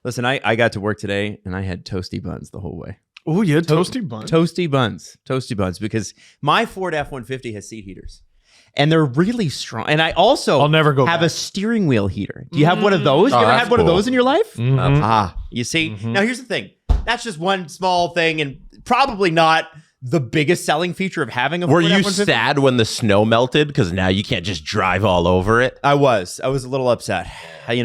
Listen, I got to work today and I had toasty buns the whole way. Oh, you had toasty buns? Toasty buns, because my Ford F-150 has seat heaters. And they're really strong. And I also I'll never go have back. a steering wheel heater. Do you have one of those? You ever had one of those in your life? You see? Now, here's the thing. That's just one small thing and probably not the biggest selling feature of having a Ford Were you F-150. sad when the snow melted? Because now you can't just drive all over it. I was a little upset.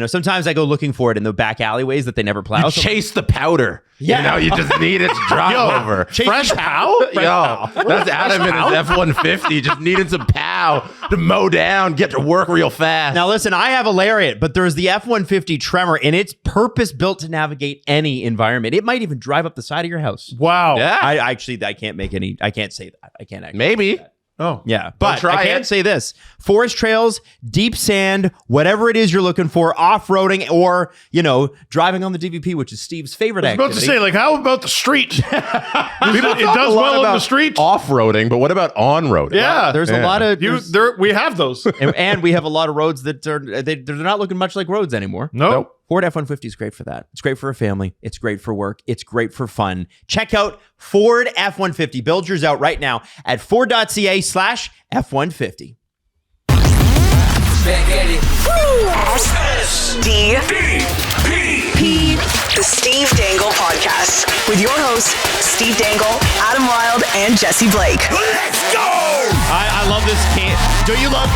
Sometimes I go looking for it in the back alleyways that they never plow. You chase the powder. Yeah. You just need it to drive over. Fresh pow? Yo, that's Adam in his F-150. Just needed some pow to mow down, get to work real fast. Now, listen, I have a Lariat, but there's the F-150 Tremor, and it's purpose-built to navigate any environment. It might even drive up the side of your house. Wow. Yeah. I can't say that. I can't actually Maybe. say that. Oh. Yeah, but try I can it. say this. Forest trails, deep sand, whatever it is you're looking for, off-roading or, driving on the DVP, which is Steve's favorite I was about activity. to say, how about the street? it does well on the street. Off-roading, but what about on-roading? Yeah. There's a lot of... We have those. and we have a lot of roads that they're not looking much like roads anymore. Nope. Ford F-150 is great for that. It's great for a family. It's great for work. It's great for fun. Check out Ford F-150. Build yours out right now at Ford.ca/F-150. SDP, the Steve Dangle Podcast, with your hosts, Steve Dangle, Adam Wilde, and Jesse Blake. Let's go! I love this. Don't you love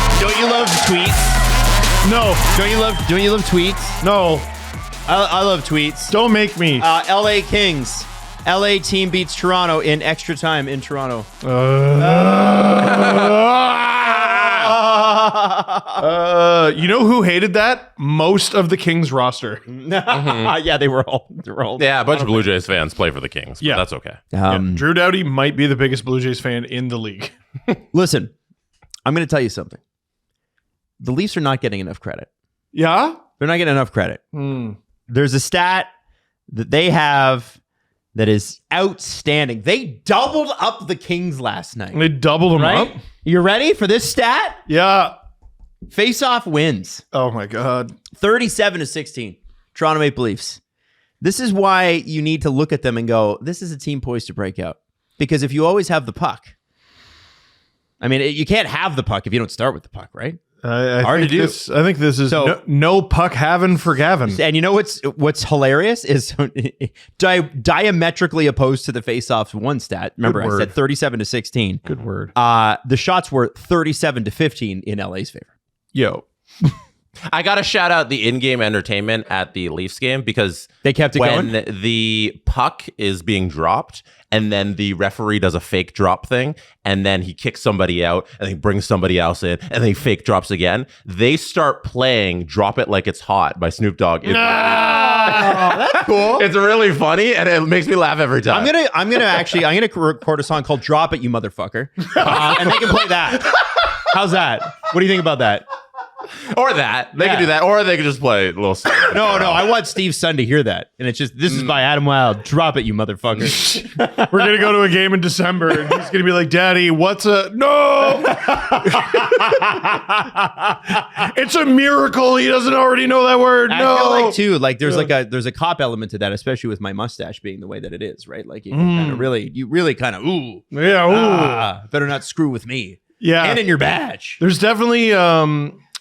tweets? No. Don't you love tweets? No. I love tweets. Don't make me. LA Kings. LA team beats Toronto in extra time in Toronto. You know who hated that? Most of the Kings roster. Yeah, they were all. Yeah, a bunch of Blue Jays fans play for the Kings. But Yeah. that's okay. Drew Doughty might be the biggest Blue Jays fan in the league. Listen, I'm going to tell you something. The Leafs are not getting enough credit. Yeah? They're not getting enough credit. There's a stat that they have that is outstanding. They doubled up the Kings last night. They doubled them Right? up? You ready for this stat? Yeah. Face-off wins. Oh, my God. 37-16. Toronto Maple Leafs. This is why you need to look at them and go, this is a team poised to break out. Because if you always have the puck, I mean, you can't have the puck if you don't start with the puck, right? Hard to do. I think this is So- no puck having for Gavin. And you know what's hilarious is diametrically opposed to the face-offs one stat. Remember, I said 37-16. Good word. The shots were 37-15 in LA's favor. Yo. I got to shout out the in-game entertainment at the Leafs game because They kept it when going? the puck is being dropped and then the referee does a fake drop thing and then he kicks somebody out and he brings somebody else in and then he fake drops again, they start playing Drop It Like It's Hot by Snoop Dogg. That's cool. It's really funny and it makes me laugh every time. I'm gonna record a song called "Drop It, You Motherfucker," and they can play that. How's that? What do you think about that? Or that. They can do that. Or they can just play a little song. No, I want Steve's son to hear that. And it's just, this is by Adam Wilde. Drop it, you motherfucker. We're going to go to a game in December and he's going to be like, Daddy, what's a... No! It's a miracle he doesn't already know that word. I No! feel like, too, like there's a cop element to that, especially with my mustache being the way that it is, right? Like, you kind of really kind of, ooh. Yeah, ooh. Better not screw with me. Yeah. Hand in your badge. There's definitely...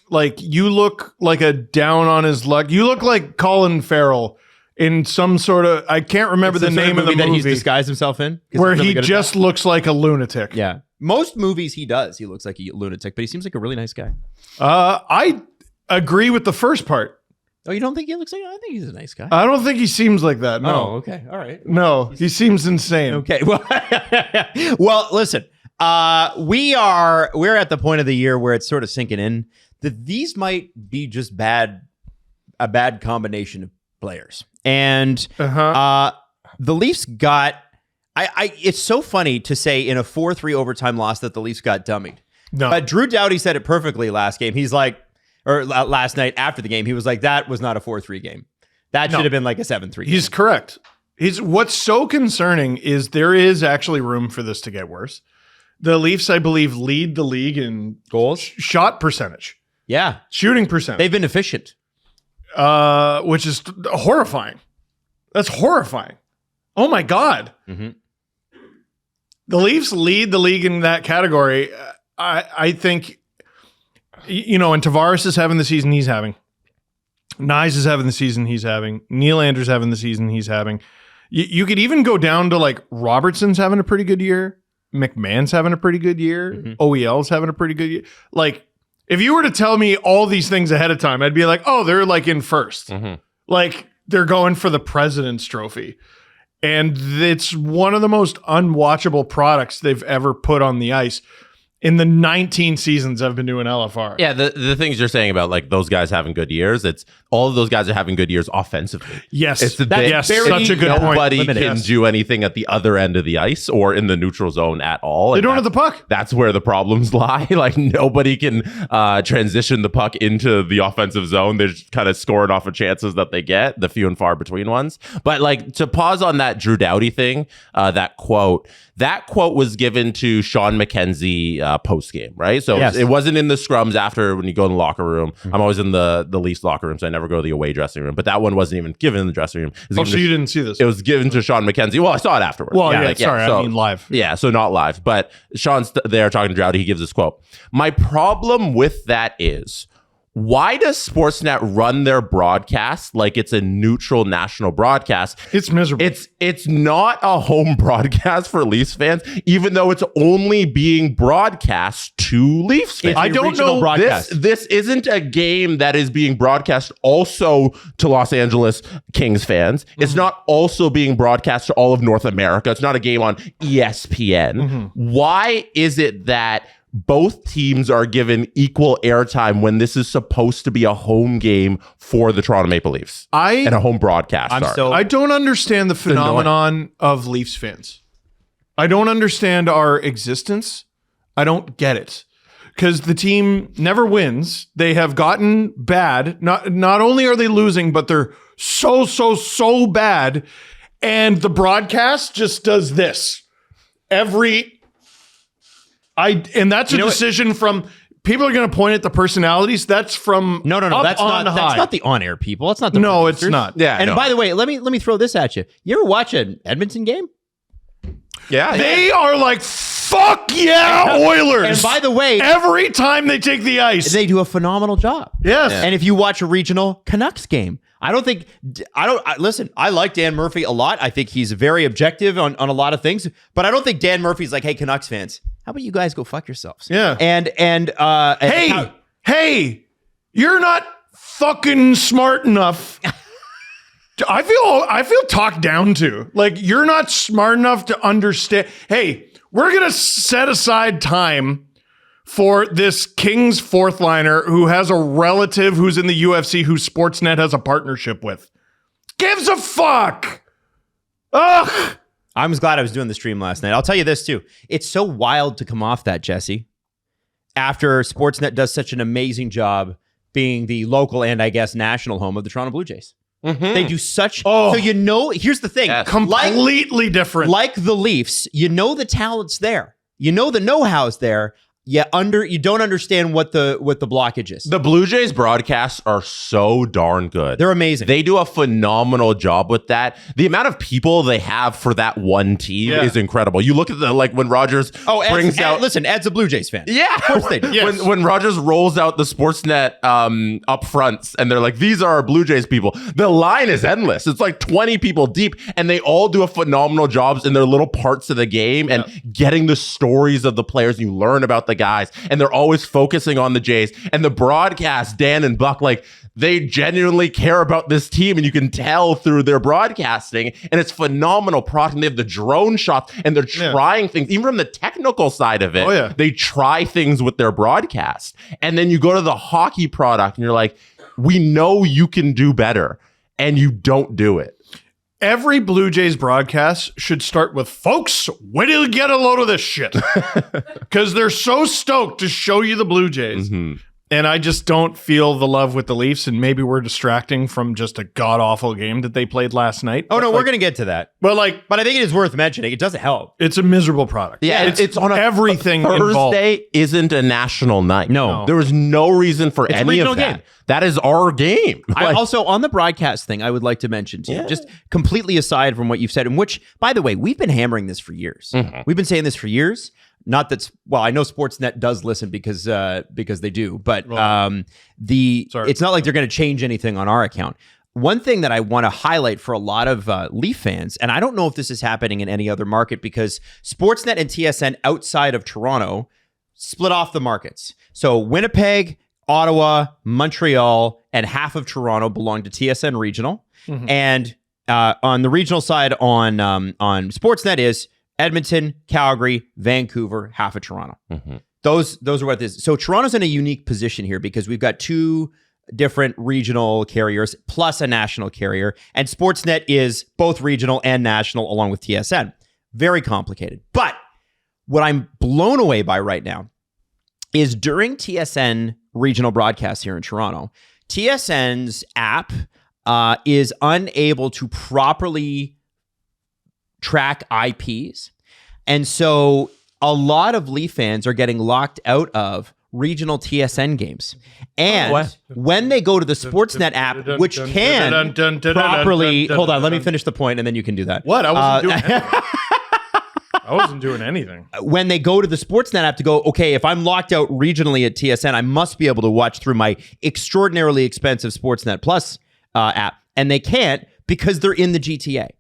like you look like a down on his luck. You look like Colin Farrell in some sort of, I can't remember the name of the that movie he's disguised himself in, where he's really he good at just that. looks like a lunatic. Yeah. Most movies he does, he looks like a lunatic, but he seems like a really nice guy. I agree with the first part. Oh, you don't think he looks like? I think he's a nice guy. I don't think he seems like that. No. Oh, okay, all right. No, he seems insane. Okay. Well, listen. We're at the point of the year where it's sort of sinking in that these might be just a bad combination of players. And the Leafs got it's so funny to say in a 4-3 overtime loss that the Leafs got dummied. No. But Drew Doughty said it perfectly last game. He's like, or last night after the game, he was like, that was not a 4-3 game. That should have been like a 7-3 game. He's correct. What's so concerning is there is actually room for this to get worse. The Leafs, I believe, lead the league in Goals? Shot percentage. Yeah. Shooting percentage. They've been efficient. Which is horrifying. That's horrifying. Oh my God. Mm-hmm. The Leafs lead the league in that category. I think, and Tavares is having the season he's having. Nyes is having the season he's having. Nylander's having the season he's having. You could even go down to like Robertson's having a pretty good year. McMahon's having a pretty good year. Mm-hmm. OEL's having a pretty good year. Like, if you were to tell me all these things ahead of time, I'd be like, oh, they're like in first. Mm-hmm. Like, they're going for the President's Trophy. And it's one of the most unwatchable products they've ever put on the ice in the 19 seasons I've been doing LFR. Yeah, the things you're saying about like those guys having good years, it's all of those guys are having good years offensively. Yes, it's such a good point. Nobody Limited. can do anything at the other end of the ice or in the neutral zone at all. They And don't have the puck. That's where the problems lie. Like nobody can transition the puck into the offensive zone. They're just kind of scoring off of chances that they get, the few and far between ones. But like to pause on that Drew Doughty thing, that quote was given to Sean McKenzie post game, right? So Yes. it wasn't in the scrums after when you go in the locker room. I'm always in the Leafs locker room, so I never go to the away dressing room. But that one wasn't even given in the dressing room. It was given So to- you didn't see this? It was given to Sean McKenzie. Well, I saw it afterwards. Well, so- I mean live. Yeah, so not live. But Sean's there talking to Droughty. He gives this quote. My problem with that is, why does Sportsnet run their broadcast like it's a neutral national broadcast? It's miserable. It's not a home broadcast for Leafs fans, even though it's only being broadcast to Leafs fans. It's a I don't regional know. broadcast. This isn't a game that is being broadcast also to Los Angeles Kings fans. It's not also being broadcast to all of North America. It's not a game on ESPN. Why is it that both teams are given equal airtime when this is supposed to be a home game for the Toronto Maple Leafs and a home broadcast? I don't understand the phenomenon of Leafs fans. I don't understand our existence. I don't get it. Because the team never wins. They have gotten bad. Not only are they losing, but they're so bad. And the broadcast just does this. And that's a decision from people are going to point at the personalities. That's from No. up That's on not. high. That's not the on-air people. That's not the. No, it's producers. not. Yeah, And no. by the way, let me throw this at you. You ever watch an Edmonton game? Yeah, They are like, fuck yeah, Oilers. And by the way, every time they take the ice. they do a phenomenal job. Yes. And if you watch a regional Canucks game, listen, I like Dan Murphy a lot. I think he's very objective on a lot of things, but I don't think Dan Murphy's like, hey, Canucks fans, how about you guys go fuck yourselves? Yeah. Hey, you're not fucking smart enough. I feel talked down to. Like, you're not smart enough to understand. Hey, we're going to set aside time for this Kings fourth liner who has a relative who's in the UFC who Sportsnet has a partnership with. Gives a fuck. Ugh. I was glad I was doing the stream last night. I'll tell you this too. It's so wild to come off that, Jesse, after Sportsnet does such an amazing job being the local and I guess national home of the Toronto Blue Jays. They do such. Oh. So here's the thing. Yes. Completely different. Like the Leafs, the talent's there. The know-how's there. You don't understand what the blockage is. The Blue Jays broadcasts are so darn good. They're amazing. They do a phenomenal job with that. The amount of people they have for that one team is incredible. You look at when Rogers brings out. Ed's a Blue Jays fan. Yeah, Of course they do. Yes. When Rogers rolls out the Sportsnet up fronts and they're like, these are our Blue Jays people, the line is endless. It's like 20 people deep and they all do a phenomenal jobs in their little parts of the game and getting the stories of the players. You learn about the guys and they're always focusing on the Jays and the broadcast, Dan and Buck, like they genuinely care about this team and you can tell through their broadcasting and it's phenomenal product. And they have the drone shots and they're trying things, even from the technical side of it. They try things with their broadcast. And then you go to the hockey product and you're like, we know you can do better and you don't do it. Every Blue Jays broadcast should start with, folks, when do you get a load of this shit? Because they're so stoked to show you the Blue Jays. And I just don't feel the love with the Leafs, and maybe we're distracting from just a god-awful game that they played last night. Oh, no, we're going to get to that. But I think it is worth mentioning. It doesn't help. it's a miserable product. Yeah, it's on everything involved. Thursday isn't a national night. No. There was no reason for a any regional of that. game. That is our game. I also, on the broadcast thing, I would like to mention too, just completely aside from what you've said, and which, by the way, we've been hammering this for years. We've been saying this for years. Not that's I know Sportsnet does listen because they do, but it's not like they're going to change anything on our account. One thing that I want to highlight for a lot of Leaf fans, and I don't know if this is happening in any other market, because Sportsnet and TSN outside of Toronto split off the markets. So Winnipeg, Ottawa, Montreal, and half of Toronto belong to TSN Regional, and on the regional side on Sportsnet is Edmonton, Calgary, Vancouver, half of Toronto. Those are what it is. So Toronto's in a unique position here because we've got two different regional carriers plus a national carrier, and Sportsnet is both regional and national along with TSN. Very complicated. But what I'm blown away by right now is during TSN regional broadcasts here in Toronto, TSN's app is unable to properly track IPs. And so a lot of Leaf fans are getting locked out of regional TSN games. And when they go to the Sportsnet app, which can properly... Hold on, let me finish the point and then you can do that. What? I wasn't doing anything. I wasn't doing anything. When they go to the Sportsnet app to go, okay, if I'm locked out regionally at TSN, I must be able to watch through my extraordinarily expensive Sportsnet Plus app. And they can't because they're in the GTA.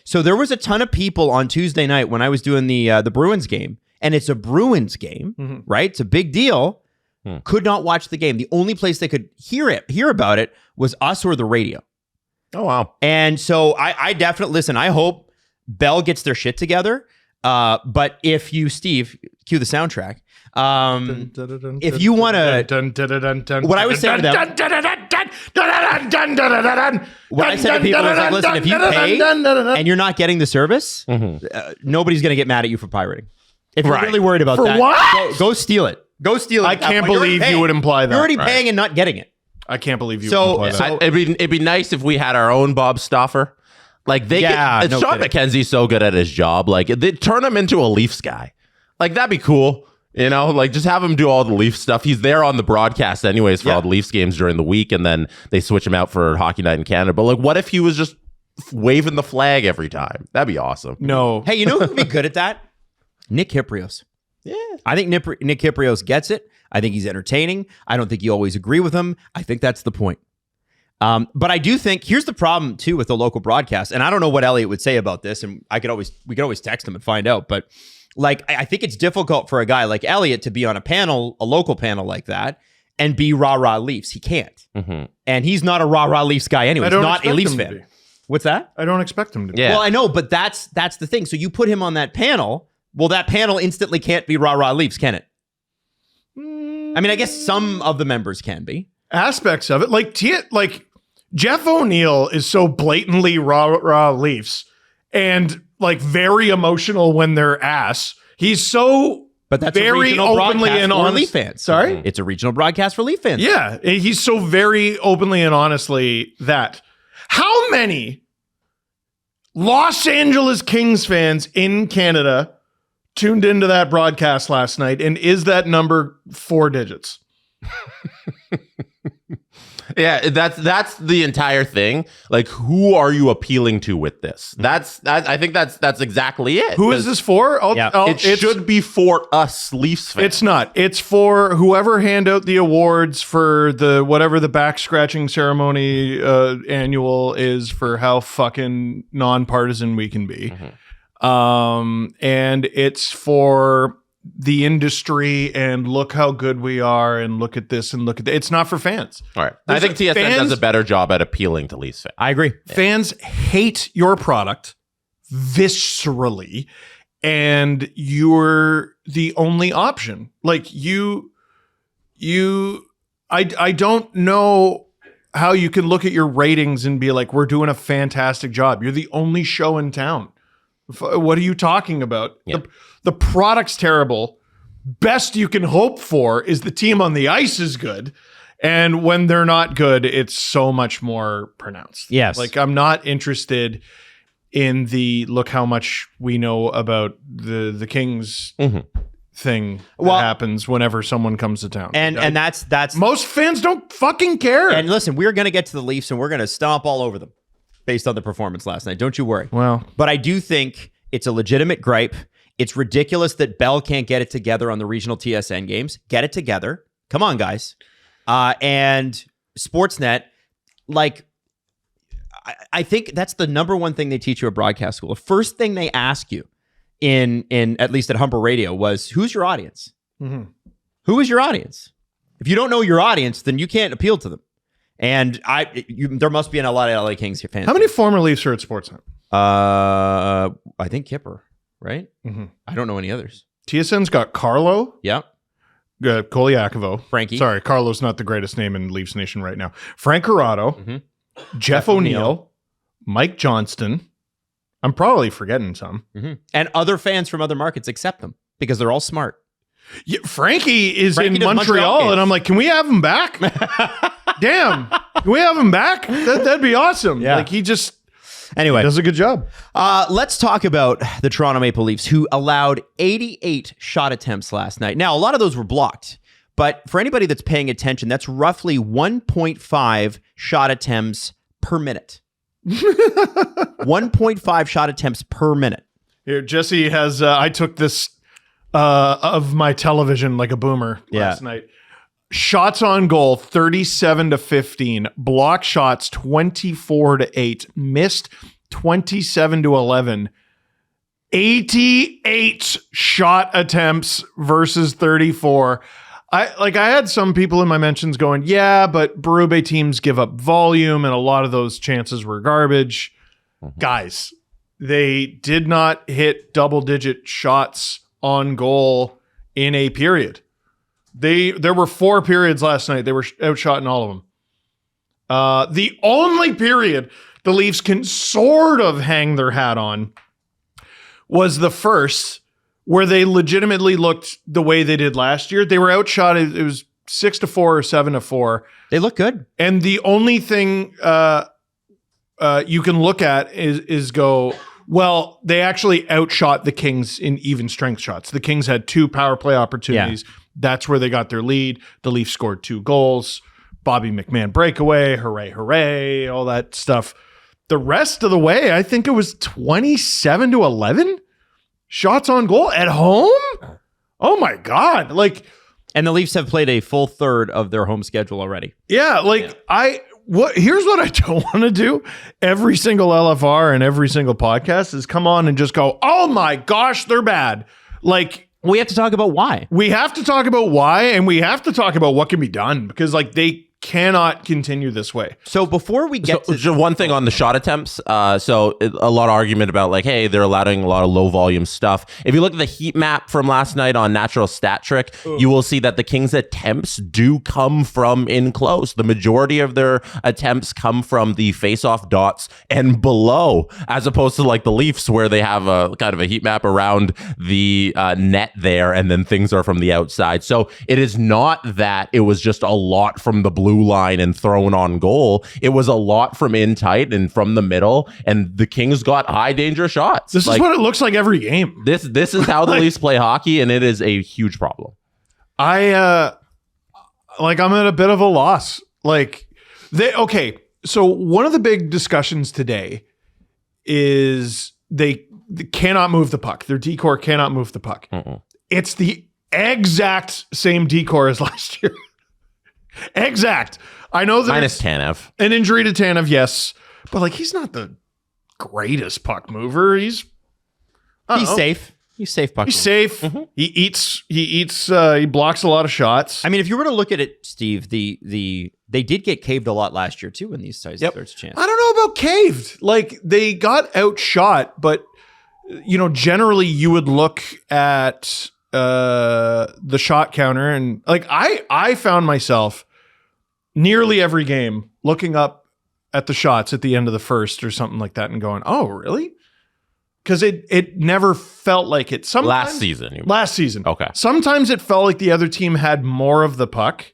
So there was a ton of people on Tuesday night when I was doing the Bruins game, and it's a Bruins game, right? It's a big deal. Could not watch the game. The only place they could hear about it was us or the radio. Oh, wow. And so I definitely, listen, I hope Bell gets their shit together. But if you, Steve, cue the soundtrack. If you want to, what I would say to them, what I said to people is like, listen, if you pay and you're not getting the service, nobody's going to get mad at you for pirating. If you're really worried about that, go steal it. Go steal it. I can't believe you would imply that. You're already paying and not getting it. I can't believe you would imply that. It'd be nice if we had our own Bob Stauffer. Like Sean McKenzie's so good at his job. Like they turn him into a Leafs guy. Like that'd be cool. You know, like just have him do all the Leaf stuff. He's there on the broadcast anyways for all the Leafs games during the week, and then they switch him out for Hockey Night in Canada. But like, what if he was just waving the flag every time? That'd be awesome. No. Hey, you know who would be good at that? Nick Kyprios. Yeah. I think Nick Kyprios gets it. I think he's entertaining. I don't think you always agree with him. I think that's the point. But I do think here's the problem too with the local broadcast, and I don't know what Elliot would say about this, and we could always text him and find out. But like, I think it's difficult for a guy like Elliot to be on a local panel like that, and be rah-rah Leafs. He can't, and he's not a rah-rah Leafs guy anyway. He's not a Leafs fan. What's that? I don't expect him to be. Yeah. Well, I know, but that's the thing. So you put him on that panel. Well, that panel instantly can't be rah-rah Leafs, can it? I mean, I guess some of the members can be. Aspects of it, like Jeff O'Neill is so blatantly rah Leafs and like very emotional when they're ass. He's so very openly and honestly Leaf fans. Sorry? It's a regional broadcast for Leaf fans. Yeah, he's so very openly and honestly that. How many Los Angeles Kings fans in Canada tuned into that broadcast last night, and is that number 4 digits? Yeah, that's the entire thing. Like, who are you appealing to with this? I think that's exactly it. Who is this for? It should be for us Leafs fans. It's not. It's for whoever hand out the awards for whatever the back scratching ceremony annual is for how fucking nonpartisan we can be. And it's for the industry and look how good we are and look at this and look at that. It's not for fans. All right. I think TSN does a better job at appealing to Leafs fans. I agree. Fans hate your product viscerally, and you're the only option. Like I don't know how you can look at your ratings and be like, we're doing a fantastic job. You're the only show in town. What are you talking about? Yeah. The product's terrible. best you can hope for is the team on the ice is good. And when they're not good, it's so much more pronounced. Yes. Like, I'm not interested in the look how much we know about the Kings thing that happens whenever someone comes to town. And that's most fans don't fucking care. And listen, we're going to get to the Leafs and we're going to stomp all over them based on the performance last night. Don't you worry. Well, but I do think it's a legitimate gripe. It's ridiculous that Bell can't get it together on the regional TSN games. Get it together. Come on, guys. And Sportsnet, like, I think that's the number one thing they teach you at broadcast school. The first thing they ask you in at least at Humber Radio was, who's your audience? Who is your audience? If you don't know your audience, then you can't appeal to them. And there must be a lot of LA Kings fans. How many former Leafs are at Sportsnet? I think Kipper, right? I don't know any others. TSN's got Carlo. Yeah. Koliakovo. Frankie. Sorry, Carlo's not the greatest name in Leafs Nation right now. Frank Corrado. Jeff O'Neill. Mike Johnston. I'm probably forgetting some. And other fans from other markets accept them because they're all smart. Yeah, Frankie is Frankie in does Montreal Montreal, and I'm like, can we have him back? Damn. Can we have him back? That'd be awesome. Yeah. Like, he just Anyway, does a good job. let's talk about the Toronto Maple Leafs, who allowed 88 shot attempts last night. Now, a lot of those were blocked, but for anybody that's paying attention, that's roughly 1.5 shot attempts per minute. 1.5 shot attempts per minute. Here, Jesse has, I took this of my television like a boomer last night. Shots on goal, 37-15. Block shots, 24-8. Missed, 27-11. 88 shot attempts versus 34. I had some people in my mentions going, yeah, but Berube teams give up volume, and a lot of those chances were garbage. Guys, they did not hit double-digit shots on goal in a period. There were 4 periods last night. They were outshot in all of them. The only period the Leafs can sort of hang their hat on was the first, where they legitimately looked the way they did last year. They were outshot. It was 6-4 or 7-4. They look good. And the only thing you can look at is go, well, they actually outshot the Kings in even strength shots. The Kings had 2 power play opportunities. Yeah. That's where they got their lead. The Leafs scored 2 goals. Bobby McMahon breakaway, hooray, hooray, all that stuff. The rest of the way, I think it was 27-11 shots on goal at home. Oh my God. And the Leafs have played a full third of their home schedule already. Yeah. Here's what I don't want to do. Every single LFR and every single podcast is come on and just go, oh my gosh, they're bad. We have to talk about why. We have to talk about why, and we have to talk about what can be done, because they cannot continue this way. So before we get to just one thing on the shot attempts, a lot of argument about hey, they're allowing a lot of low volume stuff. If you look at the heat map from last night on Natural Stat Trick, you will see that the Kings' attempts do come from in close. The majority of their attempts come from the face-off dots and below, as opposed to the Leafs, where they have a kind of a heat map around the net there, and then things are from the outside. So it is not that it was just a lot from the blue line and thrown on goal. It was a lot from in tight and from the middle, and the Kings got high danger shots. This is what it looks like every game. This is how the Leafs play hockey, and it is a huge problem. I'm at a bit of a loss. So one of the big discussions today is they cannot move the puck. Their decor cannot move the puck. It's the exact same decor as last year. Exact. I know that minus Tanev. An injury to Tanev, yes. But he's not the greatest puck mover. He's safe. He's safe puck. He's safe. He eats, he blocks a lot of shots. I mean, if you were to look at it, Steve, they did get caved a lot last year too in these size thirds chance. I don't know about caved. They got outshot, but generally you would look at the shot counter, and I found myself nearly every game looking up at the shots at the end of the first or something like that and going, oh really? because it never felt like it. Sometimes, Last season. Last season. Okay. Sometimes it felt like the other team had more of the puck.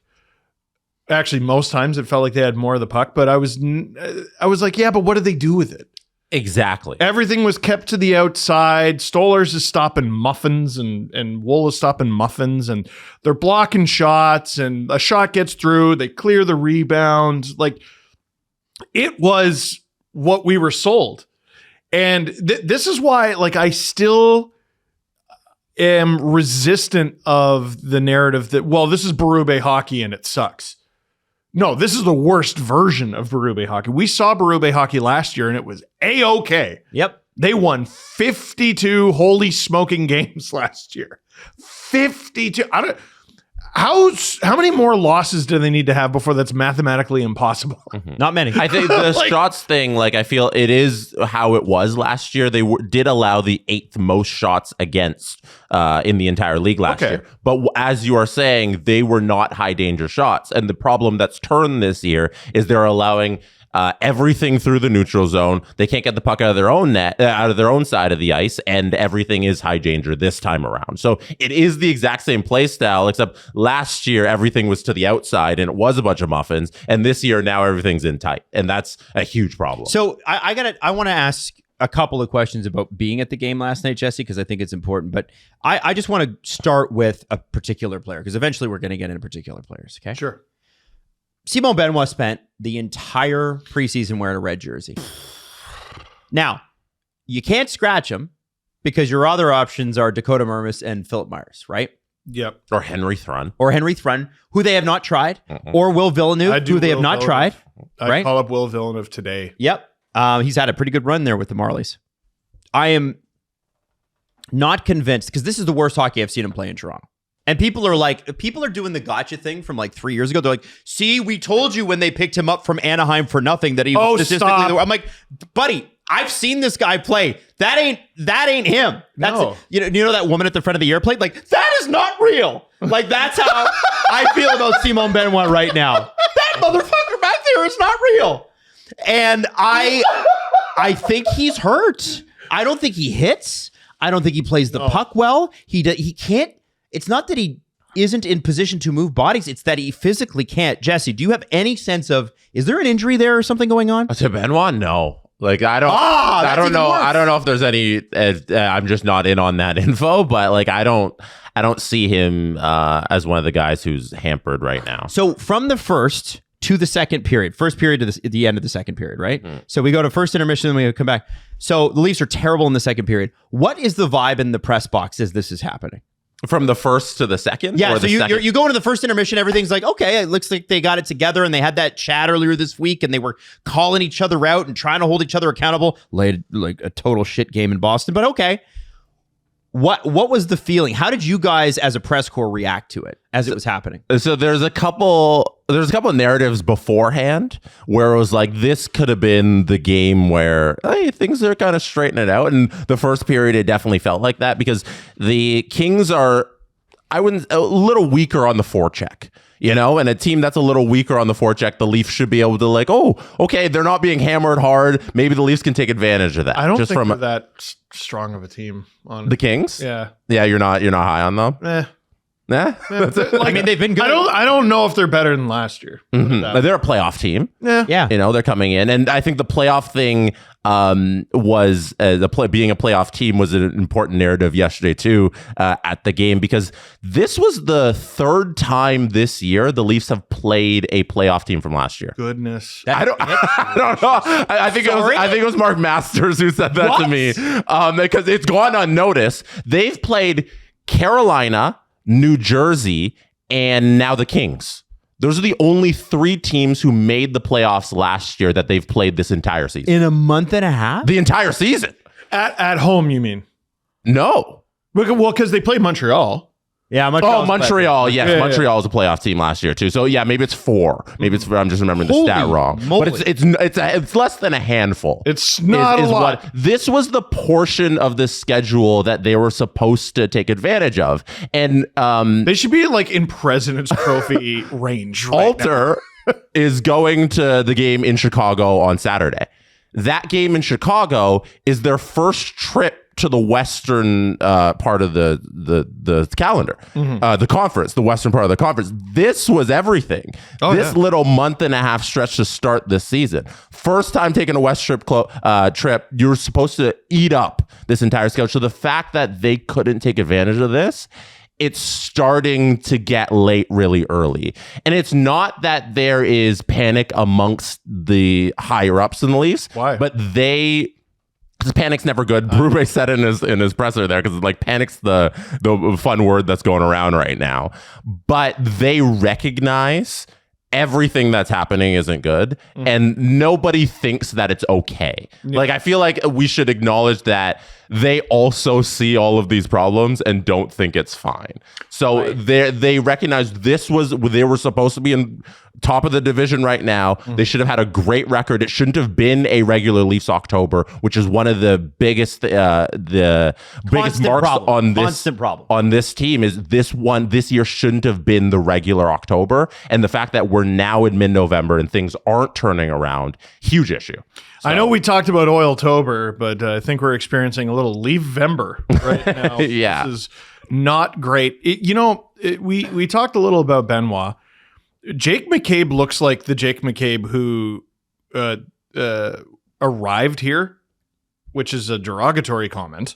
Actually, most times it felt like they had more of the puck, but I was like, yeah, but what did they do with it? Exactly. Everything was kept to the outside. Stolarz is stopping muffins and Woll is stopping muffins, and they're blocking shots, and a shot gets through. They clear the rebound. Like, it was what we were sold. And this is why, like, I still am resistant of the narrative that, well, this is Berube hockey and it sucks. No, this is the worst version of Berube hockey. We saw Berube hockey last year and it was A-okay. Yep. They won 52 holy smoking games last year. 52. How many more losses do they need to have before that's mathematically impossible? Not many. I think the shots thing, like, I feel it is how it was last year. They did allow the 8th most shots against in the entire league last year. But as you are saying, they were not high danger shots. And the problem that's turned this year is they're allowing everything through the neutral zone. They can't get the puck out of their own net, out of their own side of the ice, and everything is high danger this time around. So it is the exact same play style, except last year everything was to the outside and it was a bunch of muffins, and this year now everything's in tight, and that's a huge problem. So I want to ask a couple of questions about being at the game last night, Jesse, because I think it's important. But I just want to start with a particular player, because eventually we're going to get into particular players. Okay, Sure. Simon Benoit spent the entire preseason wearing a red jersey. Now, you can't scratch him because your other options are Dakota Mermis and Philip Myers, right? Yep. Or Henry Thrun. Who they have not tried, or Will Villeneuve, who they have not tried. I call up Will Villeneuve today. Yep. He's had a pretty good run there with the Marlies. I am not convinced, because this is the worst hockey I've seen him play in Toronto. And people are doing the gotcha thing from like 3 years ago. They're like, see, we told you when they picked him up from Anaheim for nothing that he was statistically. Stop. I'm like, buddy, I've seen this guy play. That ain't him. That's No. you know that woman at the front of the airplane? Like, that is not real. Like, that's how I feel about Simon Benoit right now. That motherfucker back there is not real. And I think he's hurt. I don't think he hits. I don't think he plays the puck well. He can't. It's not that he isn't in position to move bodies. It's that he physically can't. Jesse, do you have any sense of, is there an injury there or something going on? To Benoit, no. Like, I don't know. Worse. I don't know if there's any. I'm just not in on that info. But like, I don't see him as one of the guys who's hampered right now. So from the first to the second period, first period to the end of the second period, right? So we go to first intermission, and we come back. So the Leafs are terrible in the second period. What is the vibe in the press box as this is happening? From the first to the second? Yeah, or so the you go into the first intermission, everything's like, okay, it looks like they got it together, and they had that chat earlier this week, and they were calling each other out and trying to hold each other accountable. Like a total shit game in Boston, but okay. What was the feeling? How did you guys as a press corps react to it as it was happening? So there's a couple narratives beforehand where it was like, this could have been the game where, hey, things are kind of straightening it out. And the first period, it definitely felt like that, because the Kings are, a little weaker on the forecheck. You know, and a team that's a little weaker on the forecheck, the Leafs should be able to like, oh, okay, they're not being hammered hard. Maybe the Leafs can take advantage of that. I don't think they're that strong of a team. On the Kings. Yeah, you're not high on them. Nah. I mean, they've been good. I don't know if they're better than last year. They're a playoff team. Yeah. You know, they're coming in. And I think the playoff thing was being a playoff team was an important narrative yesterday too at the game, because this was the third time this year the Leafs have played a playoff team from last year. Goodness. I don't know. I think it was Mark Masters who said that to me, because it's gone unnoticed. They've played Carolina, New Jersey, and now the Kings. Those are the only three teams who made the playoffs last year that they've played this entire season. In a month and a half? The entire season. At home, you mean? No. Well, because they played Montreal. Yeah, Montreal. Yes, Yeah, Montreal is a playoff team last year too. So yeah, maybe it's 4. Maybe it's. I'm just remembering the stat wrong. moly. But it's less than a handful. It's not a lot. This was the portion of the schedule that they were supposed to take advantage of, and They should be like in President's Trophy range. Right Alter is going to the game in Chicago on Saturday. That game in Chicago is their first trip to the western part of the calendar, the conference, the western part of the conference. This was everything. This little month and a half stretch to start this season. First time taking a West trip, you were supposed to eat up this entire schedule. So the fact that they couldn't take advantage of this, it's starting to get late really early. And it's not that there is panic amongst the higher ups in the Leafs. Why? But because panic's never good. Berube said in his presser there, because like panic's the fun word that's going around right now. But they recognize everything that's happening isn't good, and nobody thinks that it's okay. Like, I feel like we should acknowledge that they also see all of these problems and don't think it's fine. So they recognize they were supposed to be in top of the division right now. They should have had a great record. It shouldn't have been a regular Leafs October, which is one of the biggest biggest marks on this team. Is this year shouldn't have been the regular October, and the fact that we're now in mid-November and things aren't turning around, huge issue. So, I know we talked about Oil-tober, but I think we're experiencing a little Leave-vember right now. Yeah. This is not great. We talked a little about Benoit. Jake McCabe looks like the Jake McCabe who arrived here, which is a derogatory comment.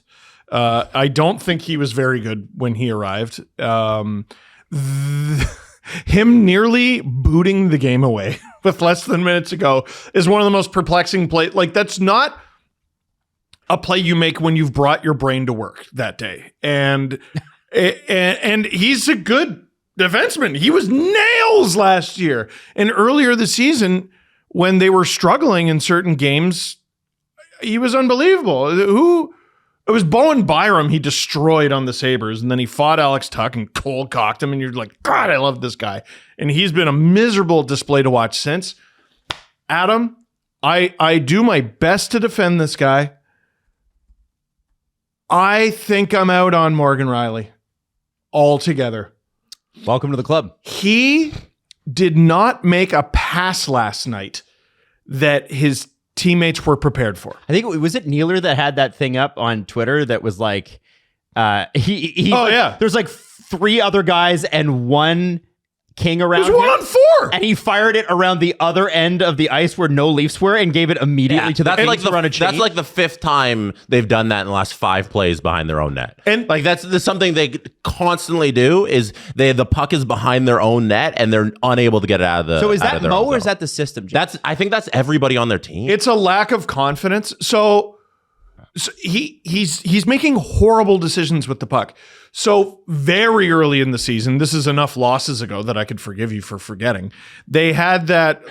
I don't think he was very good when he arrived. Him nearly booting the game away with less than minutes ago is one of the most perplexing plays. Like, that's not a play you make when you've brought your brain to work that day. And he's a good defenseman. He was nails last year. And earlier this season, when they were struggling in certain games, he was unbelievable. It was Bowen Byram he destroyed on the Sabres, and then he fought Alex Tuck and cold cocked him, and you're like, God, I love this guy. And he's been a miserable display to watch since. Adam, I do my best to defend this guy. I think I'm out on Morgan Rielly altogether. Welcome to the club. He did not make a pass last night that his teammates were prepared for. I think was it Nealer that had that thing up on Twitter that was like, there's like 3 other guys and one king around. There's 1 on 4, and he fired it around the other end of the ice where no Leafs were and gave it immediately to the that's like that's like the 5th time they've done that in the last 5 plays behind their own net. And like that's something they constantly do is the puck is behind their own net and they're unable to get it out of the. So is that Mo or is that the system? I think that's everybody on their team. It's a lack of confidence. So he's making horrible decisions with the puck. So very early in the season, this is enough losses ago that I could forgive you for forgetting. They had that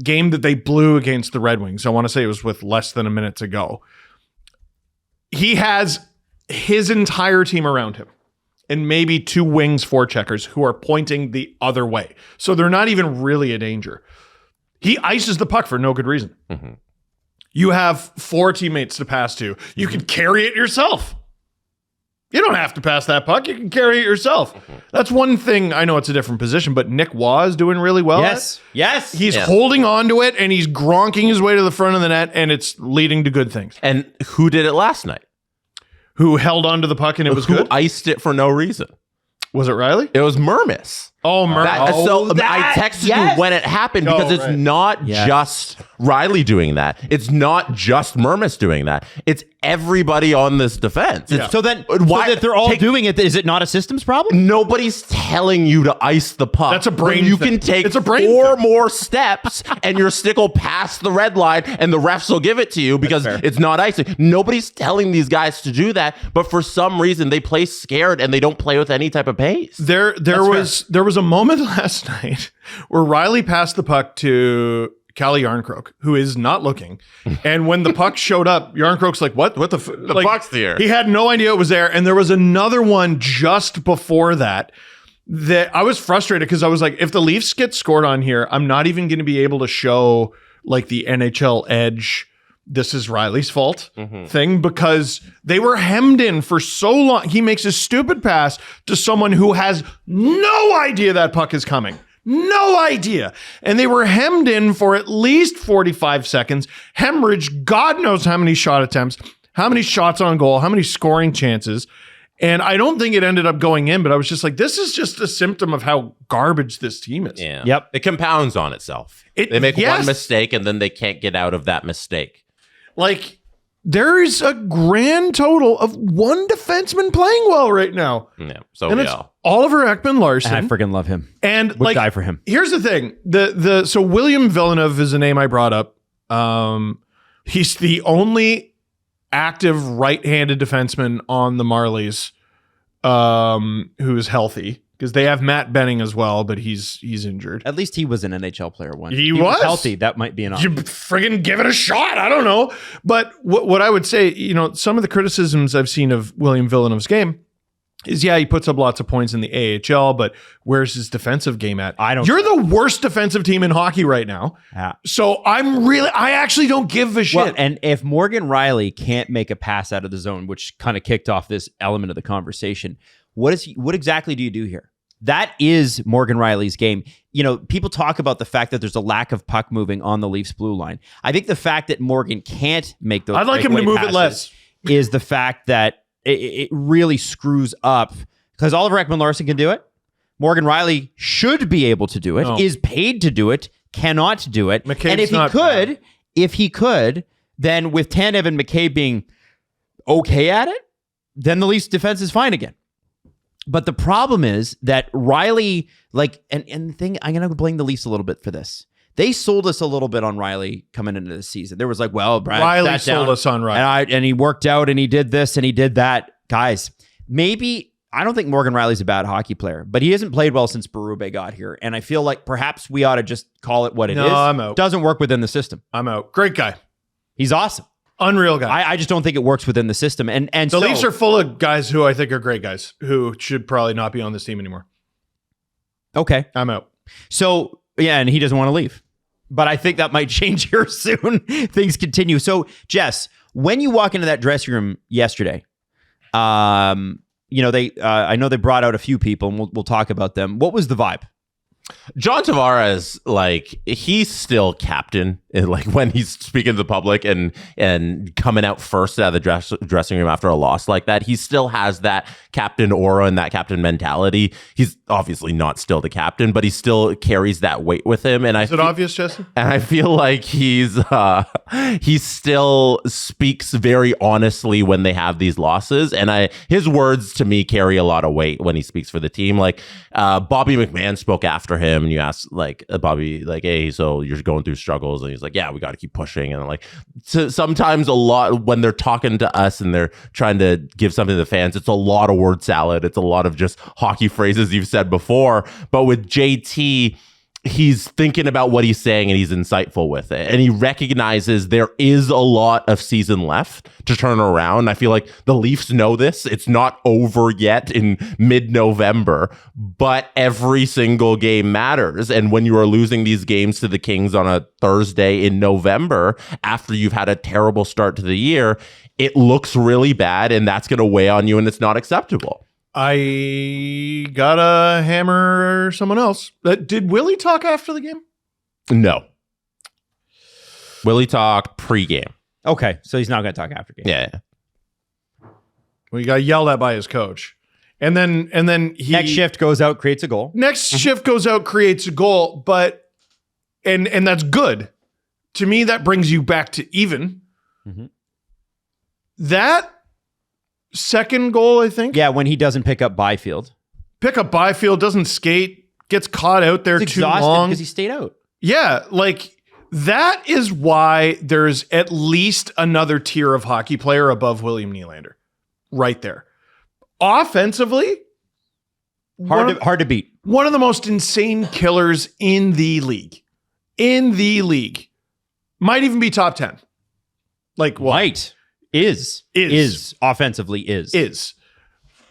game that they blew against the Red Wings. I want to say it was with less than a minute to go. He has his entire team around him and maybe 2 wings forecheckers who are pointing the other way. So they're not even really a danger. He ices the puck for no good reason. Mm-hmm. You have 4 teammates to pass to. You can carry it yourself. You don't have to pass that puck. You can carry it yourself. That's one thing. I know it's a different position, but Nick Waugh is doing really well. Yes. He's holding on to it, and he's gronking his way to the front of the net, and it's leading to good things. And who did it last night? Who held on to the puck, and it was good? Who iced it for no reason? Was it Rielly? It was Mermis. Oh, Mermis. I texted you when it happened because it's not just Rielly doing that. It's not just Mermis doing that. It's everybody on this defense. So then, why they're all doing it? Is it not a systems problem? Nobody's telling you to ice the puck. That's a brain You thing. can take It's a brain 4 thing. more steps and your stick will pass the red line and the refs will give it to you because it's not icing. Nobody's telling these guys to do that, but for some reason they play scared and they don't play with any type of pace. There was a moment last night where Rielly passed the puck to Calle Yarncroke, who is not looking. And when the puck showed up, Yarncroke's like, what the puck's here. He had no idea it was there. And there was another one just before that I was frustrated because I was like, if the Leafs get scored on here, I'm not even going to be able to show like the NHL edge, this is Rielly's fault thing, because they were hemmed in for so long. He makes a stupid pass to someone who has no idea that puck is coming. No idea. And they were hemmed in for at least 45 seconds, hemorrhage, God knows how many shot attempts. how many shots on goal, how many scoring chances. And I don't think it ended up going in, but I was just like, this is just a symptom of how garbage this team is. Yeah. Yep. It compounds on itself. They make one mistake and then they can't get out of that mistake. Like, there's a grand total of one defenseman playing well right now. Yeah. So and it's Oliver Ekman-Larsson. And I freaking love him. And Would die for him. Here's the thing. So William Villeneuve is a name I brought up. He's the only active right-handed defenseman on the Marlies who is healthy, because they have Matt Benning as well, but he's injured. At least he was an NHL player once. He was healthy. That might be an option. You friggin' give it a shot. I don't know. But what I would say, some of the criticisms I've seen of William Villeneuve's game is, he puts up lots of points in the AHL, but where's his defensive game at? You're the worst defensive team in hockey right now. Yeah. So I actually don't give a shit. Well, and if Morgan Riley can't make a pass out of the zone, which kind of kicked off this element of the conversation, what exactly do you do here? That is Morgan Riley's game. People talk about the fact that there's a lack of puck moving on the Leafs blue line. I think the fact that Morgan can't make those, I'd like him to move it less, is the fact that it really screws up, because Oliver Ekman-Larsson can do it. Morgan Riley should be able to do it, is paid to do it, cannot do it. McCabe's and if he could, then with Tanev and McCabe being okay at it, then the Leafs defense is fine again. But the problem is that Riley, and the thing, I'm going to blame the Leafs a little bit for this. They sold us a little bit on Riley coming into the season. There was Brad Riley sold us on Riley. And he worked out and he did this and he did that. Guys, maybe, I don't think Morgan Riley's a bad hockey player, but he hasn't played well since Berube got here. And I feel like perhaps we ought to just call it what it is. No, I'm out. Doesn't work within the system. I'm out. Great guy. He's awesome. Unreal guy. I just don't think it works within the system. And the Leafs are full of guys who I think are great guys who should probably not be on this team anymore. Okay. I'm out. So, yeah, and he doesn't want to leave. But I think that might change here soon. Things continue. So, Jess, when you walk into that dressing room yesterday, I know they brought out a few people, and we'll talk about them. What was the vibe? John Tavares, he's still captain, when he's speaking to the public and coming out first out of the dressing room after a loss like that. He still has that captain aura and that captain mentality. He's obviously not still the captain, but he still carries that weight with him. And is it obvious, Jesse? And I feel like he still speaks very honestly when they have these losses. And his words to me carry a lot of weight when he speaks for the team. Bobby McMahon spoke after him, and you asked Bobby, hey, so you're going through struggles, and he's like, yeah, we got to keep pushing. And sometimes a lot when they're talking to us and they're trying to give something to the fans, it's a lot of word salad. It's a lot of just hockey phrases you've said before. But with JT, he's thinking about what he's saying and he's insightful with it. And he recognizes there is a lot of season left to turn around. I feel like the Leafs know this. It's not over yet in mid-November, but every single game matters. And when you are losing these games to the Kings on a Thursday in November, after you've had a terrible start to the year, it looks really bad, and that's going to weigh on you, and it's not acceptable. I gotta hammer someone else. Did Willie talk after the game? No. Willie talked pregame. Okay, so he's not going to talk after game. Yeah. Well, he got yelled at by his coach. And then he... Next shift goes out, creates a goal. Shift goes out, creates a goal, but... And that's good. To me, that brings you back to even. Mm-hmm. That... second goal, I think. Yeah, when he doesn't pick up Byfield. Doesn't skate, gets caught out there too long. Because he stayed out. Yeah, that is why there's at least another tier of hockey player above William Nylander. Right there. Offensively, hard to beat. One of the most insane killers in the league. Might even be top 10. Might. Is offensively is.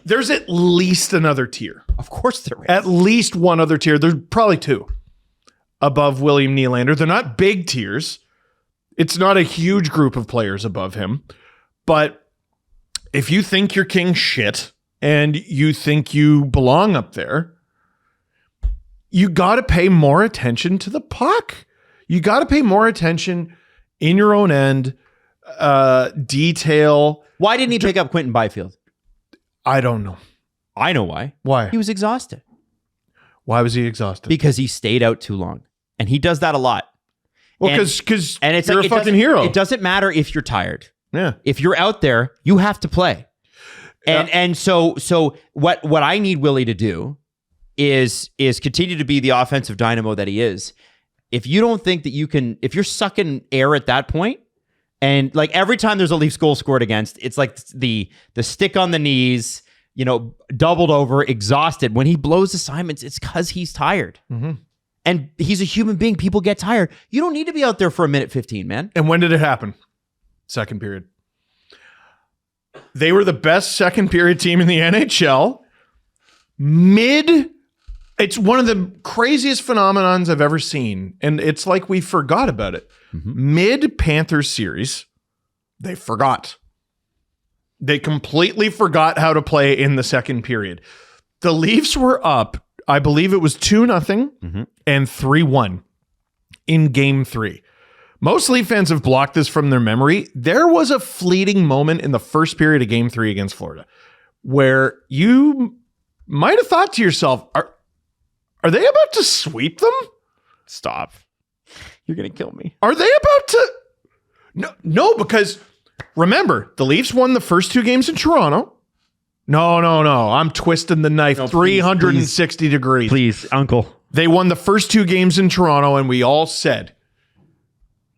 There's at least another tier. Of course there is. At least one other tier. There's probably two above William Nylander. They're not big tiers. It's not a huge group of players above him. But if you think you're king shit and you think you belong up there, you got to pay more attention to the puck. You got to pay more attention in your own end. detail. Why didn't he pick up Quentin Byfield? I don't know. I know why. Why? He was exhausted. Why was he exhausted? Because he stayed out too long. And he does that a lot. Well, because it's you're like, a fucking hero. It doesn't matter if you're tired. Yeah. If you're out there, you have to play. And so what I need Willie to do is continue to be the offensive dynamo that he is. If you don't think that you can, if you're sucking air at that point, and like every time there's a Leafs goal scored against, it's like the stick on the knees, doubled over, exhausted. When he blows assignments, it's because he's tired. Mm-hmm. And he's a human being. People get tired. You don't need to be out there for a minute 15, man. And when did it happen? Second period. They were the best second period team in the NHL. It's one of the craziest phenomenons I've ever seen. And it's like we forgot about it. Mm-hmm. Mid-Panthers series, they forgot. They completely forgot how to play in the second period. The Leafs were up, I believe it was 2-0 and 3-1 in game 3. Most Leaf fans have blocked this from their memory. There was a fleeting moment in the first period of game 3 against Florida where you might have thought to yourself, are they about to sweep them? Stop. You're going to kill me. Are they about to? No, because remember, the Leafs won the first 2 games in Toronto. No. I'm twisting the knife 360 degrees. Please, uncle. They won the first 2 games in Toronto, and we all said,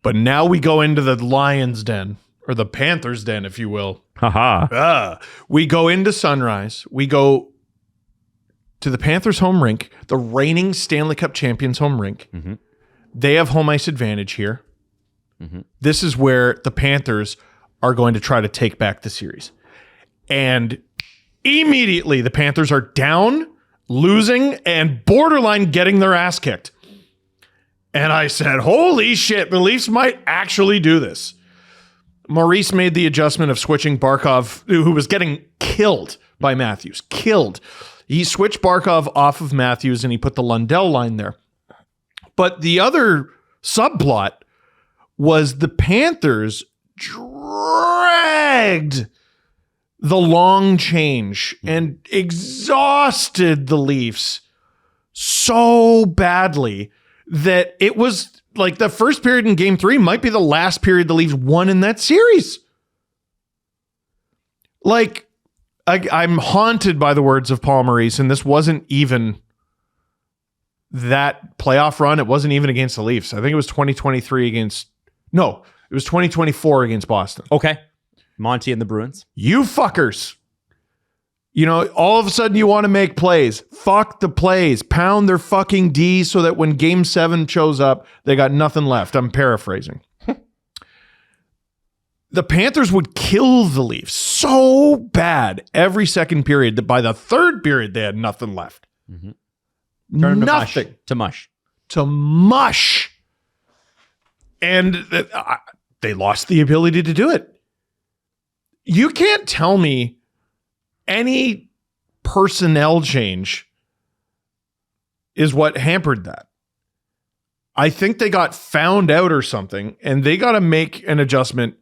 but now we go into the Lions' den, or the Panthers' den, if you will. Haha. We go into Sunrise. We go to the Panthers' home rink, the reigning Stanley Cup champions' home rink. Mm-hmm. They have home ice advantage here. Mm-hmm. This is where the Panthers are going to try to take back the series. And immediately the Panthers are down, losing, and borderline getting their ass kicked. And I said, holy shit, the Leafs might actually do this. Maurice made the adjustment of switching Barkov, who was getting killed by Matthews. Killed. He switched Barkov off of Matthews and he put the Lundell line there. But the other subplot was the Panthers dragged the long change and exhausted the Leafs so badly that it was like the first period in game 3 might be the last period the Leafs won in that series. Like, I'm haunted by the words of Paul Maurice, and this wasn't even that playoff run. It wasn't even against the Leafs. I think it was 2023 against... No, it was 2024 against Boston. Okay. Monty and the Bruins. You fuckers. All of a sudden you want to make plays. Fuck the plays. Pound their fucking D so that when game 7 shows up, they got nothing left. I'm paraphrasing. The Panthers would kill the Leafs so bad every second period that by the third period, they had nothing left. Mm-hmm. Turn nothing. To mush. To mush. And they lost the ability to do it. You can't tell me any personnel change is what hampered that. I think they got found out or something, and they got to make an adjustment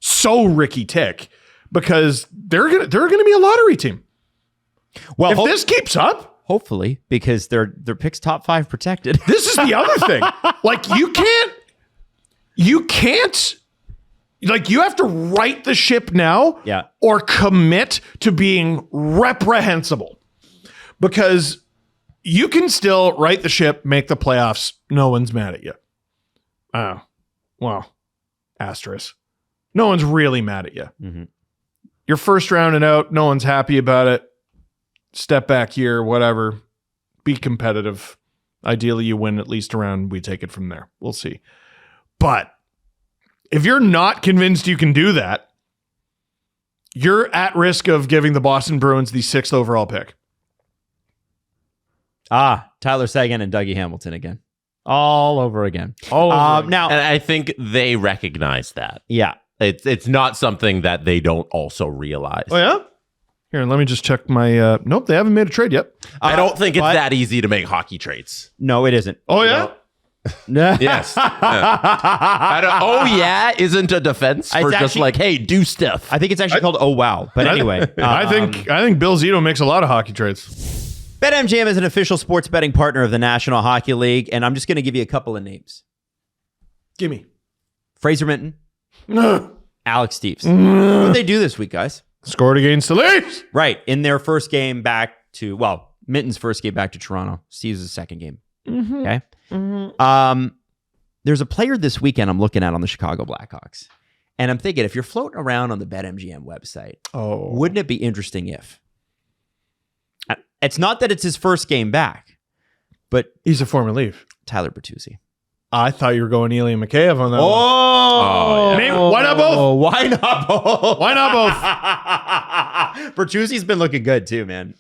so Ricky Tick because they're gonna be a lottery team. Well, if this keeps up, hopefully, because their pick's top 5 protected. This is the other thing. Like you can't. Like, you have to right the ship now or commit to being reprehensible. Because you can still right the ship, make the playoffs. No one's mad at you. Oh, well, asterisk. No one's really mad at you. Mm-hmm. Your first round and out, no one's happy about it. Step back here, whatever. Be competitive. Ideally, you win at least a round. We take it from there. We'll see. But if you're not convinced you can do that, you're at risk of giving the Boston Bruins the 6th overall pick. Tyler Seguin and Dougie Hamilton again. All over again. Now, and I think they recognize that. Yeah. It's not something that they don't also realize. Oh, yeah? Here, let me just check my... Nope, they haven't made a trade yet. I don't think it's that easy to make hockey trades. No, it isn't. Oh, yeah? Yes. Oh yeah, isn't a defense for just like, hey, do stuff. I think it's actually called Oh Wow. But anyway, I think Bill Zito makes a lot of hockey trades. BetMGM is an official sports betting partner of the National Hockey League, and I'm just going to give you a couple of names: Gimme. Fraser Minton, Alex Steves. What did they do this week, guys? Scored against the Leafs. Right, in their first game back to Minton's first game back to Toronto. Steve's' second game. Okay. There's a player this weekend I'm looking at on the Chicago Blackhawks, and I'm thinking if you're floating around on the BetMGM website, wouldn't it be interesting if? It's not that it's his first game back, but He's a former Leaf. Tyler Bertuzzi. I thought you were going Ilya Mikheyev on that one. Oh, Maybe, why not both? Why not both? Why not both? Bertuzzi's been looking good too, man.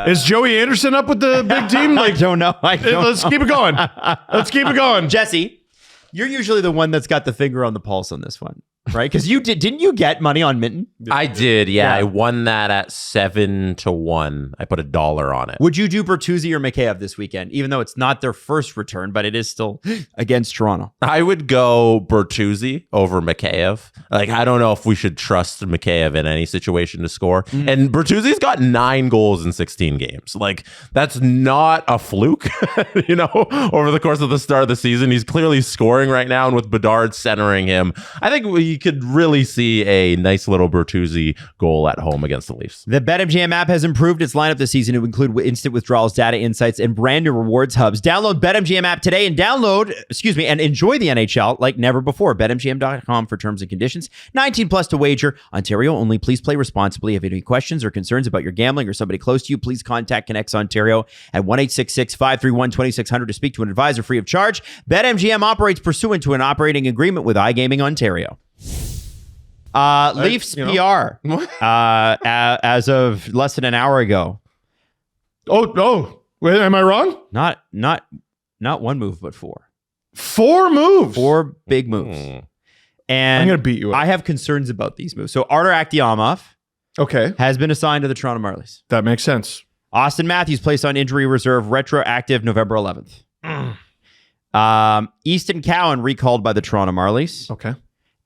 Is Joey Anderson up with the big team? I don't know. Let's keep it going. Let's keep it going. Jesse, you're usually the one that's got the finger on the pulse on this one, right? Because didn't you get money on Minton? I did, yeah. I won that at 7-1. I put $1 on it. Would you do Bertuzzi or Mikheyev this weekend, even though it's not their first return, but it is still against Toronto? I would go Bertuzzi over Mikheyev. Like, I don't know if we should trust Mikheyev in any situation to score. And Bertuzzi's got 9 goals in 16 games. Like, that's not a fluke, over the course of the start of the season. He's clearly scoring right now, and with Bedard centering him, I think we could really see a nice little Bertuzzi goal at home against the Leafs. The BetMGM app has improved its lineup this season to include instant withdrawals, data insights, and brand new rewards hubs. Download BetMGM app today and and enjoy the NHL like never before. BetMGM.com for terms and conditions. 18 plus to wager. Ontario only. Please play responsibly. If you have any questions or concerns about your gambling or somebody close to you, please contact Connects Ontario at 1-866-531-2600 to speak to an advisor free of charge. BetMGM operates pursuant to an operating agreement with iGaming Ontario. Leafs PR as of less than an hour ago. Oh, wait, am I wrong? Not one move, but 4. 4 moves. 4 big moves. And I'm gonna beat you up. I have concerns about these moves. So Artur Akhtiamov has been assigned to the Toronto Marlies. That makes sense. Austin Matthews placed on injury reserve, retroactive November 11th. Easton Cowan recalled by the Toronto Marlies. Okay.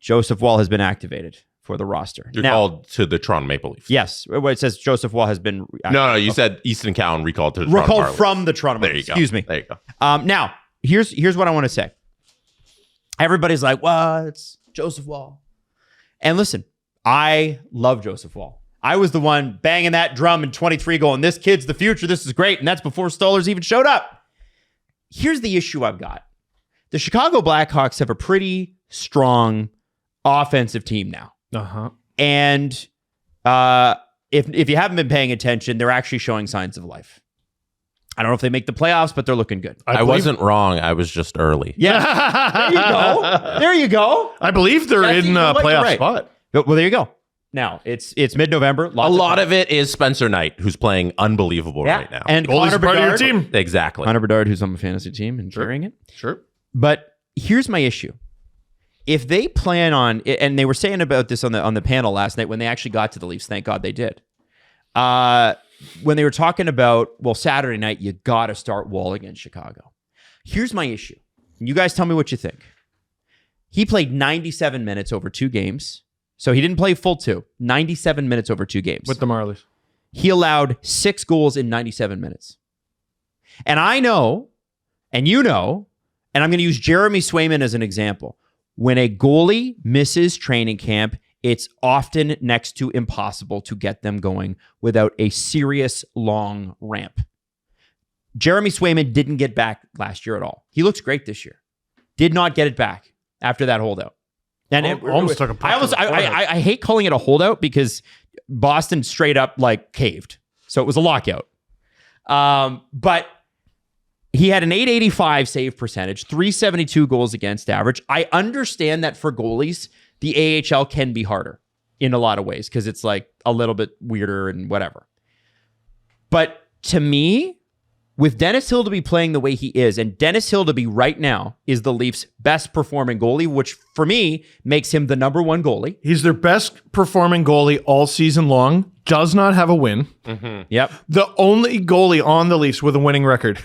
Joseph Woll has been activated for the roster. You're called to the Toronto Maple Leafs. Yes. It says Joseph Woll has been... No, you said Easton Cowan recalled to the Toronto Marlies. Recalled from the Toronto Marlies. There you go. Excuse me. There you go. Now, here's what I want to say. Everybody's like, well, it's Joseph Woll. And listen, I love Joseph Woll. I was the one banging that drum in 23 going, this kid's the future. This is great. And that's before Stolarz even showed up. Here's the issue I've got. The Chicago Blackhawks have a pretty strong offensive team now. And if you haven't been paying attention, they're actually showing signs of life. I don't know if they make the playoffs, but they're looking good. I wasn't wrong. I was just early. Yeah. There you go. I believe they're in a playoff spot. Well, there you go. Now, it's mid-November. A lot of it is Spencer Knight, who's playing unbelievable right now. And Goalie's Connor part of your Bedard. team. Exactly. Connor Bedard, who's on the fantasy team and carrying it. Sure. But here's my issue. If they plan on, and they were saying about this on the panel last night when they actually got to the Leafs, thank God they did. When they were talking about, Saturday night, you got to start Woll against Chicago. Here's my issue. You guys tell me what you think. He played 97 minutes over 2 games. So he didn't play full 2. 97 minutes over 2 games. With the Marlies. He allowed 6 goals in 97 minutes. And I know, and you know, and I'm going to use Jeremy Swayman as an example. When a goalie misses training camp, it's often next to impossible to get them going without a serious long ramp. Jeremy Swayman didn't get back last year at all. He looks great this year. Did not get it back after that holdout. And almost took a puck to the forehead. I hate calling it a holdout because Boston straight up caved. So it was a lockout. But he had an .885 save percentage, .372 goals against average. I understand that for goalies, the AHL can be harder in a lot of ways because it's a little bit weirder and whatever. But to me, with Dennis Hill to be playing the way he is, and Dennis Hill to be right now is the Leafs' best performing goalie, which for me makes him the number 1 goalie. He's their best performing goalie all season long. Does not have a win. Yep. The only goalie on the Leafs with a winning record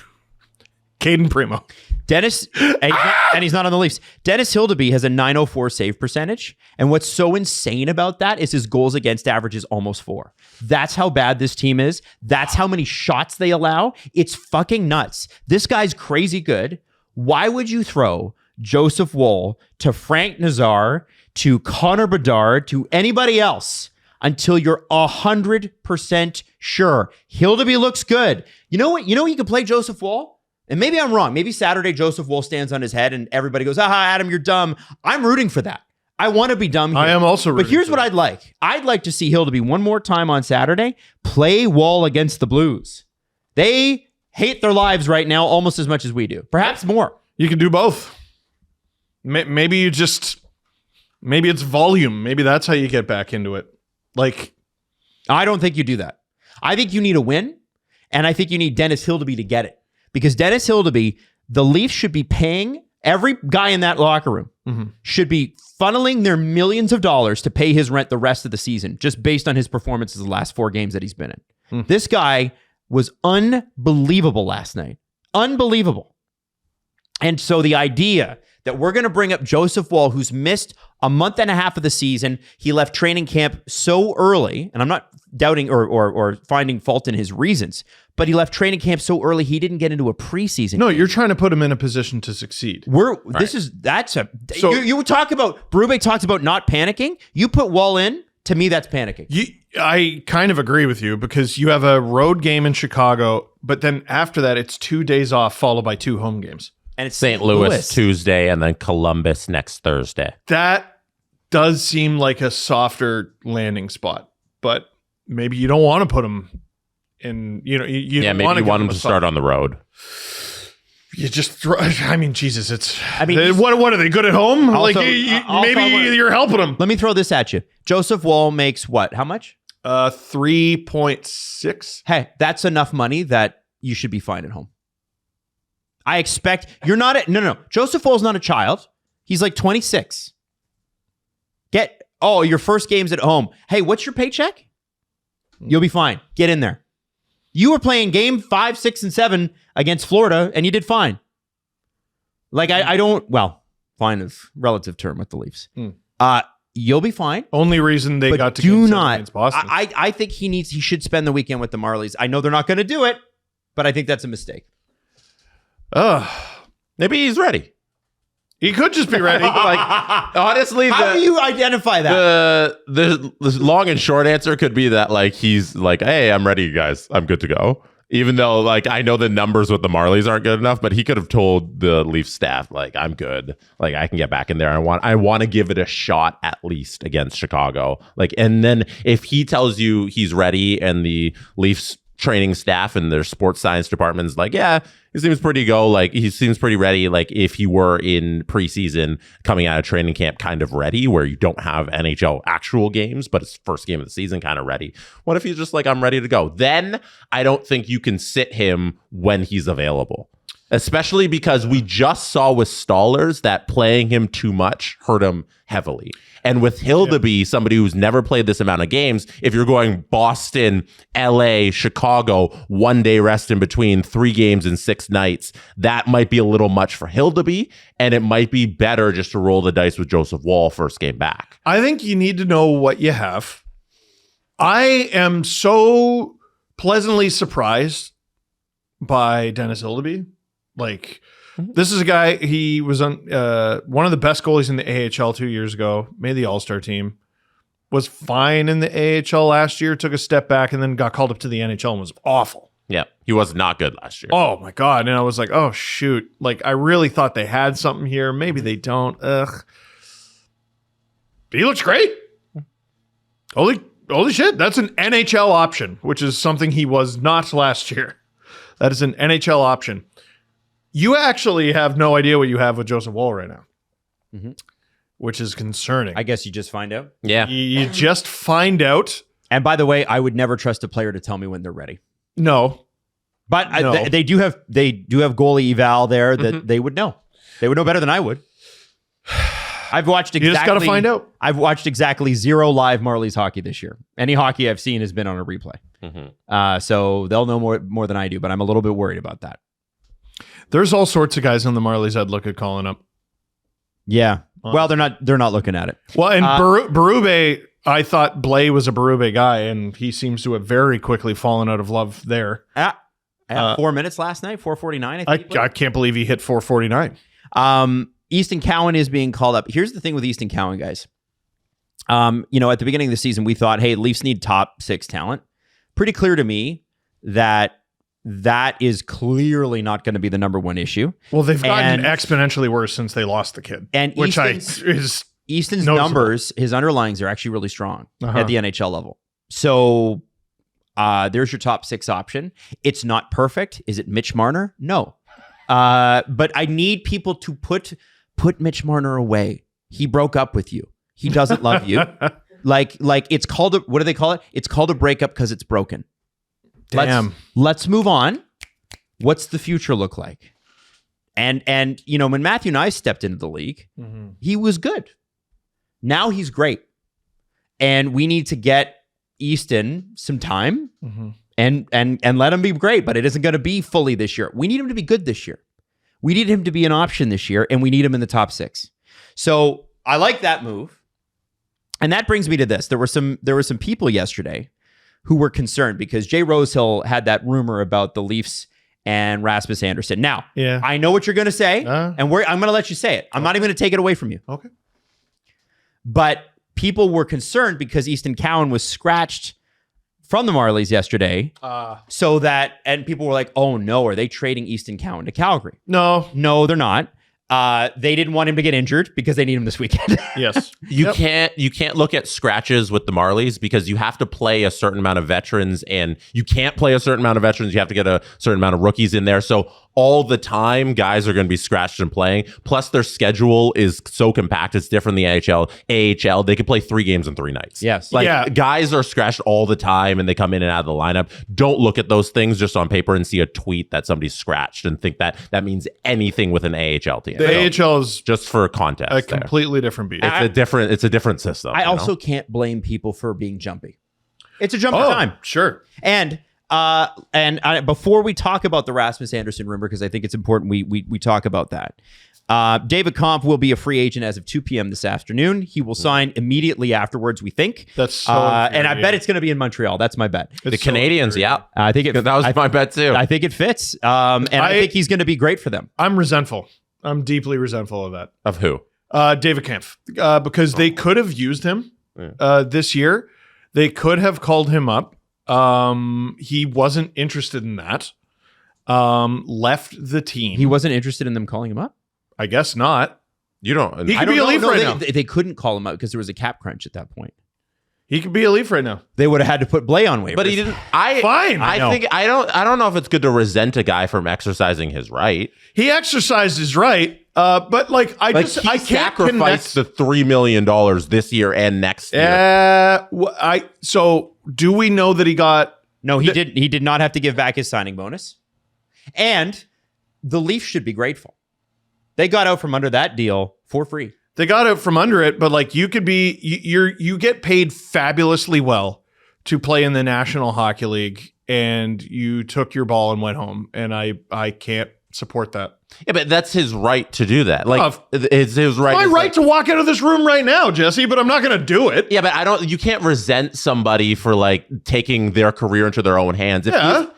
Caden Primo. Dennis, and he's not on the Leafs. Dennis Hildeby has a .904 save percentage. And what's so insane about that is his goals against average is almost 4. That's how bad this team is. That's how many shots they allow. It's fucking nuts. This guy's crazy good. Why would you throw Joseph Woll to Frank Nazar to Connor Bedard to anybody else until you're 100% sure? Hildeby looks good. You know what? You can play Joseph Woll? And maybe I'm wrong. Maybe Saturday Joseph Woll stands on his head and everybody goes, Adam, you're dumb. I'm rooting for that. I want to be dumb here. I am also rooting But here's for what that. I'd like. I'd like to see Hildeby one more time on Saturday play Woll against the Blues. They hate their lives right now almost as much as we do. Perhaps more. You can do both. Maybe it's volume. Maybe that's how you get back into it. Like, I don't think you do that. I think you need a win, and I think you need Dennis Hildeby to get it. Because Dennis Hildeby, the Leafs should be paying every guy in that locker room, should be funneling their millions of dollars to pay his rent the rest of the season, just based on his performances the last 4 games that he's been in. This guy was unbelievable last night. Unbelievable. And so the idea that we're going to bring up Joseph Woll, who's missed a month and a half of the season, he left training camp so early, and I'm not doubting or finding fault in his reasons, but he left training camp so early he didn't get into a preseason. no, you're trying to put him in a position to succeed. You talk about Berube talks about not panicking. You put Woll in, to me that's panicking. I kind of agree with you because you have a road game in Chicago, but then after that it's 2 days off followed by 2 home games. And it's St. Louis Tuesday and then Columbus next Thursday. That does seem like a softer landing spot, but maybe you don't want to put him in, you Maybe want you want him to start on the road. You just throw, Jesus, he's- what are they good at home? Also, Maybe you're helping them. Let me throw this at you. Joseph Woll makes what? How much? 3.6. Hey, that's enough money that you should be fine at home. I expect you're not no. Joseph Woll's not a child. He's like 26. Your first game's at home. Hey, what's your paycheck? You'll be fine. Get in there. You were playing game 5, 6, and 7 against Florida, and you did fine. Like fine is relative term with the Leafs. You'll be fine. Only reason they got to do game 7 not. against Boston. I think he should spend the weekend with the Marlies. I know they're not going to do it, but I think that's a mistake. Maybe he's ready. He could just be ready. Honestly, how do you identify that? The long and short answer could be that he's like, hey, I'm ready, guys. I'm good to go. Even though I know the numbers with the Marlies aren't good enough, but he could have told the Leafs staff I'm good. I can get back in there. I want to give it a shot at least against Chicago. And then if he tells you he's ready and the Leafs training staff and their sports science department's yeah, he seems pretty he seems pretty ready. If he were in preseason coming out of training camp kind of ready, where you don't have NHL actual games, but it's first game of the season kind of ready. What if he's just I'm ready to go? Then I don't think you can sit him when he's available. Especially because we just saw with Stallers that playing him too much hurt him heavily. And with Hildeby, somebody who's never played this amount of games, if you're going Boston, LA, Chicago, 1 day rest in between, 3 games in 6 nights, that might be a little much for Hildeby. And it might be better just to roll the dice with Joseph Woll first game back. I think you need to know what you have. I am so pleasantly surprised by Dennis Hildeby. This is a guy, he was on one of the best goalies in the AHL 2 years ago, made the All-Star team, was fine in the AHL last year, took a step back, and then got called up to the NHL and was awful. Yeah, he was not good last year. Oh, my God. And I was like, oh, shoot. I really thought they had something here. Maybe they don't. Ugh. He looks great. Holy shit. That's an NHL option, which is something he was not last year. That is an NHL option. You actually have no idea what you have with Joseph Woll right now, which is concerning. I guess you just find out. Yeah. You just find out. And by the way, I would never trust a player to tell me when they're ready. No. But No. They do have goalie eval there that they would know. They would know better than I would. I've watched exactly. You just got to find out. I've watched exactly 0 live Marlies hockey this year. Any hockey I've seen has been on a replay. So they'll know more than I do, but I'm a little bit worried about that. There's all sorts of guys on the Marlies I'd look at calling up. Yeah. Well, they're not looking at it. Well, and Berube, I thought Blais was a Berube guy, and he seems to have very quickly fallen out of love there. 4 minutes last night, 4:49. I can't believe he hit 4:49. Easton Cowan is being called up. Here's the thing with Easton Cowan, guys. At the beginning of the season, we thought, hey, Leafs need top 6 talent. Pretty clear to me that is clearly not going to be the number one issue. Well, they've gotten exponentially worse since they lost the kid. And Easton's noticeable. numbers, his underlyings are actually really strong at the NHL level. So there's your top 6 option. It's not perfect. Is it Mitch Marner? No. But I need people to put Mitch Marner away. He broke up with you. He doesn't love you. Like it's called what do they call it? It's called a breakup because it's broken. Damn. Let's move on. What's the future look like? And when Matthew and I stepped into the league, he was good. Now he's great. And we need to get Easton some time and let him be great, but it isn't going to be fully this year. We need him to be good this year. We need him to be an option this year, and we need him in the top 6. So I like that move. And that brings me to this. There were some people yesterday who were concerned because Jay Rosehill had that rumor about the Leafs and Rasmus Andersson. Now, I know what you're going to say, and I'm going to let you say it. I'm not even going to take it away from you. Okay. But people were concerned because Easton Cowan was scratched from the Marlies yesterday. And people were like, oh no, are they trading Easton Cowan to Calgary? No, they're not. They didn't want him to get injured because they need him this weekend. Yes. You can't look at scratches with the Marlies because you have to play a certain amount of veterans, and you can't play a certain amount of veterans. You have to get a certain amount of rookies in there. So all the time, guys are going to be scratched and playing. Plus, their schedule is so compact. It's different than the AHL. They could play 3 games in 3 nights. Yes. Guys are scratched all the time, and they come in and out of the lineup. Don't look at those things just on paper and see a tweet that somebody's scratched and think that means anything with an AHL team. The AHL is just for context. A completely different beast. It's a different system. I also can't blame people for being jumpy. It's a jumpy time. Sure. And before we talk about the Rasmus Andersson rumor, because I think it's important we talk about that. David Kampf will be a free agent as of 2 p.m. this afternoon. He will sign immediately afterwards, we think. That's so and I bet it's going to be in Montreal. That's my bet. The Canadians, yeah. I think that was my bet too. I think it fits. I think he's going to be great for them. I'm resentful. I'm deeply resentful of that. Of who? David Kampf. Because they could have used him this year. They could have called him up. He wasn't interested in that. Left the team. He wasn't interested in them calling him up? I guess not. You don't. He could be a Leaf right now. They couldn't call him up because there was a cap crunch at that point. He could be a Leaf right now. They would have had to put Blais on waivers. But he didn't. Fine. I don't know if it's good to resent a guy from exercising his right. He exercised his right, but I can't sacrifice the $3 million this year and next year. So do we know that he got? No, he did. He did not have to give back his signing bonus, and the Leafs should be grateful. They got out from under that deal for free. They got out from under it, but you could be you get paid fabulously well to play in the National Hockey League, and you took your ball and went home, and I can't support that. Yeah, but that's his right to do that. It's his right. My right to walk out of this room right now, Jesse, but I'm not going to do it. Yeah, but you can't resent somebody for taking their career into their own hands.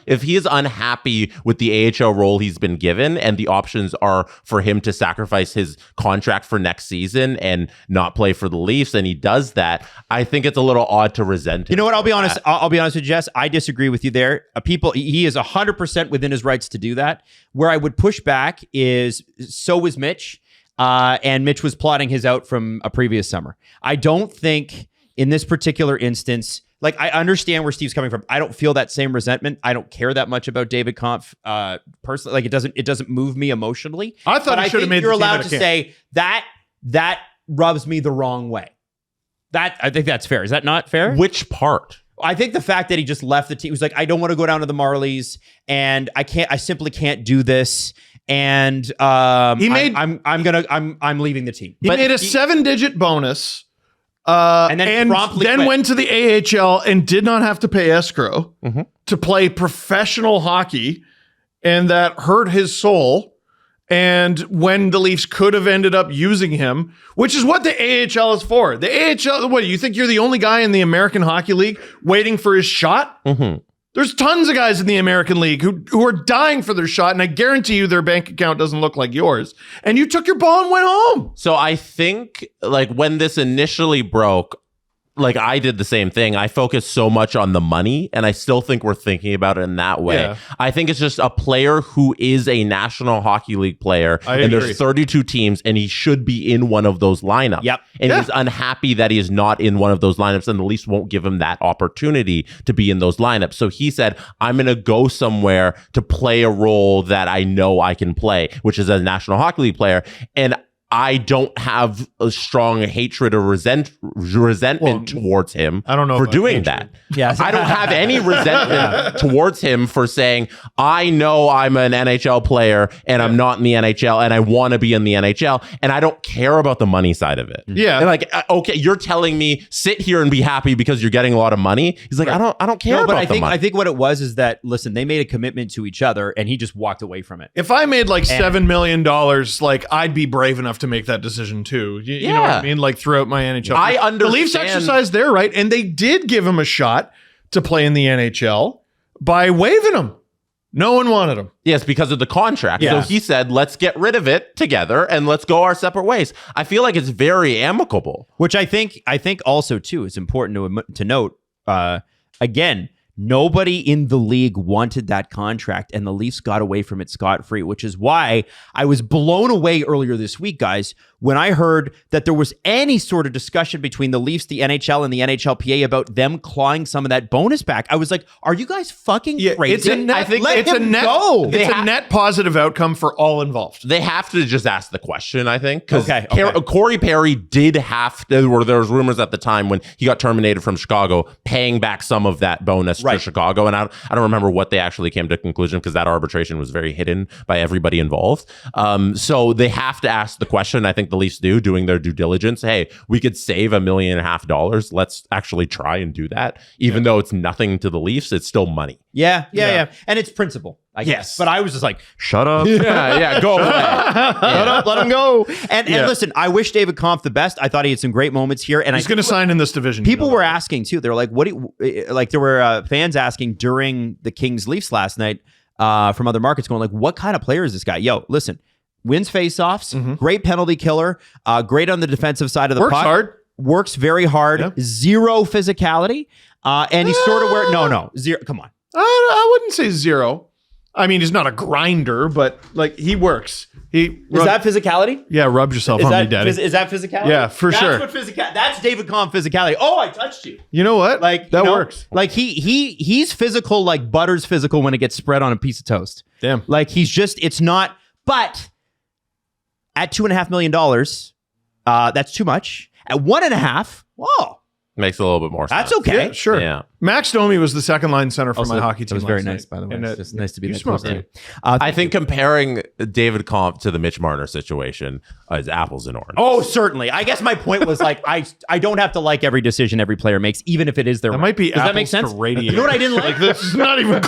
If he is unhappy with the AHL role he's been given and the options are for him to sacrifice his contract for next season and not play for the Leafs, and he does that, I think it's a little odd to resent him. You know what? I'll be honest. I'll be honest with Jess. I disagree with you there. He is 100% within his rights to do that. Where I would push back is so was Mitch, and Mitch was plotting his out from a previous summer. I don't think in this particular instance, I understand where Steve's coming from. I don't feel that same resentment. I don't care that much about David Kampf personally. It doesn't move me emotionally. I thought he should have made. You're allowed to say that rubs me the wrong way. I think that's fair. Is that not fair? Which part? I think the fact that he just left the team, he was like, I don't want to go down to the Marlies, and I simply can't do this. And I'm leaving the team. He made a 7-digit bonus, and then went to the AHL and did not have to pay escrow to play professional hockey, and that hurt his soul. And when the Leafs could have ended up using him, which is what the AHL is for. The AHL, what, you think you're the only guy in the American Hockey League waiting for his shot? Mm-hmm. There's tons of guys in the American League who are dying for their shot, and I guarantee you their bank account doesn't look like yours. And you took your ball and went home. So I think like when this initially broke, like I did the same thing. I focused so much on the money, and I still think we're thinking about it in that way. Yeah. I think it's just a player who is a National Hockey League player, and there's 32 teams, and he should be in one of those lineups. Yep. And he's unhappy that he is not in one of those lineups, and the Leafs won't give him that opportunity to be in those lineups. So he said, I'm going to go somewhere to play a role that I know I can play, which is a National Hockey League player. And I don't have a strong hatred or resentment towards him I don't know for about doing hatred. that. Yes. I don't have any resentment towards him for saying, I know I'm an NHL player and I'm not in the NHL and I want to be in the NHL and I don't care about the money side of it. Yeah. And like, okay, you're telling me sit here and be happy because you're getting a lot of money. He's like, I don't care about the money. I think what it was is that, listen, they made a commitment to each other and he just walked away from it. If I made like $7 million, like I'd be brave enough to make that decision too. You know what I mean? Like throughout my NHL. I understand. The Leafs exercised their right, and they did give him a shot to play in the NHL by waiving him. No one wanted him. Yes, because of the contract. Yeah. So he said, let's get rid of it together and let's go our separate ways. I feel like it's very amicable. Which I think also too is important to note. Again, nobody in the league wanted that contract, and the Leafs got away from it scot-free, which is why I was blown away earlier this week, guys, when I heard that there was any sort of discussion between the Leafs, the NHL, and the NHLPA about them clawing some of that bonus back. I was like, are you guys fucking crazy? It's a net, I think let it's a him net, go. It's a net positive outcome for all involved. They have to just ask the question, I think. Because Okay. Corey Perry did have to, there was rumors at the time when he got terminated from Chicago, paying back some of that bonus to Chicago. And I don't remember what they actually came to conclusion because that arbitration was very hidden by everybody involved. So they have to ask the question. I think the Leafs doing their due diligence. Hey, we could save $1.5 million. Let's actually try and do that. Even though it's nothing to the Leafs, it's still money. Yeah. And it's principle, I guess. But I was just like, shut up. Go away. Shut up, let him go. And listen, I wish David Kampf the best. I thought he had some great moments here. And he's going to sign in this division. People were asking too. They were like, there were fans asking during the Kings Leafs last night from other markets going like, what kind of player is this guy? Yo, listen, wins faceoffs, great penalty killer, great on the defensive side of the puck. Works very hard, zero physicality. And he's sort of zero. Come on. I wouldn't say zero. I mean, he's not a grinder, but like he works. Is that physicality? Yeah, rub yourself on me, daddy. Is that physicality? Yeah, for sure. That's David Kampf physicality. Oh, I touched you. You know what? Like that works. Like he's physical, like butter's physical when it gets spread on a piece of toast. Damn. Like it's not. But at $2.5 million, that's too much. At 1.5, whoa. Makes a little bit more sense. That's okay. Yeah, sure. Yeah. Max Domi was the second line center for my hockey team. It was very last nice, night. by the way. And It's just nice to be you that close to smoked you. I think comparing David Kampf to the Mitch Marner situation is apples and oranges. Oh, certainly. I guess my point was like I don't have to like every decision every player makes, even if it is their. That might be. Does that make sense? You know what I didn't like? This is not even.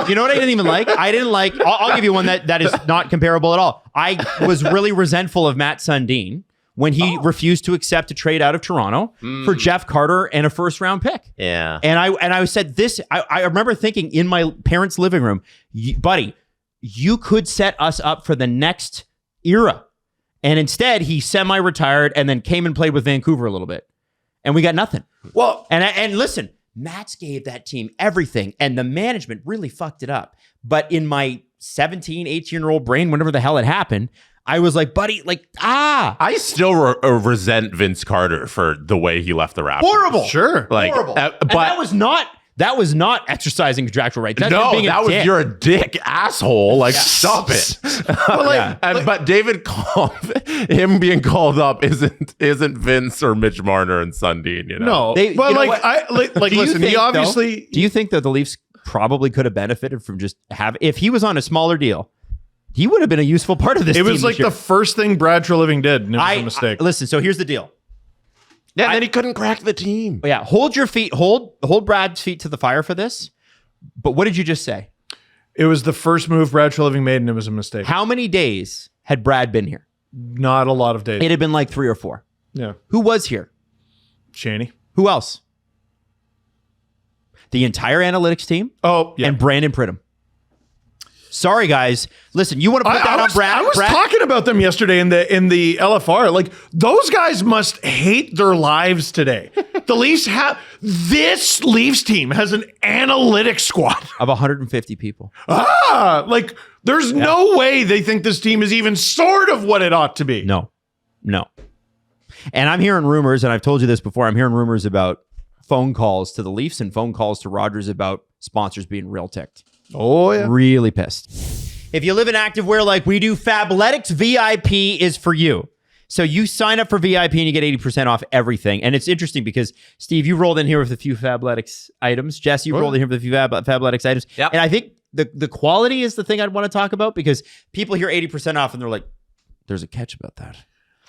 You know what I didn't even like? I didn't like. I'll give you one that is not comparable at all. I was really resentful of Matt Sundin when he refused to accept a trade out of Toronto for Jeff Carter and a first-round pick. Yeah. And I said this, I remember thinking in my parents' living room, buddy, you could set us up for the next era. And instead, he semi-retired and then came and played with Vancouver a little bit. And we got nothing. Well, and listen, Mats gave that team everything, and the management really fucked it up. But in my 17, 18-year-old brain, whenever the hell it happened, I was like, buddy, I still resent Vince Carter for the way he left the Raptors. Horrible. Sure. Like, horrible. but that was not exercising contractual rights. That's no, being that was dick. you're a dick asshole. Like, stop it. But David Kampf, him being called up isn't Vince or Mitch Marner and Sundin. You know, no. Listen. He obviously. Do you think that the Leafs probably could have benefited from just if he was on a smaller deal? He would have been a useful part of this team. It was like the first thing Brad Treliving did, and it was a mistake. Listen, so here's the deal. Yeah, and then he couldn't crack the team. Yeah, hold your feet, hold Brad's feet to the fire for this. But what did you just say? It was the first move Brad Treliving made, and it was a mistake. How many days had Brad been here? Not a lot of days. It had been like 3 or 4. Yeah. Who was here? Shaney. Who else? The entire analytics team? Oh, yeah. And Brandon Pridham. Sorry, guys. Listen, you want to put that on Brad? I was talking about them yesterday in the LFR. Like, those guys must hate their lives today. The Leafs this Leafs team has an analytics squad of 150 people. Like, there's no way they think this team is even sort of what it ought to be. No. And I'm hearing rumors, and I've told you this before, I'm hearing rumors about phone calls to the Leafs and phone calls to Rogers about sponsors being real ticked. Oh, yeah. Really pissed. If you live in activewear like we do, Fabletics VIP is for you. So you sign up for VIP and you get 80% off everything. And it's interesting because, Steve, you rolled in here with a few Fabletics items. Jess, you rolled in here with a few Fabletics items. Yep. And I think the quality is the thing I'd want to talk about because people hear 80% off and they're like, there's a catch about that.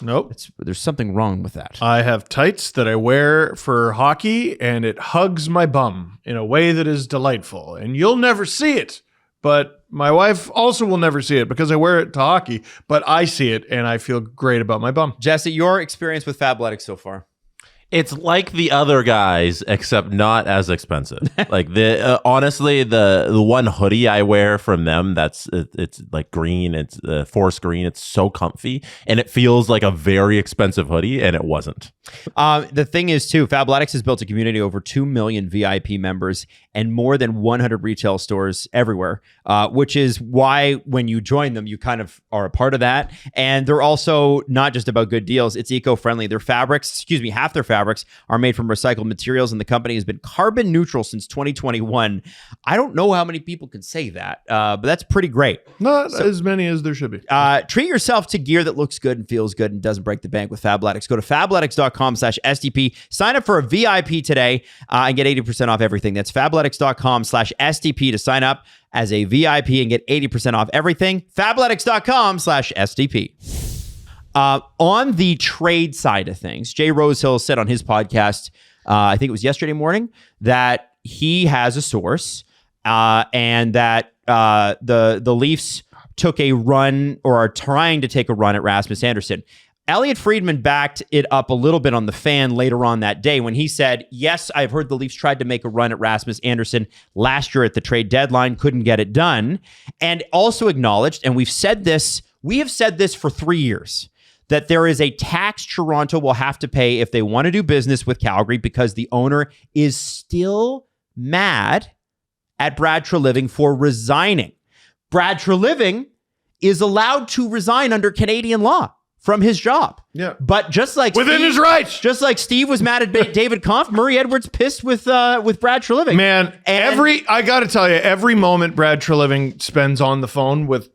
Nope. There's something wrong with that. I have tights that I wear for hockey, and it hugs my bum in a way that is delightful. And you'll never see it, but my wife also will never see it because I wear it to hockey, but I see it, and I feel great about my bum. Jesse, your experience with Fabletics so far? It's like the other guys, except not as expensive. Like honestly, the one hoodie I wear from them, it's like green. It's forest green. It's so comfy, and it feels like a very expensive hoodie, and it wasn't. The thing is, too, Fabletics has built a community of over 2 million VIP members and more than 100 retail stores everywhere, which is why when you join them, you kind of are a part of that. And they're also not just about good deals. It's eco-friendly. Their fabrics, half their fabrics are made from recycled materials, and the company has been carbon neutral since 2021. I don't know how many people can say that, but that's pretty great. Not as many as there should be. Treat yourself to gear that looks good and feels good and doesn't break the bank with Fabletics. Go to fabletics.com/SDP. Sign up for a VIP today and get 80% off everything. That's fabletics.com/SDP to sign up as a VIP and get 80% off everything. Fabletics.com/SDP. On the trade side of things, Jay Rosehill said on his podcast, I think it was yesterday morning, that he has a source and that the Leafs took a run or are trying to take a run at Rasmus Andersson. Elliot Friedman backed it up a little bit on the Fan later on that day when he said, yes, I've heard the Leafs tried to make a run at Rasmus Andersson last year at the trade deadline, couldn't get it done, and also acknowledged, and we have said this for 3 years, that there is a tax Toronto will have to pay if they want to do business with Calgary because the owner is still mad at Brad Treliving for resigning. Brad Treliving is allowed to resign under Canadian law from his job. Yeah. But just like within his rights. Just like Steve was mad at David Kampf, Murray Edwards pissed with Brad Treliving. Man, I got to tell you, every moment Brad Treliving spends on the phone with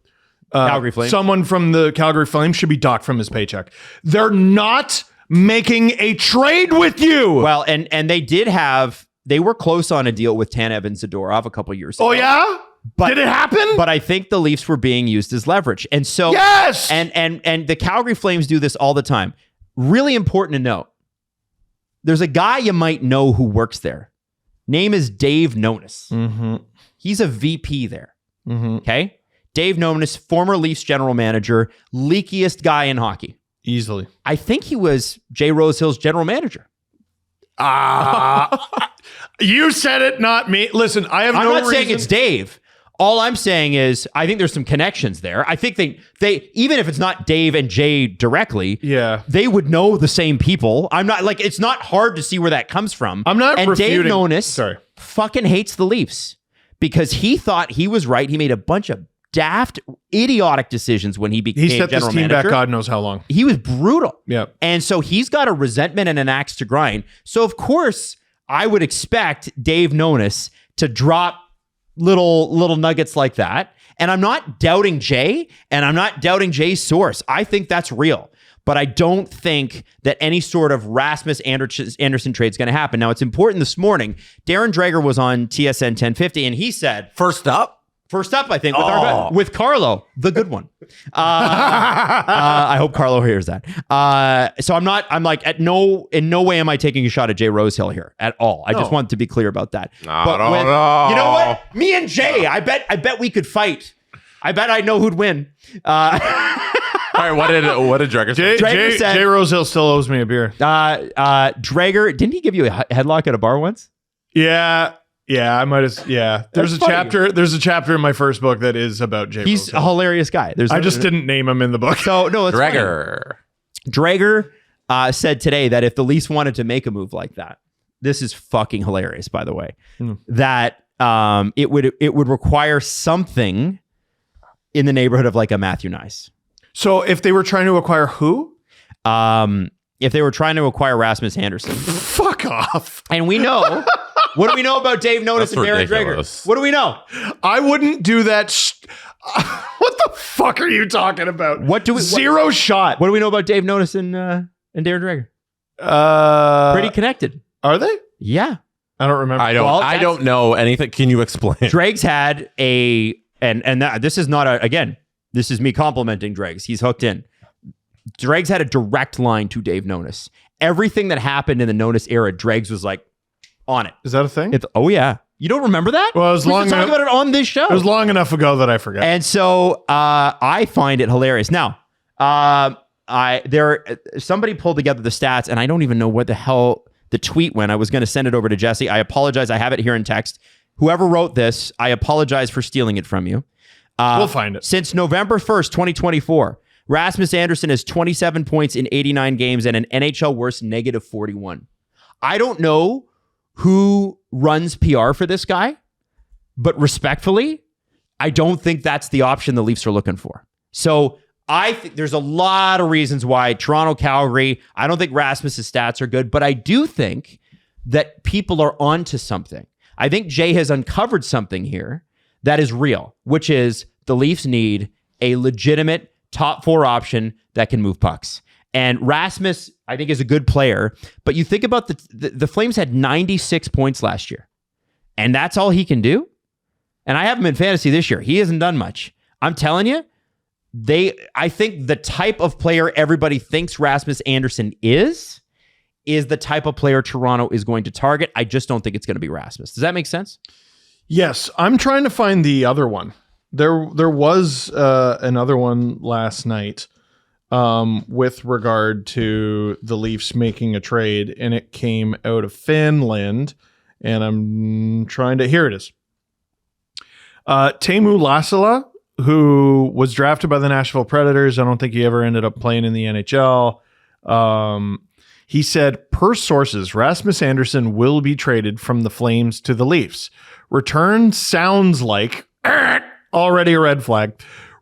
Calgary Flames. Someone from the Calgary Flames should be docked from his paycheck. They're not making a trade with you. Well, and they were close on a deal with Tanev and Zadorov a couple years ago. Oh, yeah? But, did it happen? But I think the Leafs were being used as leverage. And so yes! And the Calgary Flames do this all the time. Really important to note. There's a guy you might know who works there. Name is Dave Nonis. Mm-hmm. He's a VP there. Mm-hmm. Okay? Dave Nonis, former Leafs general manager, leakiest guy in hockey. Easily. I think he was Jay Rosehill's general manager. You said it, not me. Listen, I'm not saying it's Dave. All I'm saying is I think there's some connections there. I think they even if it's not Dave and Jay directly, they would know the same people. I'm not like it's not hard to see where that comes from. I'm not and refuting. Dave Nonis fucking hates the Leafs because he thought he was right. He made a bunch of daft, idiotic decisions when he became general manager. He set this team back God knows how long. He was brutal. Yeah. And so he's got a resentment and an axe to grind. So of course, I would expect Dave Nonis to drop little nuggets like that. And I'm not doubting Jay, and I'm not doubting Jay's source. I think that's real. But I don't think that any sort of Rasmus Andersson trade is going to happen. Now, it's important this morning. Darren Dreger was on TSN 1050, and he said, First up, First up, I think, with Carlo, the good one. I hope Carlo hears that. So I'm like, in no way am I taking a shot at Jay Rosehill here at all. I just want to be clear about that. I don't know. You know what? Me and Jay, I bet we could fight. I bet I know who'd win. All right, what did Drager say? Jay Rosehill still owes me a beer. Drager, didn't he give you a headlock at a bar once? Yeah, I might have. Yeah, there's a chapter. There's a chapter in my first book that is about Jay. He's Rosehill. a hilarious guy. I just didn't name him in the book. So no, it's Drager. Drager said today that if the Leafs wanted to make a move like that, this is fucking hilarious. By the way, that it would require something in the neighborhood of like a Matthew Nice. So if they were trying to acquire who? If they were trying to acquire Rasmus Andersson. Fuck off. And we know, what do we know about Dave Notice and Darren Dreger? What do we know? I wouldn't do that. What the fuck are you talking about? Zero shot. What do we know about Dave Notice and Darren Dreger? Pretty connected. Are they? Yeah. I don't remember. I don't know anything. Can you explain? Dregs had this is not again, this is me complimenting Dregs. He's hooked in. Dregs had a direct line to Dave Notice. Everything that happened in the Notice era, Dregs was like on it. Is that a thing? Oh yeah. You don't remember that? Well, it was long enough. Talk about it on this show. It was long enough ago that I forgot. And so I find it hilarious. Now, somebody pulled together the stats, and I don't even know what the hell the tweet went. I was going to send it over to Jesse. I apologize. I have it here in text. Whoever wrote this, I apologize for stealing it from you. We'll find it. Since November 1st, 2024, Rasmus Andersson has 27 points in 89 games and an NHL worst -41. I don't know who runs PR for this guy, but respectfully, I don't think that's the option the Leafs are looking for. So I think there's a lot of reasons why Toronto, Calgary, I don't think Rasmus's stats are good, but I do think that people are onto something. I think Jay has uncovered something here that is real, which is the Leafs need a legitimate top four option that can move pucks. And Rasmus, I think, is a good player. But you think about the Flames had 96 points last year. And that's all he can do? And I have him in fantasy this year. He hasn't done much. I'm telling you, I think the type of player everybody thinks Rasmus Andersson is the type of player Toronto is going to target. I just don't think it's going to be Rasmus. Does that make sense? Yes. I'm trying to find the other one. There was another one last night with regard to the Leafs making a trade, and it came out of Finland, and I'm trying to... Here it is. Teemu Lassila, who was drafted by the Nashville Predators. I don't think he ever ended up playing in the NHL. He said, per sources, Rasmus Andersson will be traded from the Flames to the Leafs. Return sounds like... already a red flag.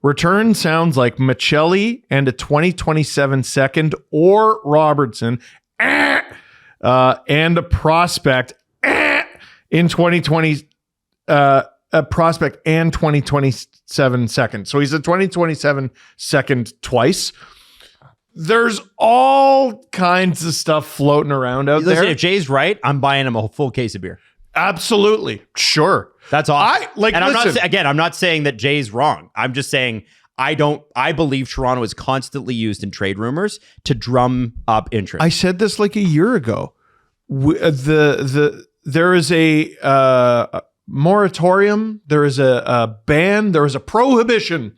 Return sounds like Michelli and a 2027 second or Robertson and a prospect in 2020 a prospect and 2027 second. So he's a 2027 second twice. There's all kinds of stuff floating around out there. If Jay's right, I'm buying him a full case of beer. Absolutely. Sure. That's awesome. I'm not saying that Jay's wrong. I'm just saying I believe Toronto is constantly used in trade rumors to drum up interest. I said this like a year ago. There is a moratorium. There is a ban. There is a prohibition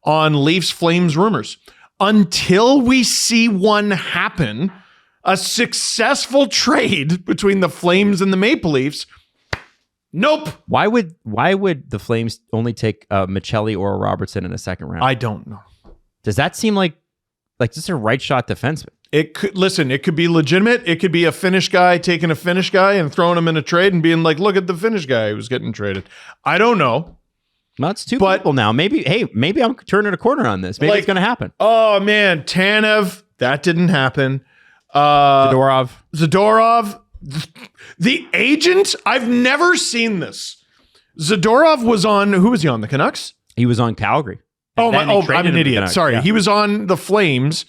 on Leafs Flames rumors until we see one happen. A successful trade between the Flames and the Maple Leafs. Nope. Why would the Flames only take Michelli or a Robertson in a second round? I don't know. Does that seem like just a right shot defenseman? It could be legitimate. It could be a Finnish guy taking a Finnish guy and throwing him in a trade and being like, look at the Finnish guy who's getting traded. I don't know. Well, it's two people now. Maybe I'm turning a corner on this. Maybe it's going to happen. Oh, man. Tanev, that didn't happen. Zadorov. The agent, I've never seen this. Zadorov was on, who was he on? The Canucks? He was on Calgary. I'm an idiot. Sorry. Yeah. He was on the Flames,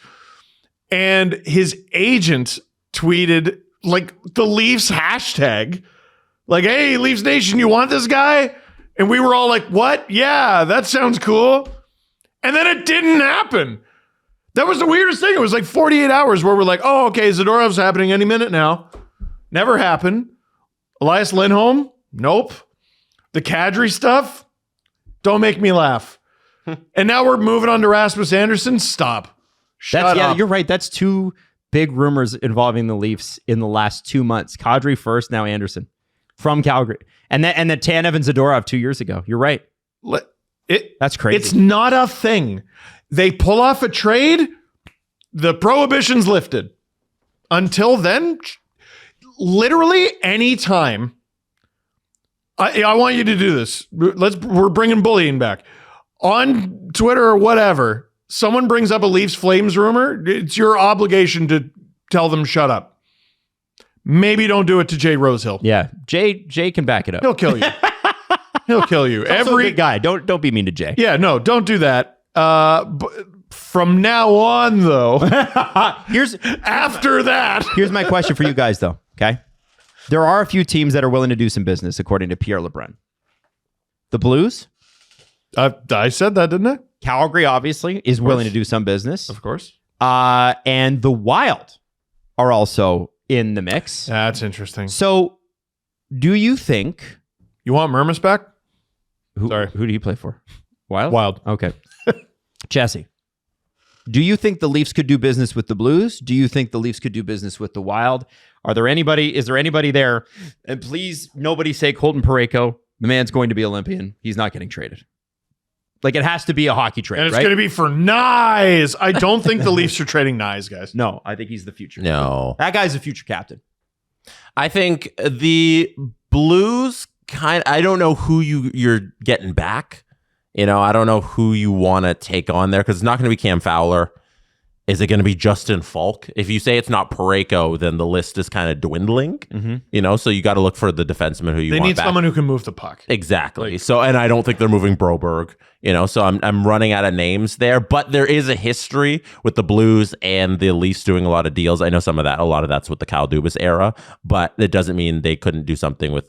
and his agent tweeted like the Leafs hashtag, like, hey, Leafs Nation, you want this guy? And we were all like, what? Yeah, that sounds cool. And then it didn't happen. That was the weirdest thing. It was like 48 hours where we're like, oh, okay, Zadorov's happening any minute now. Never happened. Elias Lindholm? Nope. The Kadri stuff? Don't make me laugh. And now we're moving on to Rasmus Anderson? Stop. Shut up. You're right. That's two big rumors involving the Leafs in the last 2 months. Kadri first, now Anderson from Calgary. And then Tanev and Zadorov 2 years ago. You're right. That's crazy. It's not a thing. They pull off a trade, the prohibition's lifted. Until then, literally any time. I want you to do this. We're bringing bullying back. On Twitter or whatever, someone brings up a Leafs Flames rumor, it's your obligation to tell them shut up. Maybe don't do it to Jay Rosehill. Yeah, Jay can back it up. He'll kill you. He'll kill you. Every guy. Don't be mean to Jay. Yeah, no, don't do that. From now on, though, after that, here's my question for you guys, though. Okay, there are a few teams that are willing to do some business, according to Pierre LeBrun. The Blues. I said that, didn't I? Calgary, obviously, is willing to do some business. Of course. And the Wild are also in the mix. That's interesting. So, do you think... You want Murmas back? Sorry. Who do you play for? Wild? Wild. Okay. Jesse, do you think the Leafs could do business with the Blues? Do you think the Leafs could do business with the Wild? Is there anybody there? And please, nobody say Colton Parayko. The man's going to be Olympian. He's not getting traded. Like, it has to be a hockey trade, and it's right? going to be for Nyes. I don't think the Leafs are trading Nyes, guys. No, I think he's the future. No. That guy's the future captain. I think the Blues I don't know who you're getting back. You know, I don't know who you want to take on there because it's not going to be Cam Fowler. Is it going to be Justin Falk? If you say it's not Parayko, then the list is kind of dwindling. Mm-hmm. You know, so you got to look for the defenseman who you want back. They need someone who can move the puck. Exactly. And I don't think they're moving Broberg. You know, so I'm running out of names there. But there is a history with the Blues and the Leafs doing a lot of deals. I know a lot of that's with the Kyle Dubas era, but it doesn't mean they couldn't do something with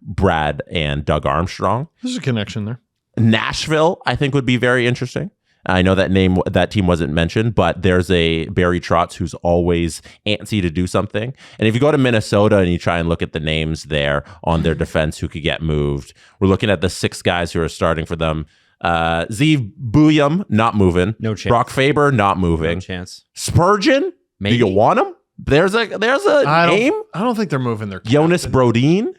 Brad and Doug Armstrong. There's a connection there. Nashville, I think, would be very interesting. I know that team wasn't mentioned, but there's a Barry Trotz who's always antsy to do something. And if you go to Minnesota and you try and look at the names there on their defense who could get moved, we're looking at the 6 guys who are starting for them. Zeev Buyum, not moving. No chance. Brock Faber, not moving. No chance. Spurgeon, maybe. Do you want him? There's a name. I don't think they're moving their Jonas Brodin.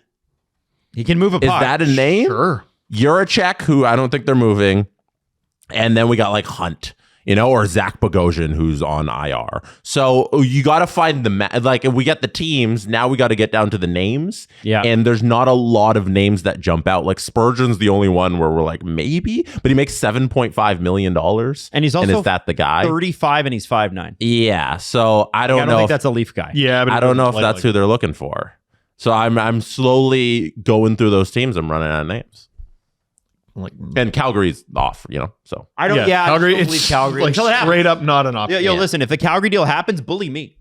He can move a puck. Is that a name? Sure. Juracek, who I don't think they're moving. And then we got like Hunt, you know, or Zach Bogosian, who's on IR. So you got to find if we get the teams, now we got to get down to the names. Yeah. And there's not a lot of names that jump out. Like Spurgeon's the only one where we're like, maybe, but he makes $7.5 million. And he's also is that the guy? 35 and he's 5'9". Yeah. So I don't know. Think that's a Leaf guy. Yeah, but I don't know if that's who they're looking for. So I'm slowly going through those teams. I'm running out of names. And Calgary's off, you know. So I don't. Yeah, Calgary. I just don't believe Calgary like until it happens. Straight up, not an option. Yo, listen. If the Calgary deal happens, bully me.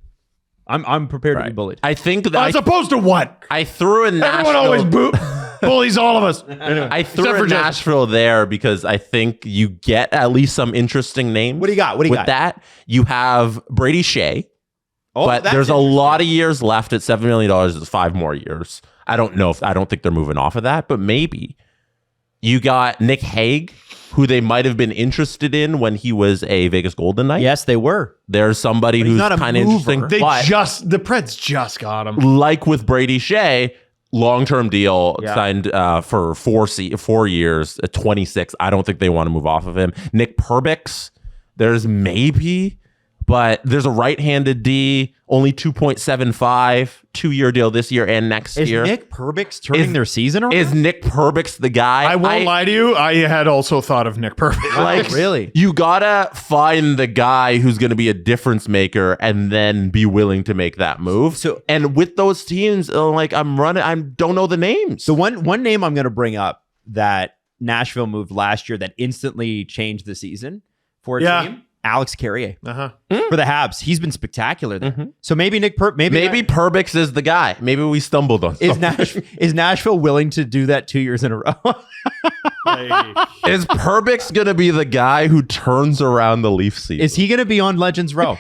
I'm prepared to be bullied. I think that As opposed to what? I threw in Nashville. Everyone always bullies all of us. Anyway, I threw in Nashville there because I think you get at least some interesting names. What do you got? With that, you have Brady Shea. Oh, but there's a lot of years left at $7 million. It's 5 more years. I don't think they're moving off of that, but maybe. You got Nick Hague, who they might have been interested in when he was a Vegas Golden Knight. Yes, they were. There's somebody who's kind of interesting. The Preds just got him. Like with Brady Shea, long-term deal signed for 4 years at 26. I don't think they want to move off of him. Nick Perbix, there's maybe, but there's a right-handed D, only 2.75, 2-year deal this year and next year. Is Nick Perbix turning their season around? Is Nick Perbix the guy? I won't lie to you. I had also thought of Nick Perbix. Like, really? You gotta find the guy who's going to be a difference maker and then be willing to make that move. So, and with those teams, like I don't know the names. So one name I'm going to bring up that Nashville moved last year that instantly changed the season for a team. Alex Carrier Uh-huh. for the Habs. He's been spectacular there. So maybe maybe Perbix is the guy. Maybe we stumbled on something. Is Nashville willing to do that 2 years in a row? Is Perbix going to be the guy who turns around the Leaf season? Is he going to be on Legends Row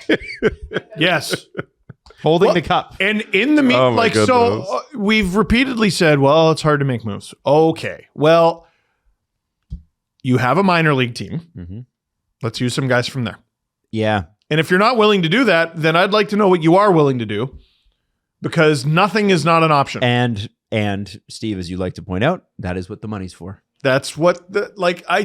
Yes. holding the cup? And in the Oh my we've repeatedly said, well, it's hard to make moves. Okay. Well, you have a minor league team. Mm-hmm. Let's use some guys from there. Yeah. And if you're not willing to do that, then I'd like to know what you are willing to do, because nothing is not an option. And Steve, as you like to point out, that is what the money's for. That's what I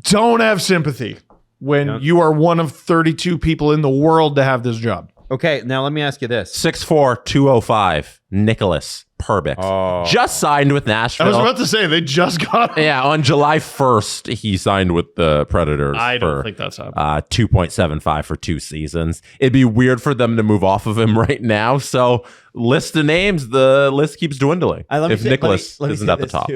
don't have sympathy when you are one of 32 people in the world to have this job. Okay, now let me ask you this. 6'4", 205, Nicholas Perbix. Just signed with Nashville. I was about to say, they just got him. Yeah, on July 1st, he signed with the Predators. I don't think that's happening. 2.75 for 2 seasons. It'd be weird for them to move off of him right now. So, list of names, the list keeps dwindling. If Nicholas isn't at the top.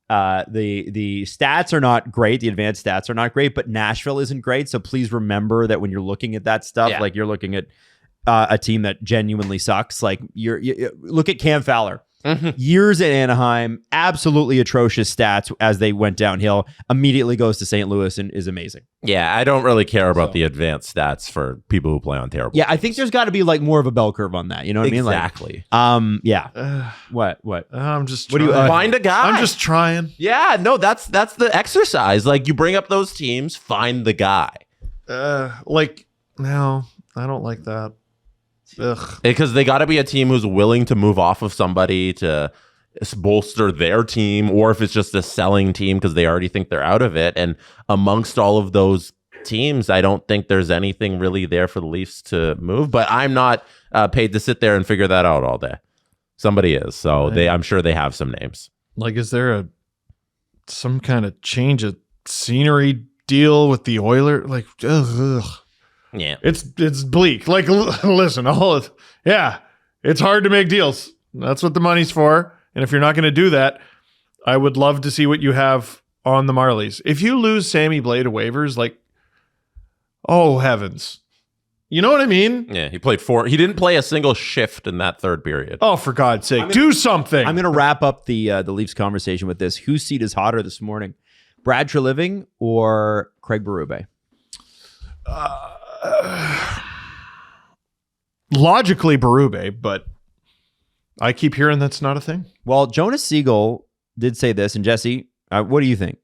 The stats are not great. The advanced stats are not great, but Nashville isn't great. So please remember that when you're looking at that stuff, like you're looking at a team that genuinely sucks. Like you look at Cam Fowler. Years at Anaheim, absolutely atrocious stats as they went downhill. Immediately goes to St. Louis and is amazing. Yeah, I don't really care about the advanced stats for people who play on terrible. Yeah, I think there's got to be like more of a bell curve on that. You know what Exactly. I mean? Like, yeah. What? I'm just What do you trying. Find a guy. I'm just trying. Yeah, no, that's the exercise. Like, you bring up those teams, find the guy. No, I don't like that. Ugh. Because they got to be a team who's willing to move off of somebody to bolster their team, or if it's just a selling team because they already think they're out of it. And amongst all of those teams, I don't think there's anything really there for the Leafs to move. But I'm not paid to sit there and figure that out all day. Somebody is. So I'm sure they have some names. Like, is there some kind of change of scenery deal with the Oilers? Like, ugh. Yeah. It's bleak. Like, listen, it's hard to make deals. That's what the money's for. And if you're not going to do that, I would love to see what you have on the Marlies. If you lose Sammy Blais to waivers, like, oh heavens. You know what I mean? Yeah, he played 4. He didn't play a single shift in that third period. Oh, for God's sake, do something. I'm going to wrap up the Leafs conversation with this. Whose seat is hotter this morning? Brad Treliving or Craig Berube? Logically Berube, but I keep hearing that's not a thing. Well, Jonas Siegel did say this, and Jesse, what do you think?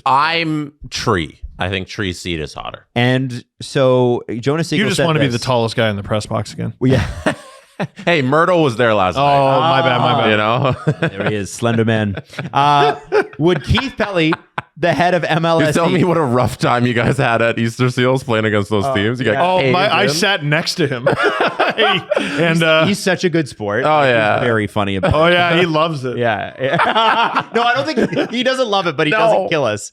I'm Tree. I think Tree's seat is hotter. And so Jonas Siegel You just said want to be the this. tallest guy in the press box again. Well, yeah. Hey, Myrtle was there last night. Oh, my bad. You know? There he is, Slender Man. Would Keith Pelly, the head of MLS, You're telling me what a rough time you guys had at Easter Seals playing against those teams. You got I sat next to him. And he's such a good sport. Oh, yeah. He's very funny about it. oh yeah, he loves it. Yeah. No, I don't think he doesn't love it, but he doesn't kill us.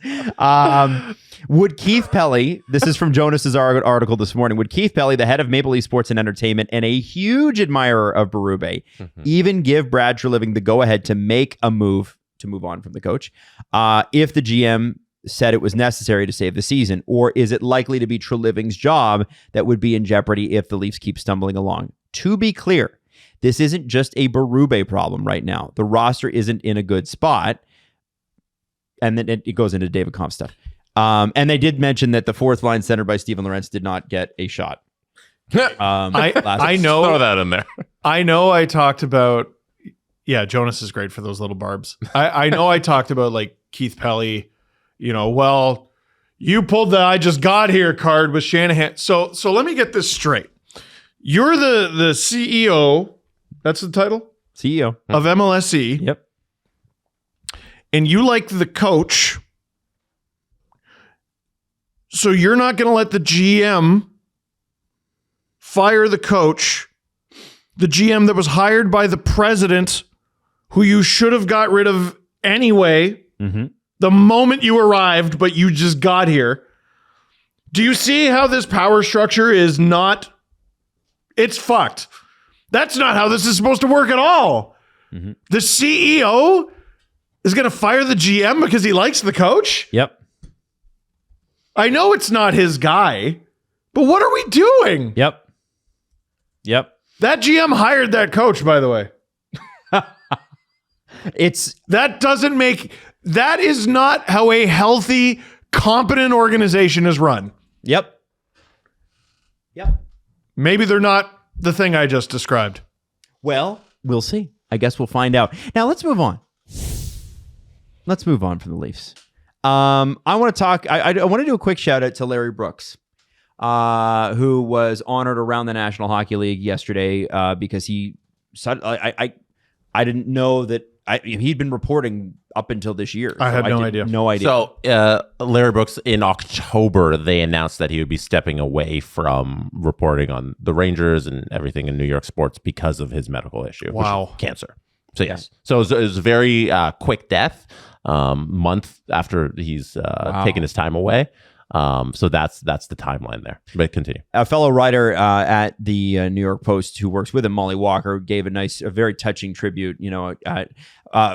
Would Keith Pelly, this is from Jonas's article this morning, would Keith Pelly, the head of Maple Leaf Sports and Entertainment and a huge admirer of Berube, even give Brad Treliving the go-ahead to make a move to move on from the coach if the GM said it was necessary to save the season? Or is it likely to be Treliving's job that would be in jeopardy if the Leafs keep stumbling along? To be clear, this isn't just a Berube problem right now. The roster isn't in a good spot. And then it goes into David Kampf stuff. And they did mention that the fourth line center by Steven Lorentz did not get a shot. I know. Throw that in there. I know I talked about, Jonas is great for those little barbs. I know I talked about like Keith Pelly, well, you pulled the I just got here card with Shanahan. So let me get this straight. You're the CEO, that's the title? CEO. Of MLSE. Yep. And you like the coach. So you're not going to let the GM fire the coach, the GM that was hired by the president, who you should have got rid of anyway, the moment you arrived, but you just got here. Do you see how this power structure is not... It's fucked. That's not how this is supposed to work at all. The CEO is going to fire the GM because he likes the coach? Yep. I know it's not his guy, but what are we doing? Yep. That GM hired that coach, by the way. That is not how a healthy, competent organization is run. Yep. Maybe they're not the thing I just described. Well, we'll see. I guess we'll find out. Now let's move on. Let's move on from the Leafs. I want to talk. I want to do a quick shout out to Larry Brooks, who was honored around the National Hockey League yesterday because he. I didn't know that he'd been reporting up until this year. I had no idea. No idea. So Larry Brooks, in October, they announced that he would be stepping away from reporting on the Rangers and everything in New York sports because of his medical issue. Wow. Which is cancer. So yes. So it was a very quick death, month after he's taken his time away. So that's the timeline there. But continue. A fellow writer at the New York Post who works with him, Molly Walker, gave a very touching tribute,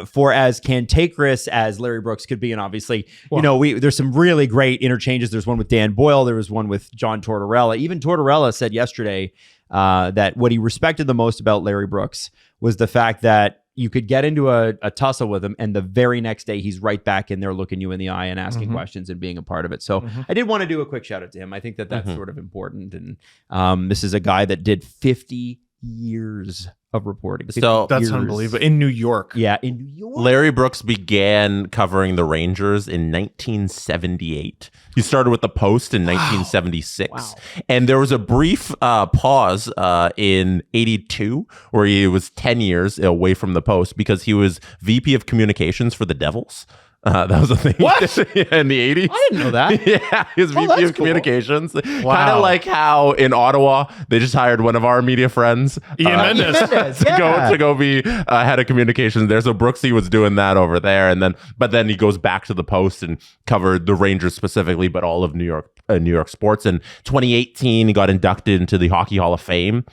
for as cantankerous as Larry Brooks could be. And obviously, there's some really great interchanges. There's one with Dan Boyle. There was one with John Tortorella. Even Tortorella said yesterday that what he respected the most about Larry Brooks was the fact that you could get into a tussle with him, and the very next day he's right back in there looking you in the eye and asking questions and being a part of it. So I did want to do a quick shout out to him. I think that's sort of important. And this is a guy that did 50 years of reporting. So that's unbelievable. In New York. Yeah, in New York. Larry Brooks began covering the Rangers in 1978. He started with the Post in 1976. Wow. And there was a brief pause in 82 where he was 10 years away from the Post because he was VP of Communications for the Devils. That was a thing. What? In the 80s. I didn't know that. Yeah, he was VP of Communications. Wow. Kind of like how in Ottawa, they just hired one of our media friends, Ian Mendes, to go be head of communications there. So Brooksy was doing that over there. But then he goes back to the Post and covered the Rangers specifically, but all of New York sports. In 2018, he got inducted into the Hockey Hall of Fame,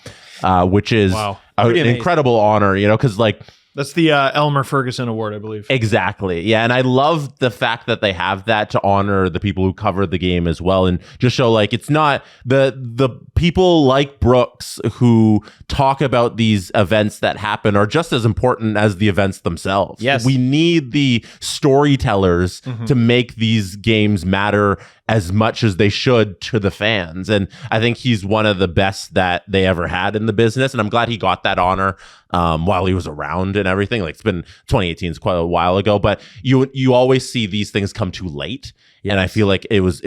which is an incredible honor, because that's the Elmer Ferguson Award, I believe. Exactly. Yeah. And I love the fact that they have that to honor the people who covered the game as well. And just show it's not the people like Brooks who talk about these events that happen are just as important as the events themselves. Yes. We need the storytellers to make these games matter as much as they should to the fans. And I think he's one of the best that they ever had in the business. And I'm glad he got that honor while he was around and everything. It's been 2018 is quite a while ago, but you always see these things come too late. Yes. And I feel like it was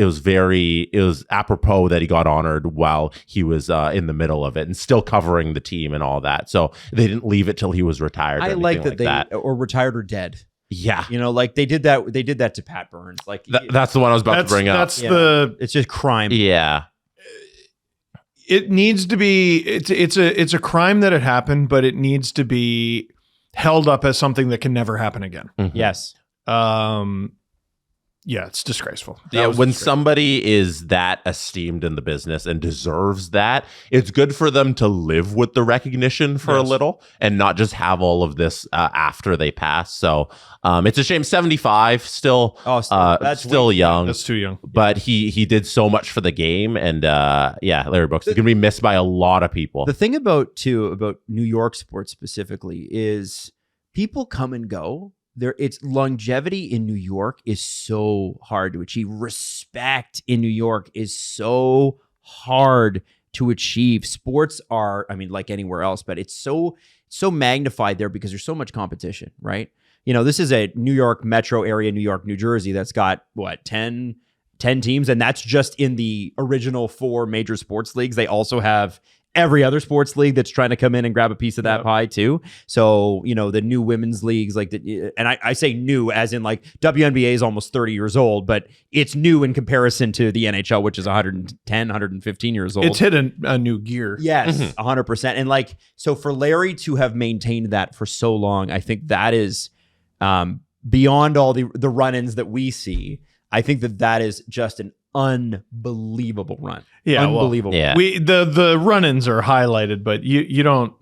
apropos that he got honored while he was in the middle of it and still covering the team and all that. So they didn't leave it till he was retired. I like that or retired or dead. Yeah. They did that to Pat Burns. That's the one I was about to bring up. It's just crime. Yeah. It needs to be, it's a crime that had happened, but it needs to be held up as something that can never happen again. Yes. Yeah, it's disgraceful. When somebody is that esteemed in the business and deserves that, it's good for them to live with the recognition for a little and not just have all of this after they pass. So it's a shame. 75, still, that's still young. That's too young. But he did so much for the game, and Larry Brooks is going to be missed by a lot of people. The thing about New York sports specifically is people come and go. Its longevity in New York is so hard to achieve. Respect in New York is so hard to achieve. Sports are, like anywhere else, but it's so magnified there because there's so much competition, right? This is a New York metro area, New York, New Jersey, that's got 10 teams, and that's just in the original 4 major sports leagues. They also have every other sports league that's trying to come in and grab a piece of that pie too. So, the new women's leagues, and I say new as in WNBA is almost 30 years old, but it's new in comparison to the NHL, which is 110, 115 years old. It's hit a new gear. Yes, 100%. And so for Larry to have maintained that for so long, I think that is beyond all the run-ins that we see. I think that is just an unbelievable run. Yeah, unbelievable. Yeah. The run-ins are highlighted, but you don't.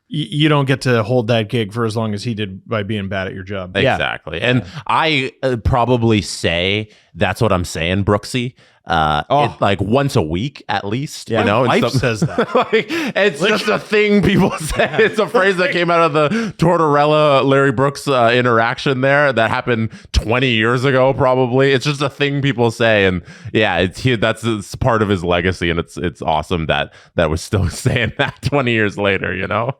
you don't get to hold that gig for as long as he did by being bad at your job. Exactly. And I probably say that's what I'm saying, Brooksy. Like once a week at least. Yeah. You know, My wife says that. like, it's just a thing people say. It's a phrase that came out of the Tortorella Larry Brooks interaction there that happened 20 years ago. Probably it's just a thing people say, and it's part of his legacy, and it's awesome that we're still saying that 20 years later. You know.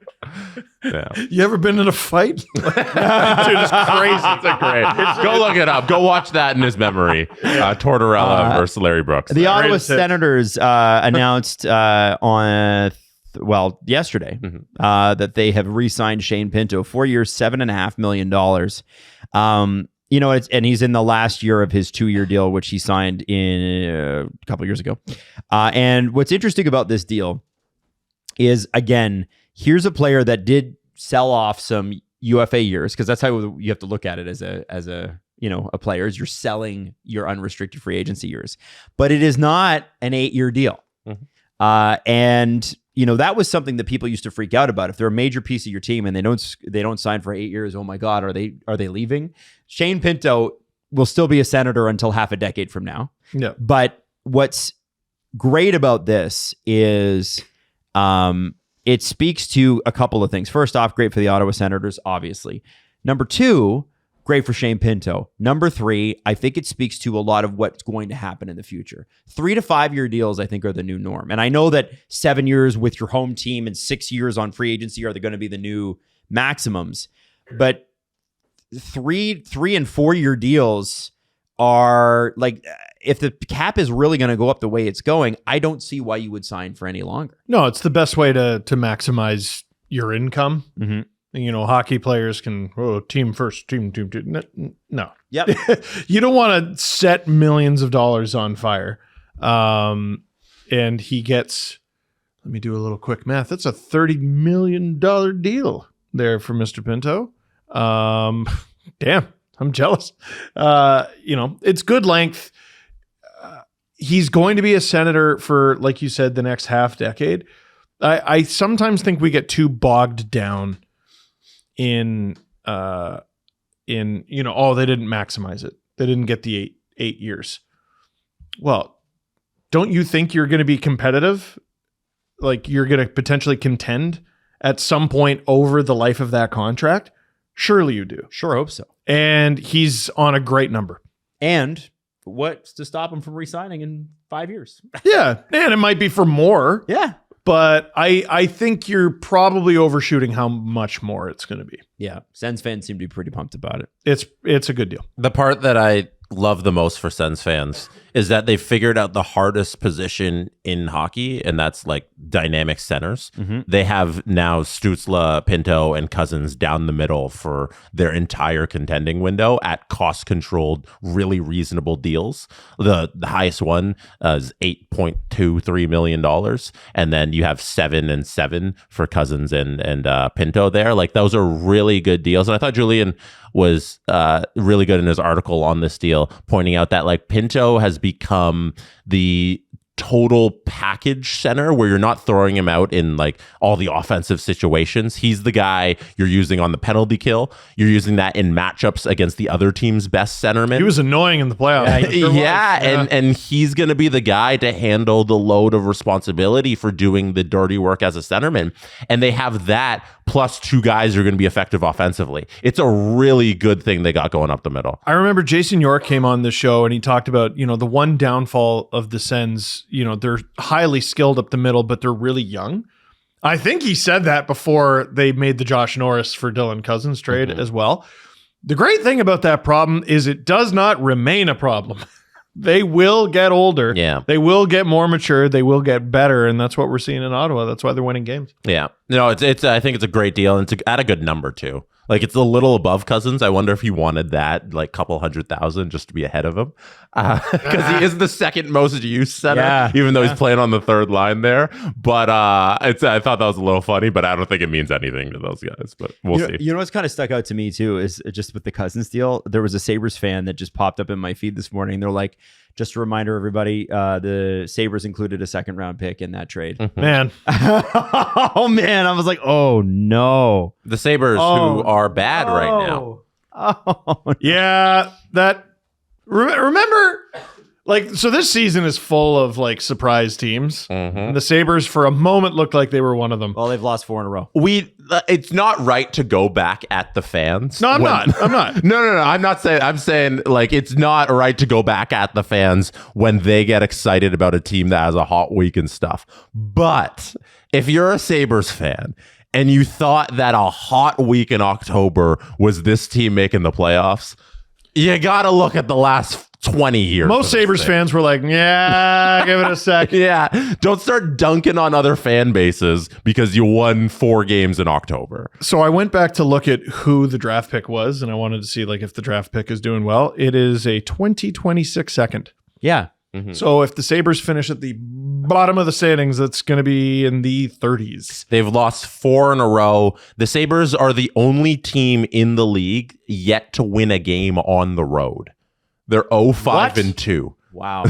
Yeah. You ever been in a fight? Dude, it's crazy. It's great. Go look it up. Go watch that in his memory. Tortorella versus Larry Brooks. The Ottawa Senators announced yesterday that they have re-signed Shane Pinto, 4 years, $7.5 million. And he's in the last year of his 2-year deal, which he signed in a couple of years ago. And what's interesting about this deal is, again, here's a player that did sell off some UFA years, because that's how you have to look at it as a player, is you're selling your unrestricted free agency years. But it is not an 8-year deal. And that was something that people used to freak out about. If they're a major piece of your team and they don't sign for 8 years, oh my God, are they leaving? Shane Pinto will still be a Senator until half a decade from now. Yeah. But what's great about this is it speaks to a couple of things. First off, great for the Ottawa Senators, obviously. Number two, great for Shane Pinto. Number three, I think it speaks to a lot of what's going to happen in the future. 3 to 5 year deals, I think, are the new norm. And I know that 7 years with your home team and 6 years on free agency are going to be the new maximums. But 3 and 4 year deals are like, if the cap is really going to go up the way it's going, I don't see why you would sign for any longer. No, it's the best way to maximize your income. Hockey players can, team first, team. No. Yep. You don't want to set millions of dollars on fire. And he gets, let me do a little quick math. That's a $30 million deal there for Mr. Pinto. Damn, I'm jealous. It's good length. He's going to be a Senator for, like you said, the next half decade. I sometimes think we get too bogged down in they didn't maximize it. They didn't get the eight years. Well, don't you think you're going to be competitive? Like, you're going to potentially contend at some point over the life of that contract? Surely you do. Sure hope so. And he's on a great number. And what's to stop him from re-signing in 5 years? Yeah. And it might be for more. Yeah. But I think you're probably overshooting how much more it's going to be. Yeah. Sens fans seem to be pretty pumped about it. It's a good deal. The part that I love the most for Sens fans is that they figured out the hardest position in hockey, and that's like dynamic centers. They have now Stützle, Pinto, and Cousins down the middle for their entire contending window at cost-controlled, really reasonable deals. The highest one is $8.23 million, and then you have 7 and 7 for Cousins and Pinto there. Like, those are really good deals, and I thought Julian was really good in his article on this deal, pointing out that like Pinto has become the total package center where you're not throwing him out in like all the offensive situations. He's the guy you're using on the penalty kill. You're using that in matchups against the other team's best centerman. He was annoying in the playoffs. And he's going to be the guy to handle the load of responsibility for doing the dirty work as a centerman. And they have that plus 2 guys who are going to be effective offensively. It's a really good thing they got going up the middle. I remember Jason York came on the show and he talked about, the one downfall of the Sens, they're highly skilled up the middle, but they're really young. I think he said that before they made the Josh Norris for Dylan Cousins trade as well. The great thing about that problem is it does not remain a problem. They will get older. Yeah. They will get more mature. They will get better. And that's what we're seeing in Ottawa. That's why they're winning games. Yeah. No, it's I think it's a great deal. And it's at a good number too. Like, it's a little above Cousins. I wonder if he wanted that, like, couple 100,000 just to be ahead of him. Because he is the second most used center, even though he's playing on the third line there. But I thought that was a little funny, but I don't think it means anything to those guys. But we'll see. You know what's kind of stuck out to me, too, is just with the Cousins deal. There was a Sabres fan that just popped up in my feed this morning. They're like, Just a reminder, everybody, the Sabres included a second-round pick in that trade. Man. Oh, man. I was like, oh, no. The Sabres, who are bad right now. Oh, Yeah, that remember, like, so this season is full of like surprise teams. And the Sabres for a moment looked like they were one of them. well, they've lost 4 in a row. It's not right to go back at the fans. No, I'm not. No. I'm saying like it's not right to go back at the fans when they get excited about a team that has a hot week and stuff. But if you're a Sabres fan and you thought that a hot week in October was this team making the playoffs, you got to look at the last 20 years. Most Sabres fans were like, yeah, give it a sec. Yeah. Don't start dunking on other fan bases because you won 4 games in October. So I went back to look at who the draft pick was, and I wanted to see like if the draft pick is doing well. It is a 2026 second. Yeah. So if the Sabres finish at the bottom of the standings, that's going to be in the 30s. They've lost 4 in a row. The Sabres are the only team in the league yet to win a game on the road. They're 0-5-2. Wow.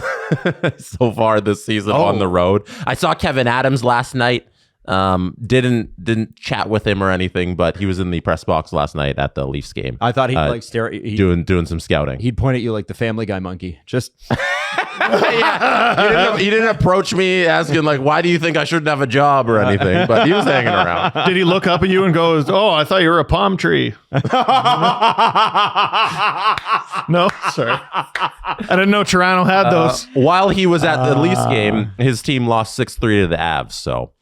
So far this season on the road. I saw Kevin Adams last night. Didn't chat with him or anything, but he was in the press box last night at the Leafs game. I thought he'd like stare at you. Doing some scouting. He'd point at you like the Family Guy monkey. Just Yeah, he didn't approach me asking like, why do you think I shouldn't have a job or anything? But he was hanging around. Did he look up at you and go, oh, I thought you were a palm tree? No, sorry. I didn't know Toronto had those. While he was at the Leafs game, his team lost 6-3 to the Avs. So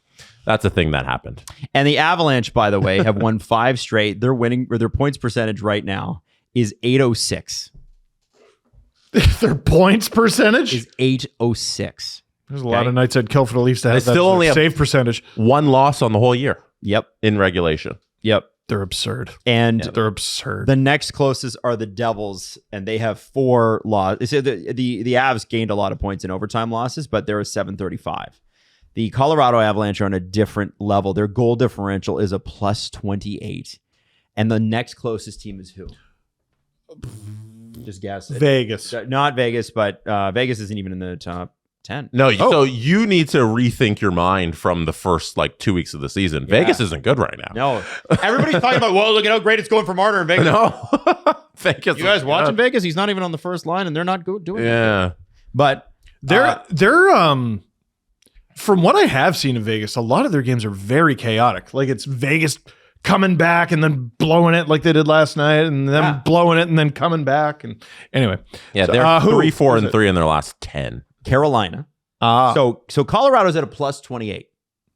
that's a thing that happened. And the Avalanche, by the way, have won 5 straight. They're winning, or their points percentage right now is 806. Their points percentage Is 806. There's a lot of nights I'd kill for the Leafs to have They that still only have save percentage. 1 loss on the whole year Yep. in regulation. Yep. They're absurd. And They're absurd. the next closest are the Devils, and they have 4 losses. The Avs gained a lot of points in overtime losses, but they're a 735. The Colorado Avalanche are on a different level. Their goal differential is a plus 28. And the next closest team is who? Just guess. Vegas. Not Vegas, but Vegas isn't even in the top 10. No, so you need to rethink your mind from the first like 2 weeks of the season. Vegas isn't good right now. No. Everybody's talking about, well, look at how great it's going for Marner in Vegas. No. Vegas. You guys is watching good. Vegas? He's not even on the first line, and they're not doing it. Yeah. But They're from what I have seen in Vegas, a lot of their games are very chaotic. Like it's Vegas coming back and then blowing it like they did last night, and then blowing it and then coming back. And anyway, Yeah, so, they're who 3-4-3 in their last 10. Carolina. So Colorado's at a plus 28,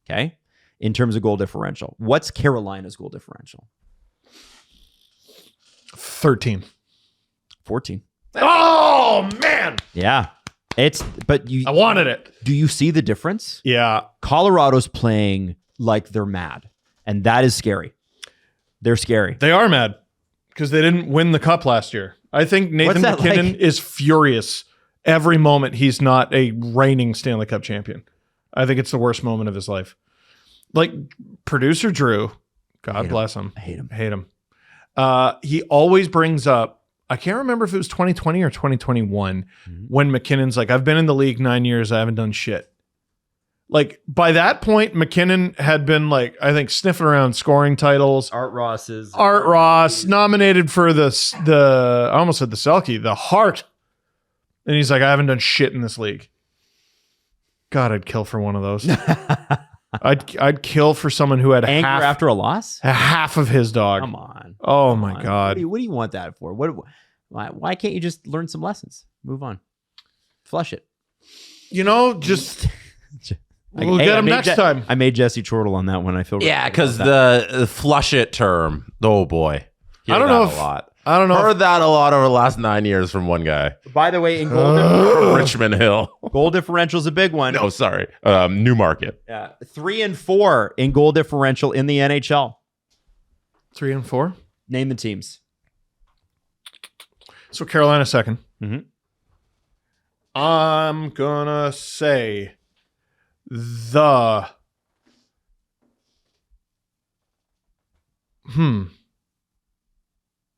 okay, in terms of goal differential. What's Carolina's goal differential? 13. 14. Oh man, Yeah. But I wanted it. do you see the difference? Yeah, Colorado's playing like they're mad, and that is scary. They're scary. they are mad because they didn't win the cup last year. I think Nathan What's that McKinnon like? is furious every moment he's not a reigning Stanley Cup champion. I think it's the worst moment of his life. Like producer Drew, God bless him. I hate him. Hate him. He always brings up, I can't remember if it was 2020 or 2021, when McKinnon's like, I've been in the league 9 years, I haven't done shit. Like by that point, McKinnon had been like, I think sniffing around scoring titles. Art Ross's. Art Ross nominated for the I almost said the Selke, the Hart. And he's like, I haven't done shit in this league. God, I'd kill for one of those. I'd kill for someone who had Anger after a loss? half of his dog. Come on. Oh Come my on. God. What do you want that for? Why can't you just learn some lessons? Move on. Flush it. You know, just we'll get him next time. I made Jesse chortle on that one. I feel Yeah, really because good about the flush it term. Oh boy. I don't know if a lot. I don't know. Heard that a lot over the last 9 years from one guy. that. By the way, in goal, From Richmond Hill. goal differential is a big one. No, sorry. Newmarket. Yeah, 3 and 4 in goal differential in the NHL. 3 and 4. Name the teams. So Carolina second. Mhm. I'm gonna say the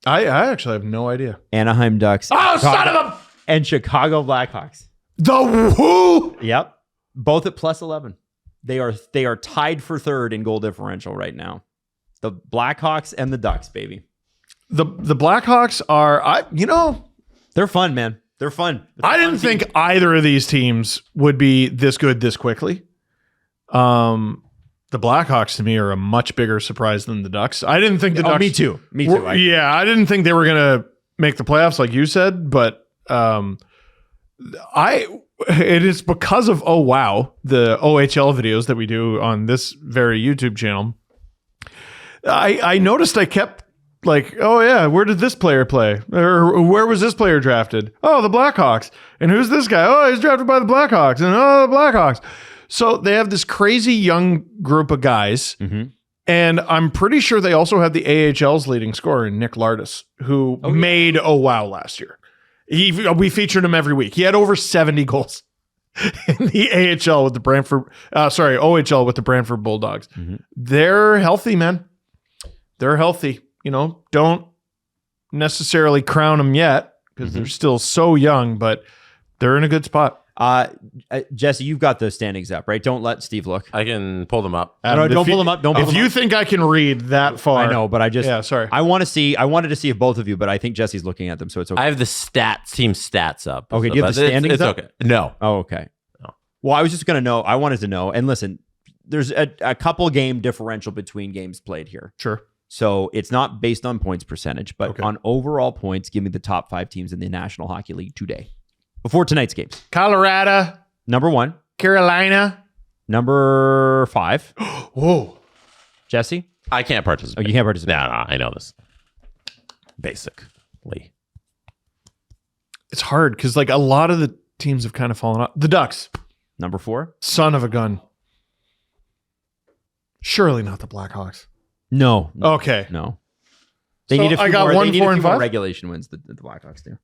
I actually have no idea. Anaheim Ducks. Oh, son of a and Chicago Blackhawks. The who? Yep. Both at plus 11. They are tied for third in goal differential right now. The Blackhawks and the Ducks, baby. The Blackhawks are, they're fun, man. They're fun. I didn't think either of these teams would be this good this quickly. The Blackhawks to me are a much bigger surprise than the Ducks. I didn't think the Ducks. Me too. I didn't think they were going to make the playoffs like you said, but it is because of the OHL videos that we do on this very YouTube channel. I noticed I kept like, oh yeah, where did this player play? Or where was this player drafted? Oh, the Blackhawks. And who's this guy? Oh, he's drafted by the Blackhawks. And the Blackhawks. So they have this crazy young group of guys. Mm-hmm. And I'm pretty sure they also have the AHL's leading scorer, Nick Lardis, who made last year. We featured him every week. He had over 70 goals in the OHL with the Brantford Bulldogs. Mm-hmm. They're healthy, man. They're healthy. Don't necessarily crown them yet because they're still so young, but they're in a good spot. Jesse, you've got the standings up, right? Don't let Steve look. I can pull them up. Don't pull them up. If you think I can read that far, I know, but sorry. I wanted to see if both of you, but I think Jesse's looking at them, so it's okay. I have the team stats up. Okay, do you have the standings it's up? okay. No. Oh, okay. No. Well, I was just gonna know. I wanted to know, and listen, there's a couple game differential between games played here. Sure. So it's not based on points percentage, but on overall points. Give me the top 5 teams in the National Hockey League today, before tonight's games. Colorado, number 1. Carolina, number 5. Whoa, Jesse, I can't participate. Oh, you can't participate. No, I know this. Basically, it's hard because like a lot of the teams have kind of fallen off. The Ducks, number 4. Son of a gun. Surely not the Blackhawks. No. Okay. No. They need a few more. 1, 4, and 5 regulation wins. The Blackhawks do.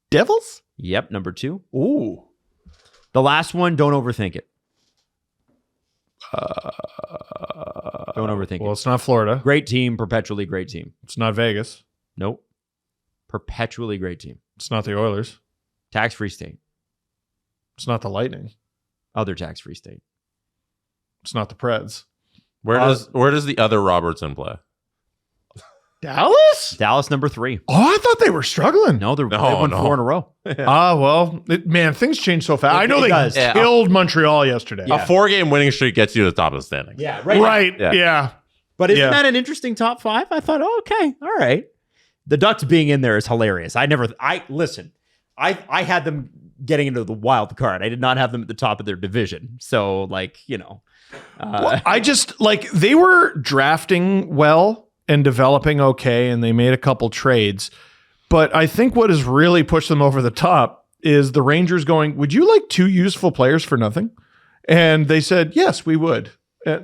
Devils? Yep. Number 2. Ooh. The last one. Don't overthink it. Don't overthink it. Well, it's not Florida. Great team. Perpetually great team. It's not Vegas. Nope. Perpetually great team. It's not the Oilers. Tax-free state. It's not the Lightning. Other tax-free state. It's not the Preds. Where does the other Robertson play? Dallas? Dallas, number 3. Oh, I thought they were struggling. No, they won 4 in a row. Things change so fast. I know they killed Montreal yesterday. Yeah. A 4-game winning streak gets you to the top of the standings. Yeah, right. Yeah. But isn't that an interesting top 5? I thought, okay, all right. The Ducks being in there is hilarious. I had them getting into the wild card. I did not have them at the top of their division. So, I just they were drafting well and developing okay, and they made a couple trades. But I think what has really pushed them over the top is the Rangers going, would you like 2 useful players for nothing? And they said, yes, we would.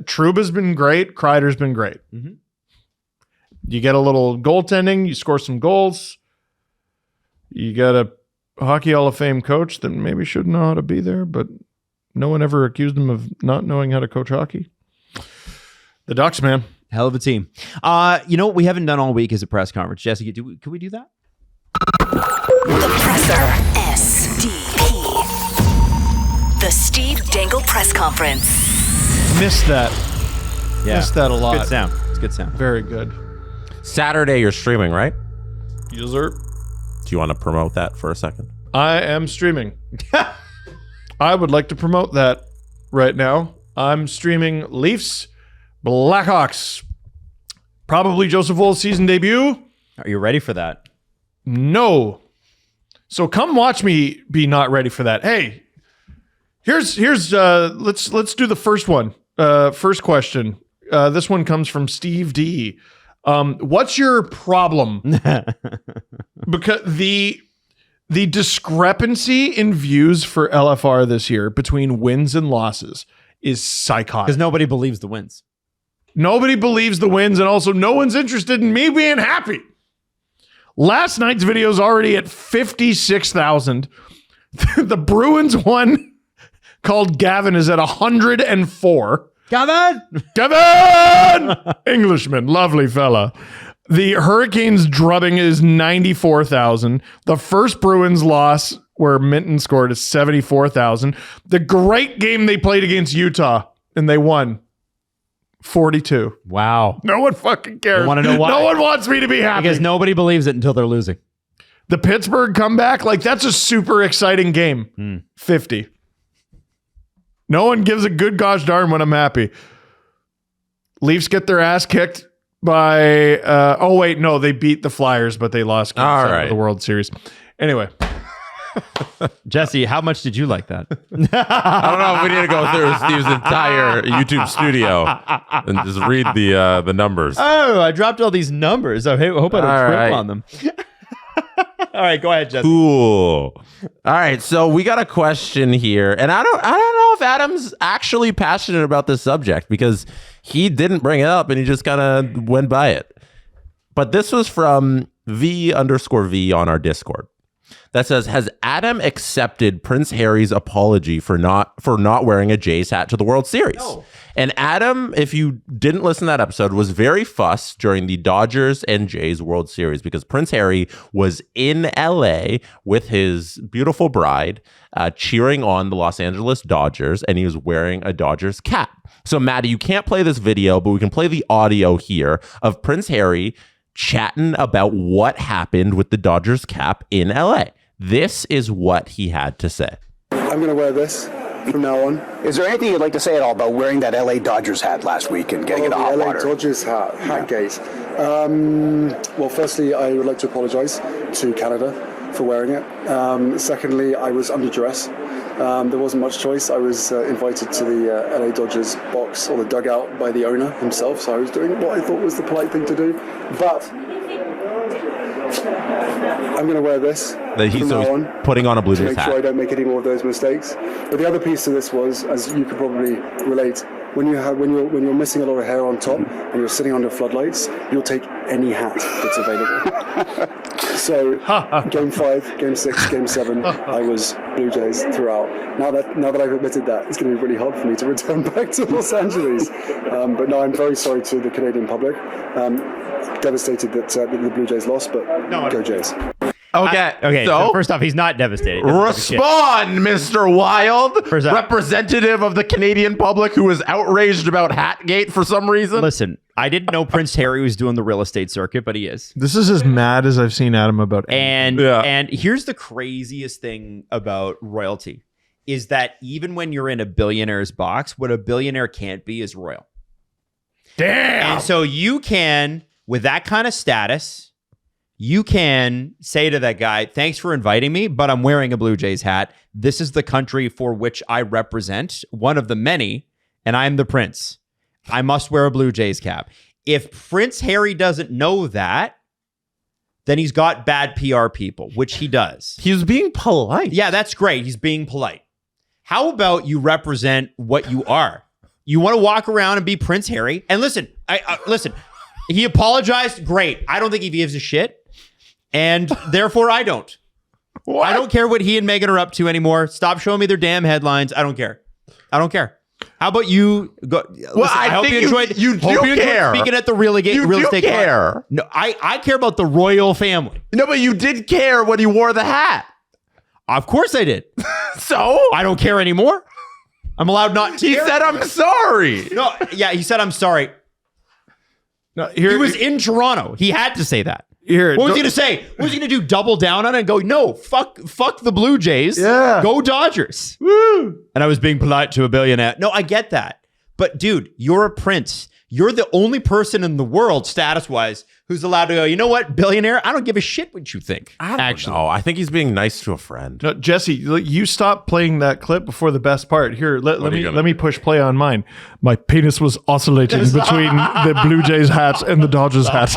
Trouba's been great. Kreider's been great. Mm-hmm. You get a little goaltending. You score some goals. You got a Hockey Hall of Fame coach that maybe should know how to be there, but no one ever accused him of not knowing how to coach hockey. The Ducks, man. Hell of a team. What we haven't done all week is a press conference. Jesse, can we do that? The Presser. SDP. The Steve Dangle Press Conference. Missed that. Yeah. Missed that a lot. Good sound. It's good sound. Very good. Saturday, you're streaming, right? Yes, sir. Do you want to promote that for a second? I am streaming. I would like to promote that right now. I'm streaming Leafs, Blackhawks. Probably Joseph Woll's season debut. Are you ready for that? No. So come watch me be not ready for that. Hey, here's let's do the first one. First question. This one comes from Steve D. What's your problem? Because the discrepancy in views for LFR this year between wins and losses is psychotic. Because nobody believes the wins. Nobody believes the wins, and also no one's interested in me being happy. Last night's video is already at 56,000. The Bruins one called Gavin is at 104. Gavin! Englishman, lovely fella. The Hurricanes drubbing is 94,000. The first Bruins loss where Minton scored is 74,000. The great game they played against Utah and they won 42. Wow. No one fucking cares. I want to know why. No one wants me to be happy. Because nobody believes it until they're losing. The Pittsburgh comeback, like that's a super exciting game. 50. No one gives a good gosh darn when I'm happy. Leafs get their ass kicked by they beat the Flyers, but they lost game All 7 right. of the World Series. Anyway. Jesse, how much did you like that? I don't know if we need to go through Steve's entire YouTube studio and just read the numbers. Oh, I dropped all these numbers. I hope I don't All trip right. on them. All right, go ahead, Jesse. Cool. All right, so we got a question here, and I don't know if Adam's actually passionate about this subject because he didn't bring it up and he just kind of went by it. But this was from V_V on our Discord. That says, has Adam accepted Prince Harry's apology for not wearing a Jays hat to the World Series? No. And Adam, if you didn't listen to that episode, was very fussed during the Dodgers and Jays World Series because Prince Harry was in LA with his beautiful bride cheering on the Los Angeles Dodgers, and he was wearing a Dodgers cap. So, Maddie, you can't play this video, but we can play the audio here of Prince Harry chatting about what happened with the Dodgers cap in LA. This is what he had to say. I'm going to wear this from now on. Is there anything you'd like to say at all about wearing that LA Dodgers hat last week and getting it hot LA water? Dodgers hat gate. Well, firstly, I would like to apologise to Canada for wearing it. Secondly, I was under duress. There wasn't much choice. I was invited to the LA Dodgers box or the dugout by the owner himself, so I was doing what I thought was the polite thing to do. But I'm going to wear this He's from now on putting on a Blue to Jays make sure I hat. don't make any more of those mistakes. But the other piece to this was, as you could probably relate, when you're missing a lot of hair on top and you're sitting under floodlights, you'll take any hat that's available. So game 5, game 6, game 7, I was Blue Jays throughout. Now that I've admitted that, it's going to be really hard for me to return back to Los Angeles. But no, I'm very sorry to the Canadian public. Devastated that the Blue Jays lost, but go Jays. Okay, so first off, he's not devastated. He doesn't give a shit. Respond, Mr. Wild, First off- representative of the Canadian public who is outraged about Hatgate for some reason. Listen, I didn't know Prince Harry was doing the real estate circuit, but he is. This is as mad as I've seen Adam about anything. And here's the craziest thing about royalty is that even when you're in a billionaire's box, what a billionaire can't be is royal. Damn. And so you can, with that kind of status, you can say to that guy, thanks for inviting me, but I'm wearing a Blue Jays hat. This is the country for which I represent, one of the many, and I'm the prince. I must wear a Blue Jays cap. If Prince Harry doesn't know that, then he's got bad PR people, which he does. He was being polite. Yeah, that's great. He's being polite. How about you represent what you are? You want to walk around and be Prince Harry? And listen, listen, he apologized. Great. I don't think he gives a shit. And therefore, I don't. What? I don't care what he and Meghan are up to anymore. Stop showing me their damn headlines. I don't care. I don't care. How about you go? Listen, I hope think you enjoyed. you do hope you enjoyed care. speaking at the real estate. Care. No, I care about the royal family. No, but you did care when he wore the hat. Of course I did. So? I don't care anymore. I'm allowed not to. He care. said, I'm sorry. No, yeah, he said, I'm sorry. No, here, He was in Toronto. He had to say that. here. What was he going to say? What was he going to do? Double down on it and go, no, fuck the Blue Jays. Yeah. Go Dodgers. Woo. And I was being polite to a billionaire. No, I get that. But dude, you're a prince. You're the only person in the world, status-wise, who's allowed to go, you know what, billionaire? I don't give a shit what you think. Actually. No, I think he's being nice to a friend. No, Jesse, you stop playing that clip before the best part. Here, let me push play on mine. My penis was oscillating between the Blue Jays hat and the Dodgers hat.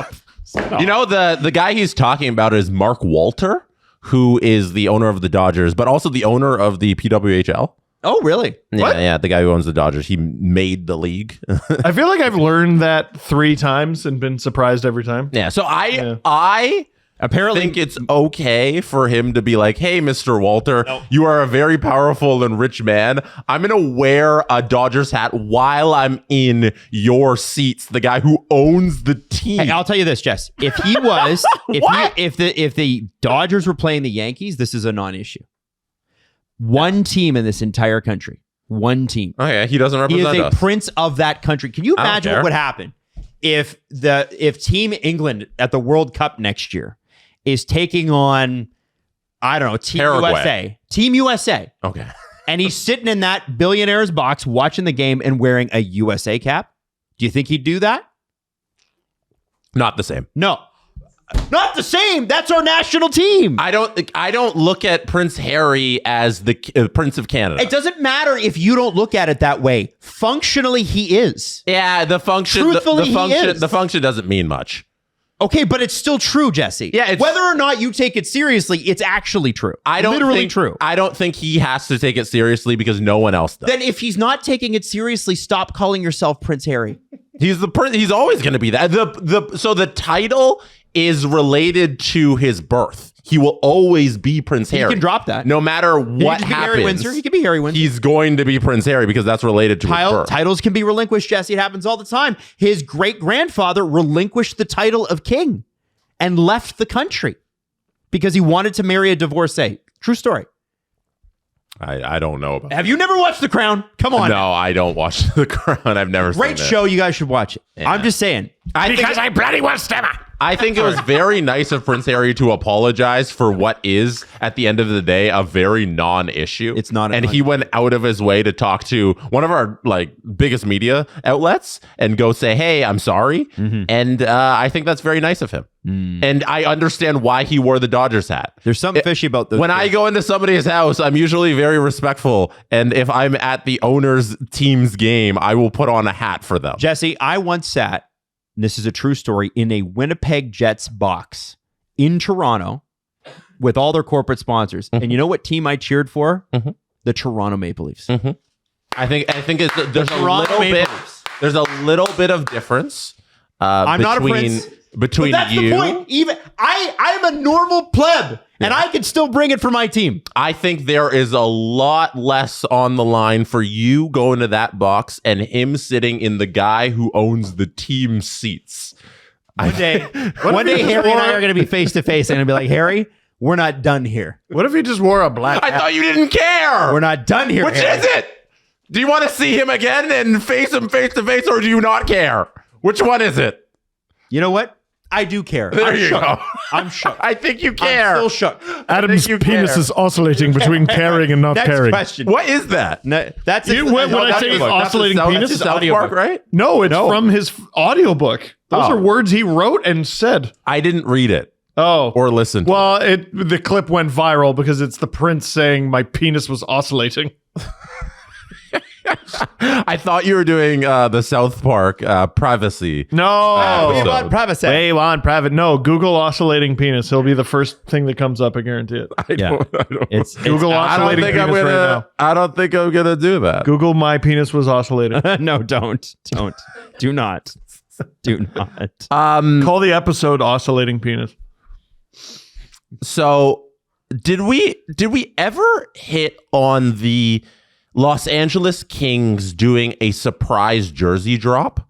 You know, the guy he's talking about is Mark Walter, who is the owner of the Dodgers, but also the owner of the PWHL. Oh, really? Yeah, the guy who owns the Dodgers. He made the league. I feel like I've learned that 3 times and been surprised every time. Yeah, so I Apparently, think it's okay for him to be like, hey, Mr. Walter, you are a very powerful and rich man. I'm going to wear a Dodgers hat while I'm in your seats, the guy who owns the team. Hey, I'll tell you this, Jess. If he was, if the Dodgers were playing the Yankees, this is a non-issue. One team in this entire country. One team. Okay, he doesn't He represent is a us. prince of that country. Can you I don't imagine care. what would happen if Team England at the World Cup next year is taking on, I don't know, Team Paraguay. USA. Team USA. Okay. And he's sitting in that billionaire's box watching the game and wearing a USA cap. Do you think he'd do that? Not the same. No. Not the same. That's our national team. I don't look at Prince Harry as the Prince of Canada. It doesn't matter if you don't look at it that way. Functionally, he is. Yeah, the function. Truthfully, the function. he is. The function doesn't mean much. Okay, but it's still true, Jesse. Yeah, it's- whether or not you take it seriously, it's actually true. Literally true. I don't think he has to take it seriously because no one else does. Then if he's not taking it seriously, stop calling yourself Prince Harry. He's the prince. He's always going to be that. So the title is related to his birth. He will always be Prince Harry. You can drop that. No matter He what can be happens. Harry Windsor. He can be Harry Windsor. He's going to be Prince Harry because that's related to his birth. Titles can be relinquished, Jesse. It happens all the time. His great-grandfather relinquished the title of king and left the country because he wanted to marry a divorcee. True story. I don't know about. Have you never watched The Crown? Come on. No, I don't watch The Crown. I've never Great seen it. show. You guys should watch it. Yeah. I'm just saying. I bloody well stammer. I think it was very nice of Prince Harry to apologize for what is, at the end of the day, a very non-issue. It's not a and non- he went out of his way to talk to one of our biggest media outlets and go say, "Hey, I'm sorry." Mm-hmm. And I think that's very nice of him. And I understand why he wore the Dodgers hat. There's something fishy about this. When I go into somebody's house, I'm usually very respectful. And if I'm at the owner's team's game, I will put on a hat for them. Jesse, I once sat, and this is a true story, in a Winnipeg Jets box in Toronto with all their corporate sponsors. And you know what team I cheered for? The Toronto Maple Leafs. I think there's a Toronto little Maple bit. Leafs. There's a little bit of difference. I'm not a prince. Between But that's you. the point. Even I'm a normal pleb, and I can still bring it for my team. I think there is a lot less on the line for you going to that box and him sitting in the guy who owns the team seats. One day, Harry and I are going to be face to face, and I'm going to be like, Harry, we're not done here. What if he just wore a black I hat? thought you didn't care. We're not done here. Which Harry. is it? Do you want to see him again and face him face to face, or do you not care? Which one is it? You know what? I do care. There I'm you shook. go. I'm shook. I think you care. I'm still shook. Adam's you penis care. is oscillating between caring and not Next caring. question. What is that? No, that's When I say oscillating penis, That's it's a South audiobook. Park, right? No, it's from his audiobook. Those Oh. are words he wrote and said. I didn't read it Oh. or listen. To Well, the clip went viral because it's the prince saying my penis was oscillating. I thought you were doing the South Park privacy. No. We want privacy. They want private. No, Google oscillating penis. He'll be the first thing that comes up. I guarantee it. I don't, It's Google I don't oscillating think penis I'm gonna. right now. I don't think I'm gonna do that. Google my penis was oscillating. no, don't. Do not. Do not. Call the episode oscillating penis. So did we ever hit on the Los Angeles Kings doing a surprise jersey drop?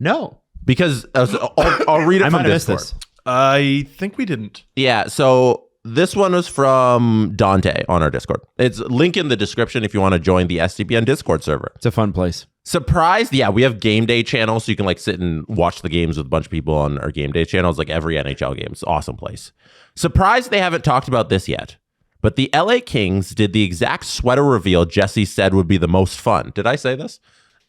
No. Because I'll read it I from might have missed Discord. this. I think we didn't. Yeah, so this one was from Dante on our Discord. It's link in the description if you want to join the SCPN Discord server. It's a fun place. Surprised, yeah, we have game day channels so you can like sit and watch the games with a bunch of people on our game day channels, like every NHL game. It's an awesome place. Surprised they haven't talked about this yet, but the LA Kings did the exact sweater reveal Jesse said would be the most fun. Did I say this?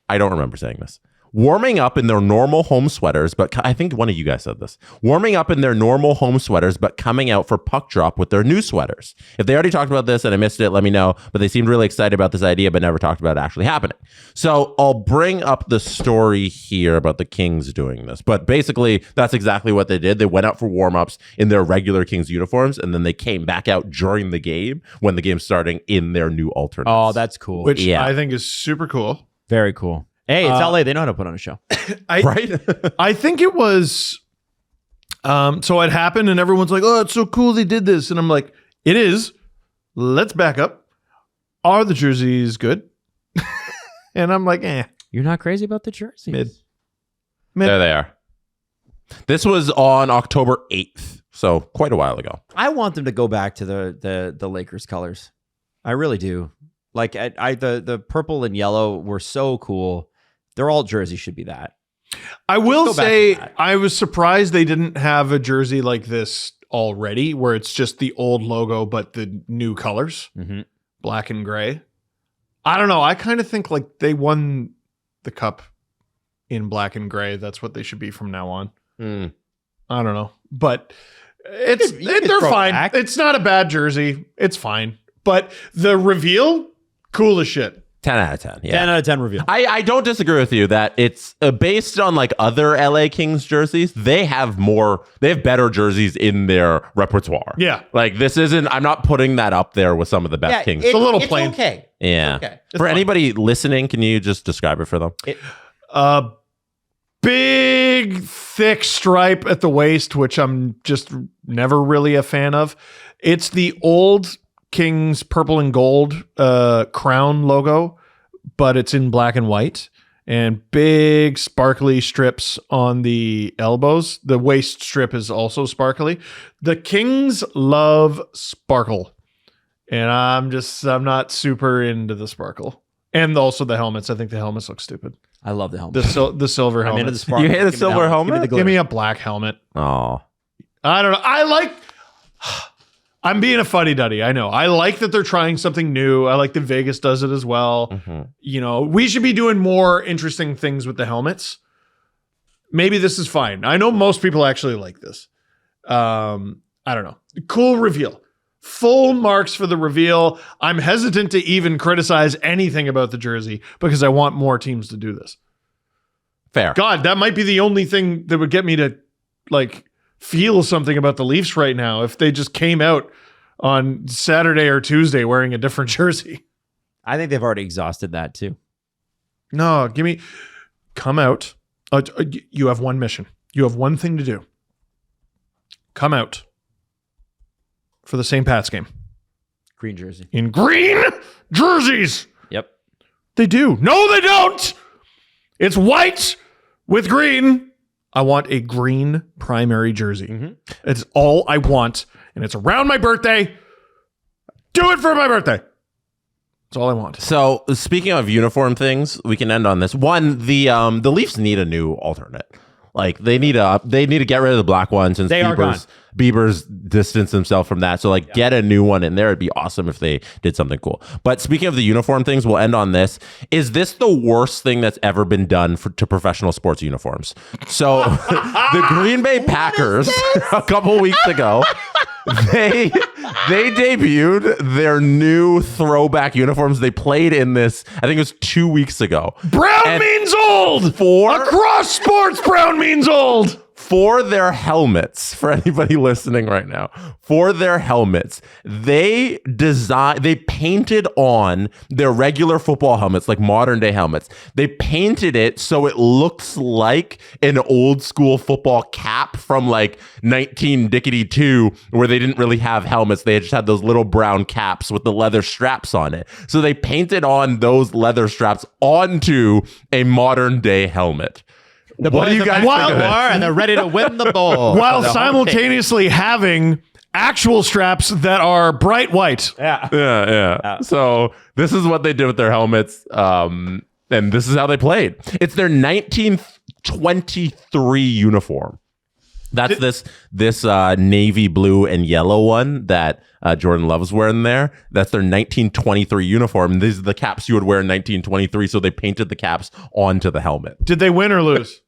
I don't remember saying this. Warming up in their normal home sweaters, but I think one of you guys said this. Warming up in their normal home sweaters, but coming out for puck drop with their new sweaters. If they already talked about this and I missed it, let me know. But they seemed really excited about this idea, but never talked about it actually happening. So I'll bring up the story here about the Kings doing this. But basically, that's exactly what they did. They went out for warm-ups in their regular Kings uniforms, and then they came back out during the game when the game's starting in their new alternates. Oh, that's cool. Which Yeah. I think is super cool. Very cool. Hey, it's LA. They know how to put on a show. right? I think it was So it happened, and everyone's like, "Oh, it's so cool they did this," and I'm like, "It is." Let's back up. Are the jerseys good? And I'm like, You're not crazy about the jerseys. Mid. There they are. This was on October 8th, so quite a while ago. I want them to go back to the Lakers colors. I really do. Like the purple and yellow were so cool. Their all jersey should be that. I will go back say to that. I was surprised they didn't have a jersey like this already, where it's just the old logo but the new colors, black and gray. I don't know. I kind of think like they won the cup in black and gray. That's what they should be from now on. I don't know, but You could they're throw it fine. back. It's not a bad jersey. It's fine. But the reveal, cool as shit. 10 out of 10. Yeah. 10 out of 10 reveal. I don't disagree with you that it's based on like other LA Kings jerseys. They have better jerseys in their repertoire. Yeah. Like this isn't, I'm not putting that up there with some of the best Kings. a little plain. Okay. Yeah. okay. For anybody listening, can you just describe it for them? Big, thick stripe at the waist, which I'm just never really a fan of. It's the old Kings purple and gold crown logo, but it's in black and white, and big sparkly strips on the elbows. The waist strip is also sparkly. The Kings love sparkle, and I'm not super into the sparkle. And also the helmets. I think the helmets look stupid. I love the helmet. The silver I'm into helmet. the sparkle. You hate a Give me the silver helmet? Give me the Give glitter. me a black helmet. Oh. I don't know. I'm being a fuddy-duddy. I know. I like that they're trying something new. I like that Vegas does it as well. You know, we should be doing more interesting things with the helmets. Maybe this is fine. I know most people actually like this. I don't know. Cool reveal. Full marks for the reveal. I'm hesitant to even criticize anything about the jersey because I want more teams to do this. Fair. God, that might be the only thing that would get me to like feel something about the Leafs right now if they just came out on Saturday or Tuesday wearing a different jersey. I think they've already exhausted that too. No, come out. You have one mission. You have one thing to do. Come out for the St. Pat's game Green jersey. in green jerseys. Yep. They do. No, they don't. It's white with green. I want a green primary jersey. It's all I want. And it's around my birthday. Do it for my birthday. That's all I want. So speaking of uniform things, we can end on this. One, the Leafs need a new alternate. Like they need to get rid of the black one since They are gone. Bieber's distanced himself from that. So like get a new one in there. It'd be awesome if they did something cool. But speaking of the uniform things, we'll end on this. Is this the worst thing that's ever been done to professional sports uniforms? So the Green Bay Packers a couple weeks ago, they debuted their new throwback uniforms. They played in this, I think it was 2 weeks ago. Brown means old. Across sports, brown means old. For their helmets, for anybody listening right now, for their helmets, they painted on their regular football helmets, like modern day helmets. They painted it so it looks like an old school football cap from like 1992, where they didn't really have helmets. They just had those little brown caps with the leather straps on it. So they painted on those leather straps onto a modern day helmet. What do you guys think of this? And they're ready to win the bowl. While For the simultaneously having actual straps that are bright white. Yeah. So this is what they did with their helmets. And this is how they played. It's their 1923 uniform. That's this navy blue and yellow one that Jordan Love's wearing there. That's their 1923 uniform. These are the caps you would wear in 1923. So they painted the caps onto the helmet. Did they win or lose?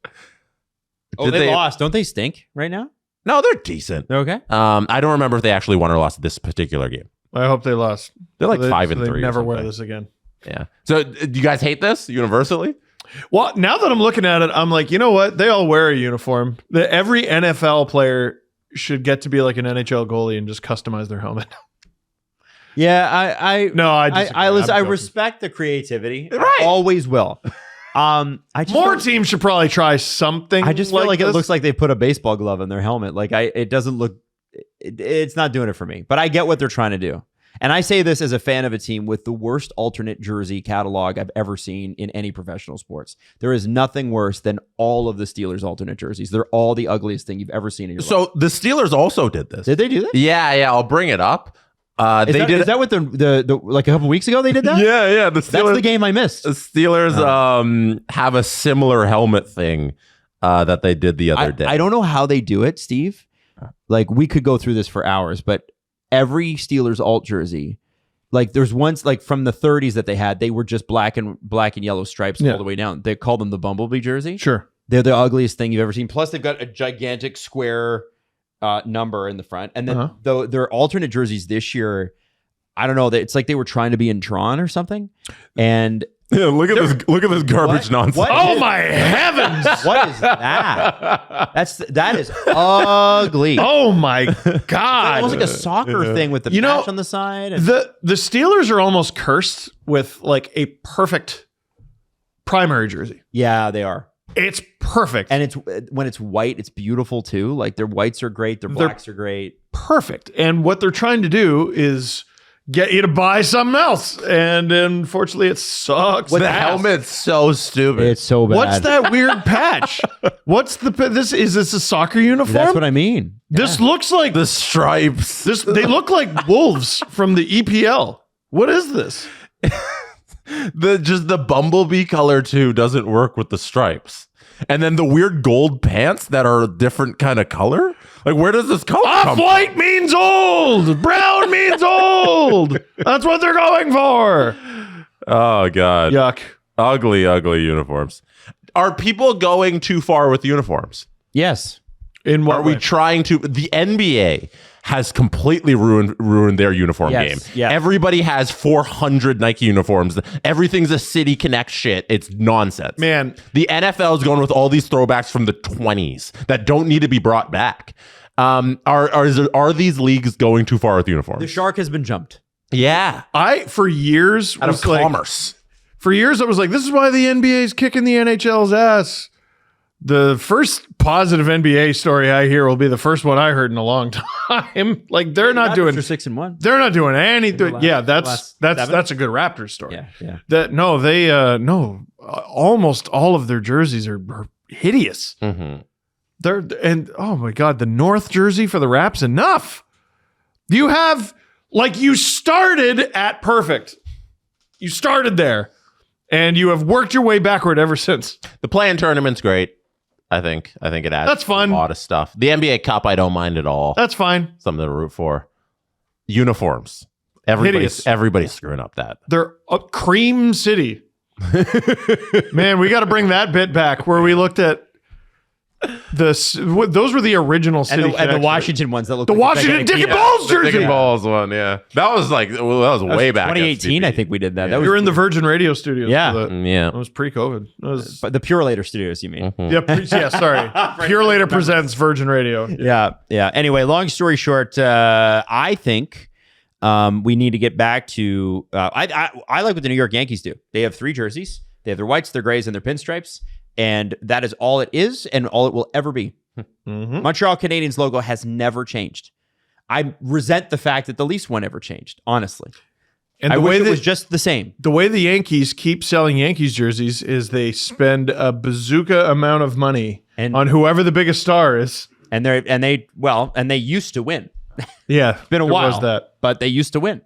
Oh, they lost. Don't they stink right now? No, they're decent. They're okay. I don't remember if they actually won or lost this particular game. I hope they lost. They're like 5 and they 3. never or wear something. this again. Yeah. So do you guys hate this universally? Well, now that I'm looking at it, I'm like, you know what? They all wear a uniform. Every NFL player should get to be like an NHL goalie and just customize their helmet. Yeah, I No, I disagree. I I'm joking. respect the creativity. Right. I always will. More teams should probably try something. I just feel like this. it looks like they put a baseball glove in their helmet. Like it doesn't look. It's not doing it for me. But I get what they're trying to do. And I say this as a fan of a team with the worst alternate jersey catalog I've ever seen in any professional sports. There is nothing worse than all of the Steelers alternate jerseys. They're all the ugliest thing you've ever seen in your life. So the Steelers also did this. Did they do that? Yeah. I'll bring it up. Is that what the like a couple weeks ago they did that? Yeah. The Steelers, That's the game I missed. The Steelers have a similar helmet thing that they did the other day. I don't know how they do it, Steve. Like we could go through this for hours, but every Steelers alt jersey, like there's ones like from the 30s that they had, they were just black and yellow stripes all the way down. They call them the Bumblebee jersey. Sure. They're the ugliest thing you've ever seen. Plus they've got a gigantic square number in the front. And then their alternate jerseys this year, I don't know, it's like they were trying to be in Tron or something. And yeah, look at this garbage nonsense. Oh my heavens! What is that? That is ugly. Oh my god! It's almost like a soccer thing with the patch on the side. And The Steelers are almost cursed with like a perfect primary jersey. yeah, they are. It's perfect. And it's when it's white, it's beautiful too. Like their whites are great, their blacks are great. Perfect. And what they're trying to do is get you to buy something else. And unfortunately, it sucks. The helmet's so stupid. It's so bad. What's that weird patch? Is this a soccer uniform? That's what I mean. This looks like the stripes. they look like wolves from the EPL. What is this? The bumblebee color too doesn't work with the stripes. And then the weird gold pants that are a different kind of color. Like, where does this color come from? Off-white means old. Brown means old. That's what they're going for. Oh, God. Yuck. Ugly uniforms. Are people going too far with uniforms? Yes. In what Are way? we trying to? The NBA has completely ruined their uniform game. Yes. Everybody has 400 Nike uniforms. Everything's a City Connect shit. It's nonsense. Man. The NFL is going with all these throwbacks from the 20s that don't need to be brought back. Are these leagues going too far with uniforms? The shark has been jumped. Yeah. For years, Out of commerce. For years, I was like, this is why the NBA is kicking the NHL's ass. The first positive NBA story I hear will be the first one I heard in a long time. Like they're not doing 6-1. They're not doing anything. Yeah, that's seven? a good Raptors story. Yeah. Almost all of their jerseys are hideous. Mm-hmm. Oh my god, the North jersey for the Raps, enough. You started at perfect. You started there, and you have worked your way backward ever since. The play-in tournament's great. I think it adds That's fun. a lot of stuff. The NBA Cup, I don't mind at all. That's fine. Something to root for. Uniforms. Hideous. Everybody's screwing up that. They're a cream city. Man, we got to bring that bit back where we looked at those were the original city And the Washington ones that look the like Washington Dick and Balls jersey. Dick and Balls one, yeah. That was way back. 2018, I think we did that. That We was were in the Virgin Radio studios. Yeah. for that. Yeah. It was pre-COVID. It was but the Pure Later Studios, you mean? sorry. Pure Later presents Virgin Radio. Yeah. Anyway, long story short, I think we need to get back to. I like what the New York Yankees do. They have 3 jerseys. They have their whites, their grays, and their pinstripes, and that is all it is, and all it will ever be. Mm-hmm. Montreal Canadiens logo has never changed. I resent the fact that the Leafs one ever changed. Honestly, And I the wish way it that was just the same. the way the Yankees keep selling Yankees jerseys is they spend a bazooka amount of money on whoever the biggest star is. And they used to win. Yeah, Been a there while, was that. but they used to win.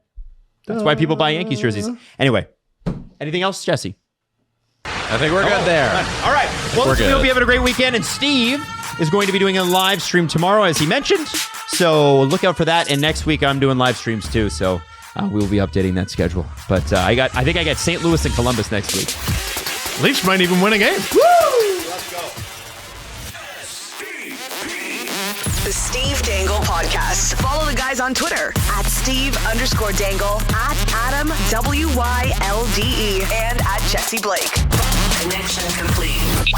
That's why people buy Yankees jerseys. Anyway, anything else, Jesse? I think we're good there. All right. Well, We're listen, we good. hope you having a great weekend. And Steve is going to be doing a live stream tomorrow, as he mentioned. So look out for that. And next week, I'm doing live streams too. So we will be updating that schedule. But I think I got St. Louis and Columbus next week. Leafs might even win a game. The Steve Dangle Podcast. Follow the guys on Twitter at Steve_Dangle, at Adam WYLDE, and at Jesse Blake. Connection complete.